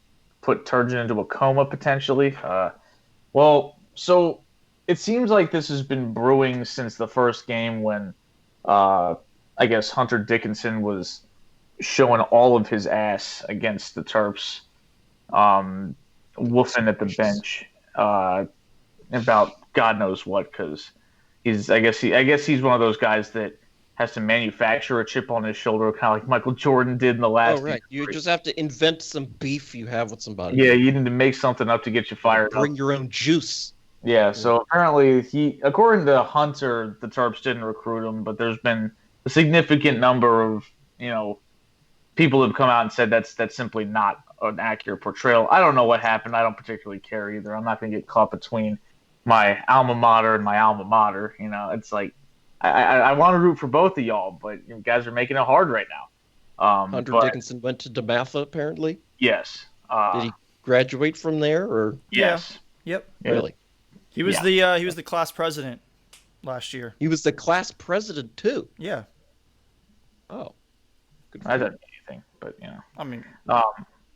put Turgeon into a coma potentially. Well, so it seems like this has been brewing since the first game when I guess Hunter Dickinson was showing all of his ass against the Terps, woofing at the bench about God knows what, because I guess he's one of those guys that has to manufacture a chip on his shoulder, kind of like Michael Jordan did in the last. Oh, right. You just have to invent some beef you have with somebody. Yeah, you need to make something up to get you fired up. Bring your own juice. Yeah, so apparently according to Hunter, the Terps didn't recruit him, but there's been a significant number of, people have come out and said that's simply not an accurate portrayal. I don't know what happened. I don't particularly care either. I'm not going to get caught between my alma mater and my alma mater. It's like I want to root for both of y'all, but you guys are making it hard right now. Hunter Dickinson went to DeMatha, apparently. Yes. Did he graduate from there, or? Yes. Yep. Really? He was the class president last year. He was the class president too. Yeah. Oh. Good that doesn't mean anything, but I mean, I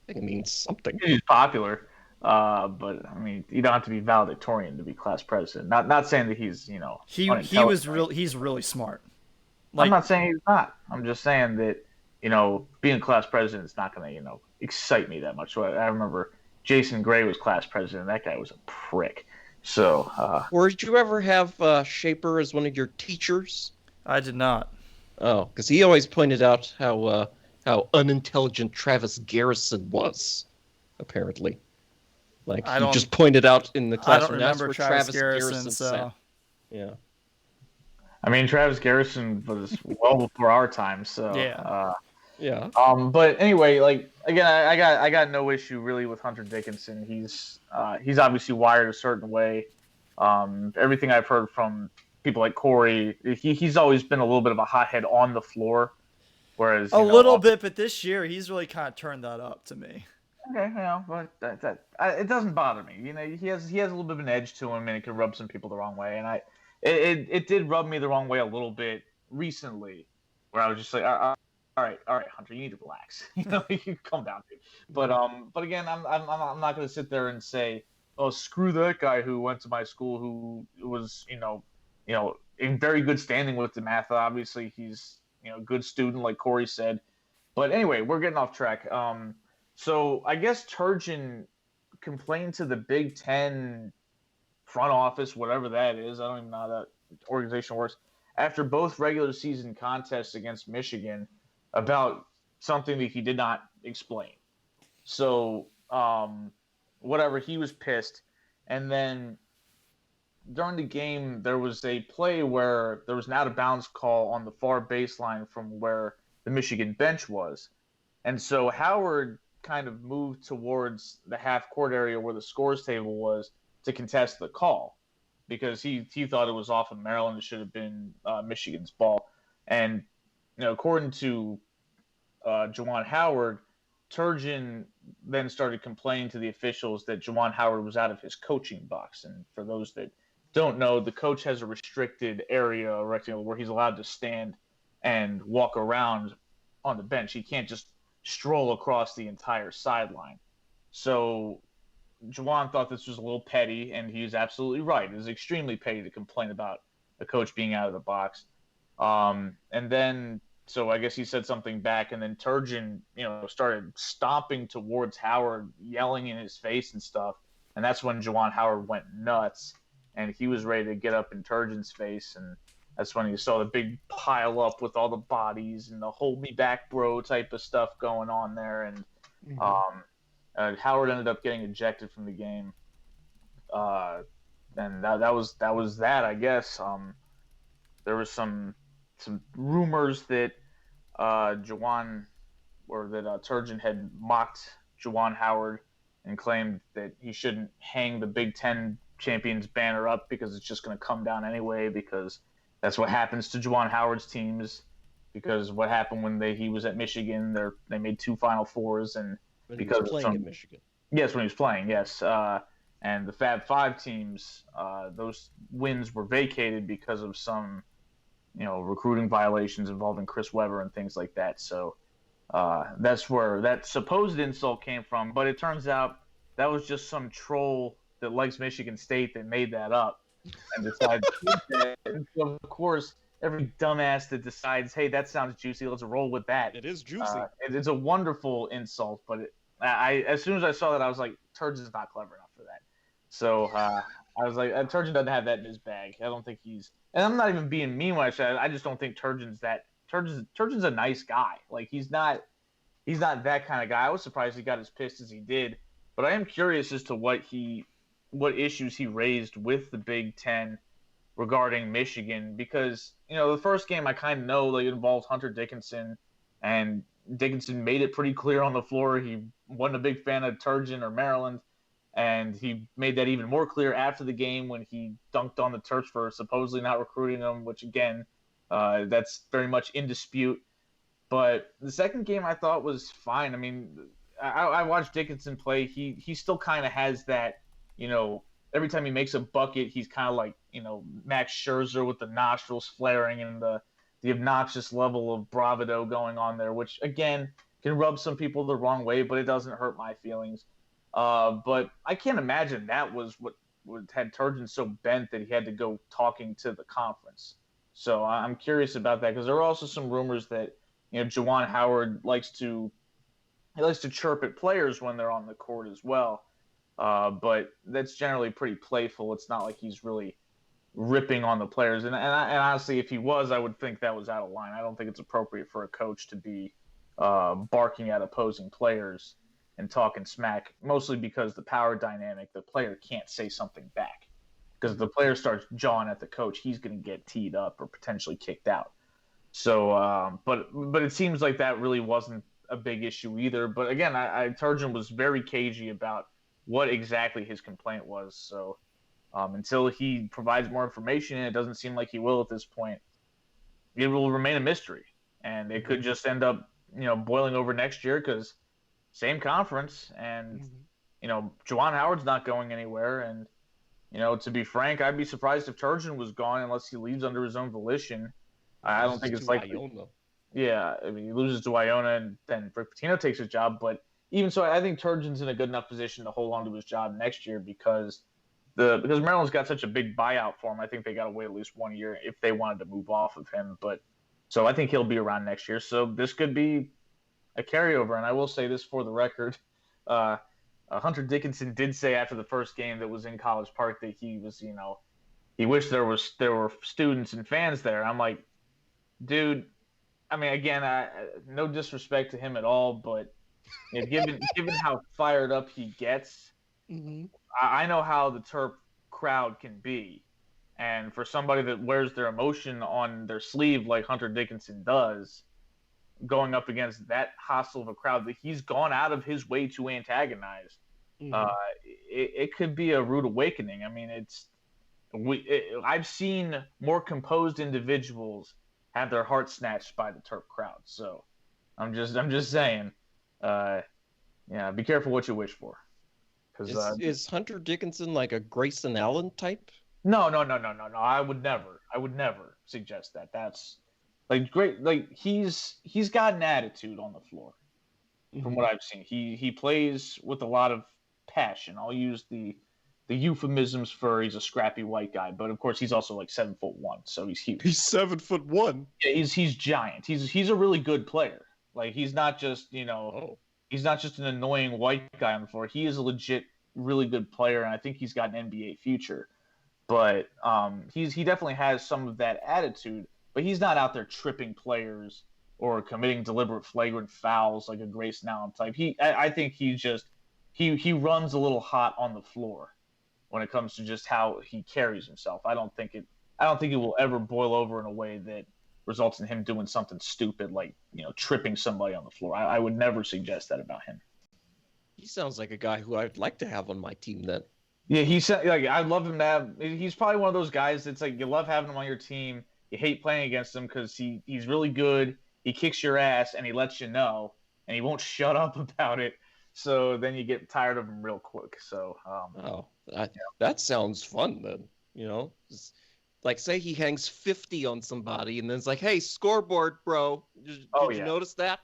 think it means something. He's popular. But I mean, you don't have to be valedictorian to be class president. Not saying that he's he's really smart. I'm not saying he's not. I'm just saying that being class president is not going to excite me that much. So I remember Jason Gray was class president. That guy was a prick. So. Or did you ever have Shaper as one of your teachers? I did not. Oh, because he always pointed out how unintelligent Travis Garrison was, apparently. Like, he just pointed out in the classroom. I don't remember Travis Garrison, so... sat. Yeah. I mean, Travis Garrison was well before our time, so... Yeah. Yeah. But anyway, like, again, I got no issue, really, with Hunter Dickinson. He's obviously wired a certain way. Everything I've heard from people like Corey, he's always been a little bit of a hothead on the floor, whereas... A little bit, but this year, he's really kind of turned that up to me. Okay, but it doesn't bother me. He has a little bit of an edge to him, and it can rub some people the wrong way. And it did rub me the wrong way a little bit recently, where I was just like, all right, Hunter, you need to relax. You can calm down, dude. But again, I'm not going to sit there and say, oh, screw that guy who went to my school, who was in very good standing with DeMatha. Obviously, he's good student, like Corey said. But anyway, we're getting off track. So I guess Turgeon complained to the Big Ten front office, whatever that is. I don't even know how that organization works. After both regular season contests against Michigan, about something that he did not explain. So, whatever, he was pissed. And then during the game, there was a play where there was an out of bounds call on the far baseline from where the Michigan bench was. And so Howard kind of moved towards the half court area where the scores table was to contest the call because he thought it was off of Maryland. It should have been Michigan's ball. And, according to Juwan Howard, Turgeon then started complaining to the officials that Juwan Howard was out of his coaching box. And for those that don't know, the coach has a restricted area, a rectangle, where he's allowed to stand and walk around on the bench. He can't just stroll across the entire sideline. So Juwan thought this was a little petty, and he was absolutely right. It is extremely petty to complain about a coach being out of the box. And then, so I guess he said something back, and then Turgeon, started stomping towards Howard, yelling in his face and stuff. And that's when Juwan Howard went nuts, and he was ready to get up in Turgeon's face. And that's when you saw the big pile up with all the bodies and the hold me back, bro type of stuff going on there. And Howard ended up getting ejected from the game. And that was that, I guess. There was some rumors that Turgeon had mocked Juwan Howard and claimed that he shouldn't hang the Big Ten champions banner up because it's just going to come down anyway, because that's what happens to Juwan Howard's teams, because what happened when he was at Michigan, they made 2 Final Fours, and When because he was playing at Michigan. Yes, when he was playing, yes. And the Fab Five teams, those wins were vacated because of some, recruiting violations involving Chris Webber and things like that. So that's where that supposed insult came from. But it turns out that was just some troll that likes Michigan State that made that up and decided to keep that. And so, of course, every dumbass that decides, hey, that sounds juicy, let's roll with that. It is juicy. It's a wonderful insult, but as soon as I saw that, I was like, Turgeon's not clever enough for that. So I was like, Turgeon doesn't have that in his bag. I don't think he's, and I'm not even being mean when I say it, I just don't think Turgeon's a nice guy. Like he's not that kind of guy. I was surprised he got as pissed as he did, but I am curious as to what issues he raised with the Big Ten regarding Michigan, because the first game I kind of know like it involved Hunter Dickinson, and Dickinson made it pretty clear on the floor he wasn't a big fan of Turgeon or Maryland, and he made that even more clear after the game when he dunked on the Terps for supposedly not recruiting him, which again, that's very much in dispute. But the second game I thought was fine. I mean, I watched Dickinson play. He still kind of has that, every time he makes a bucket, he's kind of like, Max Scherzer with the nostrils flaring and the obnoxious level of bravado going on there, which, again, can rub some people the wrong way, but it doesn't hurt my feelings. But I can't imagine that was what had Turgeon so bent that he had to go talking to the conference. So I'm curious about that, because there are also some rumors that, Juwan Howard likes to chirp at players when they're on the court as well. But that's generally pretty playful. It's not like he's really ripping on the players. And honestly, if he was, I would think that was out of line. I don't think it's appropriate for a coach to be barking at opposing players and talking smack, mostly because the power dynamic, the player can't say something back. Because if the player starts jawing at the coach, he's going to get teed up or potentially kicked out. So, but it seems like that really wasn't a big issue either. But again, Turgeon was very cagey about what exactly his complaint was. So until he provides more information, and it doesn't seem like he will at this point, it will remain a mystery. And it could just end up, boiling over next year, because same conference, and, Juwan Howard's not going anywhere. And, to be frank, I'd be surprised if Turgeon was gone unless he leaves under his own volition. I don't think it's like Iona. Yeah, I mean, he loses to Iona, and then Rick Pitino takes his job. But even so, I think Turgeon's in a good enough position to hold on to his job next year, because Maryland's got such a big buyout for him. I think they got to wait at least 1 year if they wanted to move off of him. But So I think he'll be around next year. So this could be a carryover. And I will say this for the record. Hunter Dickinson did say after the first game that was in College Park that he was, he wished there were students and fans there. I'm like, dude, I mean, again, no disrespect to him at all, but given how fired up he gets, I know how the Terp crowd can be. And for somebody that wears their emotion on their sleeve like Hunter Dickinson does, going up against that hostile of a crowd that he's gone out of his way to antagonize, it could be a rude awakening. I mean, I've seen more composed individuals have their hearts snatched by the Terp crowd. So I'm just saying, be careful what you wish for. Is Hunter Dickinson like a Grayson Allen type? No. I would never suggest that. That's like great. Like he's got an attitude on the floor, from what I've seen. He plays with a lot of passion. I'll use the euphemisms for he's a scrappy white guy, but of course he's also like 7'1", so he's huge. He's 7'1". Yeah, he's giant. He's a really good player. Like he's not just he's not just an annoying white guy on the floor. He is a legit really good player, and I think he's got an NBA future. But he definitely has some of that attitude, but he's not out there tripping players or committing deliberate flagrant fouls like a Grayson Allen type. I think he runs a little hot on the floor when it comes to just how he carries himself. I don't think it will ever boil over in a way that results in him doing something stupid like tripping somebody on the floor. I would never suggest that about him. He sounds like a guy who I'd like to have on my team then. Yeah, I'd love him to have. He's probably one of those guys that's like you love having him on your team. You hate playing against him because he's really good. He kicks your ass and he lets you know, and he won't shut up about it. So then you get tired of him real quick. So that sounds fun then. Just, like say he hangs 50 on somebody and then it's like, hey, scoreboard, bro. Did you notice that?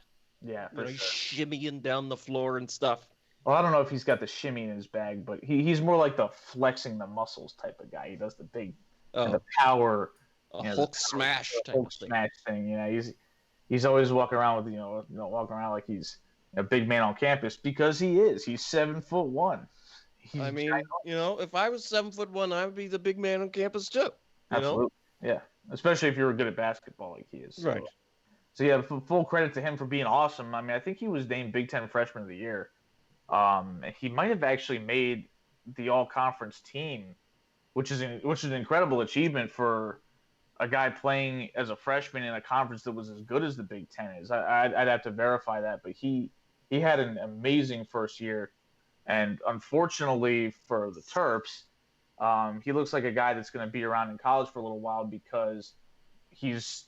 Yeah, for sure. Shimmying down the floor and stuff. Well, I don't know if he's got the shimmy in his bag, but he's more like the flexing the muscles type of guy. He does the big, the power, Hulk smash type Hulk smash thing. He's always walking around with walking around like he's a big man on campus because he is. He's 7'1". I mean, if I was 7'1", I would be the big man on campus too. Absolutely, yeah. Especially if you were good at basketball like he is. So. Right. So yeah, full credit to him for being awesome. I mean, I think he was named Big Ten Freshman of the Year. He might have actually made the all-conference team, which is an incredible achievement for a guy playing as a freshman in a conference that was as good as the Big Ten is. I'd have to verify that, but he had an amazing first year, and unfortunately for the Terps, he looks like a guy that's going to be around in college for a little while because he's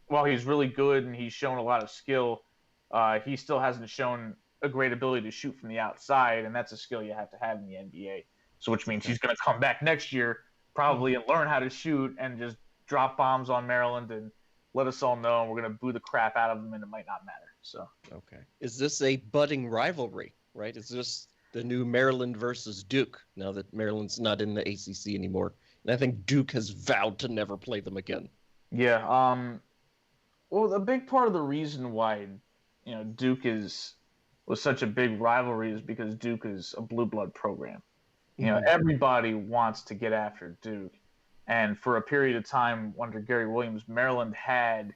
really good and he's shown a lot of skill, he still hasn't shown a great ability to shoot from the outside, and that's a skill you have to have in the NBA. So which means he's going to come back next year probably and learn how to shoot and just drop bombs on Maryland and let us all know, and we're going to boo the crap out of them, and it might not matter. So okay, is this a budding rivalry? Right? Is this the new Maryland versus Duke now that Maryland's not in the ACC anymore? And I think Duke has vowed to never play them again. Yeah. Well, a big part of the reason why Duke was such a big rivalry is because Duke is a blue blood program. Everybody wants to get after Duke. And for a period of time under Gary Williams, Maryland had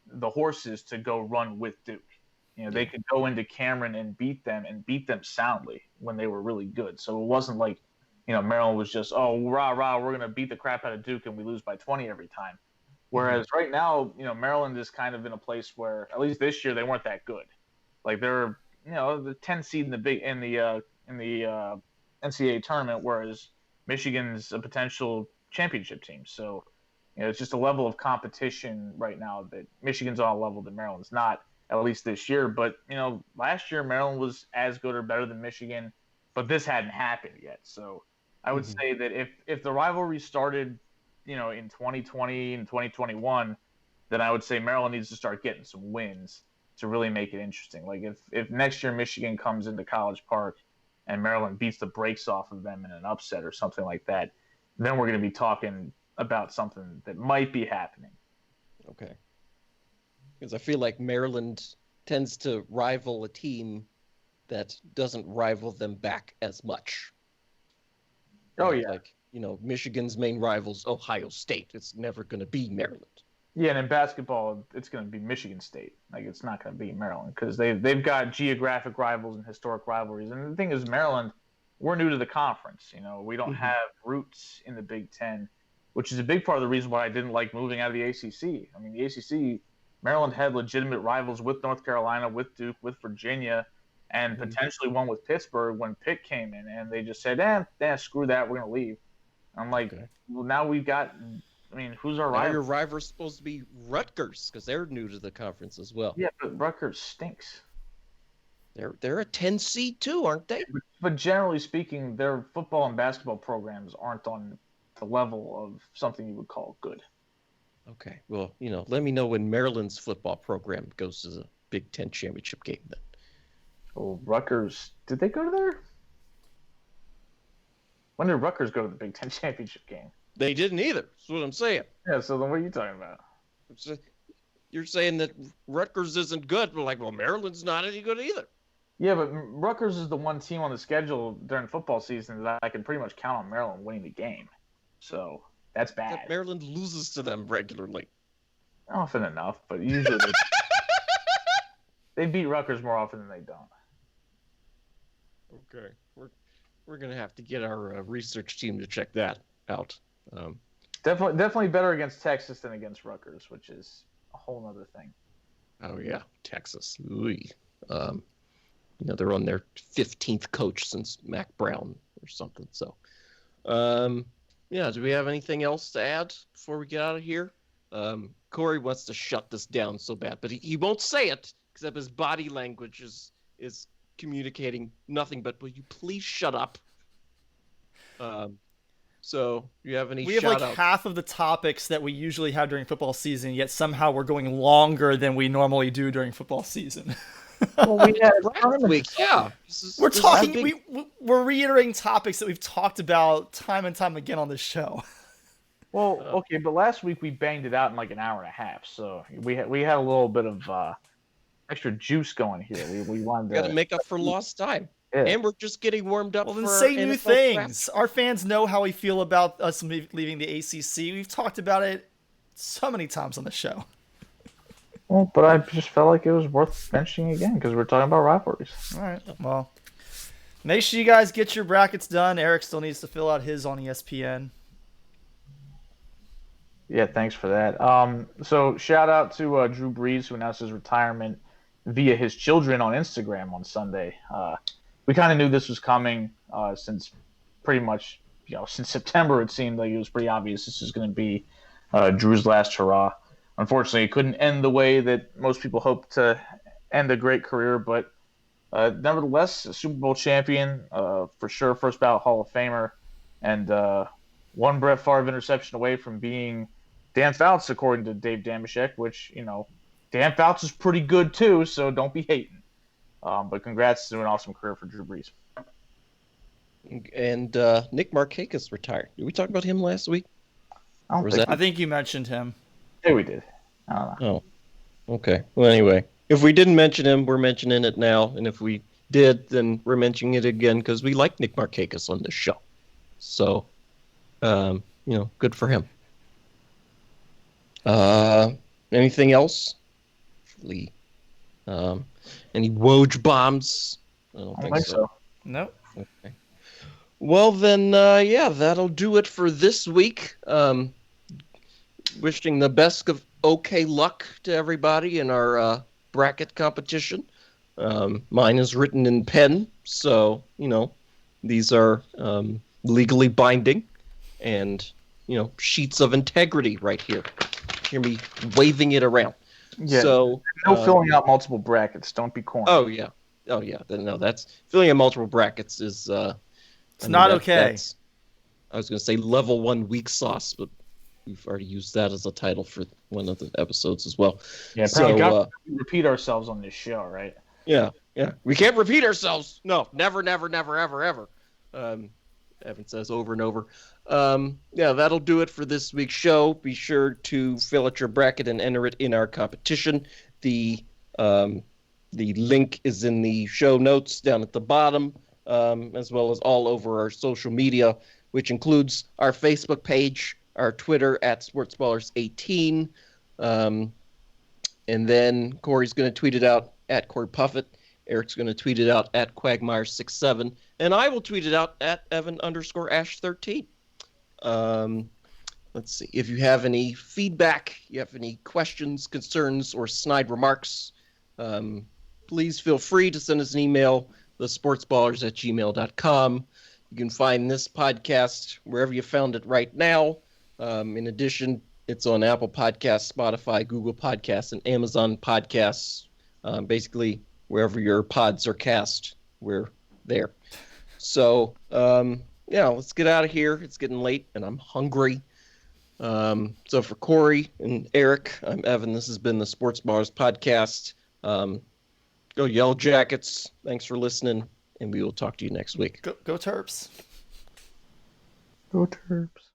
the horses to go run with Duke. They could go into Cameron and beat them soundly when they were really good. So it wasn't like, Maryland was just, oh, rah, we're going to beat the crap out of Duke and we lose by 20 every time. Whereas right now, Maryland is kind of in a place where, at least this year, they weren't that good. Like they're, the 10th seed in the NCAA tournament, whereas Michigan's a potential championship team. So, it's just a level of competition right now that Michigan's on a level that Maryland's not, at least this year. But, last year Maryland was as good or better than Michigan, but this hadn't happened yet. So I would say that if the rivalry started, in 2020 and 2021, then I would say Maryland needs to start getting some wins to really make it interesting. Like if next year Michigan comes into College Park and Maryland beats the brakes off of them in an upset or something like that, then we're going to be talking about something that might be happening. Okay. Because I feel like Maryland tends to rival a team that doesn't rival them back as much. Oh, yeah. Like, Michigan's main rival's Ohio State. It's never going to be Maryland. Yeah, and in basketball, it's going to be Michigan State. Like, it's not going to be Maryland because they've got geographic rivals and historic rivalries. And the thing is, Maryland, we're new to the conference. We don't have roots in the Big Ten, which is a big part of the reason why I didn't like moving out of the ACC. I mean, the ACC, Maryland had legitimate rivals with North Carolina, with Duke, with Virginia, and potentially one with Pittsburgh when Pitt came in. And they just said, screw that, we're going to leave. I'm like, well, now we've got – I mean, who's our rival? Your rival's supposed to be Rutgers because they're new to the conference as well. Yeah, but Rutgers stinks. They're a 10 seed too, aren't they? But generally speaking, their football and basketball programs aren't on the level of something you would call good. Okay, well, let me know when Maryland's football program goes to the Big Ten championship game then. Oh, Rutgers, did they go to there? When did Rutgers go to the Big Ten championship game? They didn't either. That's what I'm saying. Yeah, so then what are you talking about? You're saying that Rutgers isn't good, but Maryland's not any good either. Yeah, but Rutgers is the one team on the schedule during football season that I can pretty much count on Maryland winning the game. So that's bad. But Maryland loses to them regularly. Often enough, but usually they beat Rutgers more often than they don't. Okay, we're gonna have to get our research team to check that out. Definitely better against Texas than against Rutgers, which is a whole other thing. Oh yeah, Texas. They're on their 15th coach since Mac Brown or something. So, do we have anything else to add before we get out of here? Corey wants to shut this down so bad, but he won't say it because his body language is communicating nothing but, will you please shut up? So, do you have any We have shout-outs? half of the topics that we usually have during football season, yet somehow we're going longer than we normally do during football season. Well, we had last week, yeah. We're reiterating topics that we've talked about time and time again on this show. Well, okay, but last week we banged it out in like an hour and a half, so we had a little bit of extra juice going here. We wanted got to make up for lost time. Yeah. And we're just getting warmed up. Well, then for say new NFL things. draft. Our fans know how we feel about us leaving the ACC. We've talked about it so many times on the show. Well, but I just felt like it was worth mentioning again because we're talking about rivalries. All right. Well, make sure you guys get your brackets done. Eric still needs to fill out his on ESPN. Yeah, thanks for that. So shout out to Drew Brees, who announced his retirement via his children on Instagram on Sunday. We kind of knew this was coming since pretty much, since September. It seemed like it was pretty obvious this was going to be Drew's last hurrah. Unfortunately, it couldn't end the way that most people hoped to end a great career, but nevertheless, a Super Bowl champion, for sure, first ballot Hall of Famer, and one Brett Favre interception away from being Dan Fouts, according to Dave Damashek, which, Dan Fouts is pretty good too, so don't be hating. But congrats to an awesome career for Drew Brees. And Nick Markakis retired. Did we talk about him last week? I think you mentioned him. Yeah, we did. I don't know. Oh, okay. Well, anyway, if we didn't mention him, we're mentioning it now. And if we did, then we're mentioning it again because we like Nick Markakis on this show. So, good for him. Anything else? Lee. Any Woj bombs? I don't think so. Nope. Okay. Well, then, that'll do it for this week. Wishing the best of okay luck to everybody in our bracket competition. Mine is written in pen, so, these are legally binding and, sheets of integrity right here. Hear me waving it around. Yeah. So no filling out multiple brackets. Don't be corny. Oh yeah. No, that's filling in multiple brackets is. It's not okay. I was going to say level 1 weak sauce, but we've already used that as a title for one of the episodes as well. Yeah. So we repeat ourselves on this show, right? Yeah. We can't repeat ourselves. No, never, ever. Evan says over and over. That'll do it for this week's show. Be sure to fill out your bracket and enter it in our competition. The link is in the show notes down at the bottom, as well as all over our social media, which includes our Facebook page, our Twitter at Sportsballers18. And then Corey's going to tweet it out at Corey Puffett. Eric's going to tweet it out at Quagmire67. And I will tweet it out at Evan_Ash13. Let's see. If you have any feedback, you have any questions, concerns, or snide remarks, please feel free to send us an email, thesportsballers@gmail.com. You can find this podcast wherever you found it right now. In addition, it's on Apple Podcasts, Spotify, Google Podcasts, and Amazon Podcasts. Basically, wherever your pods are cast, we're there. So, let's get out of here. It's getting late, and I'm hungry. So for Corey and Eric, I'm Evan. This has been the Sports Ballers Podcast. Go Yellow Jackets. Thanks for listening, and we will talk to you next week. Go Terps. Go Terps.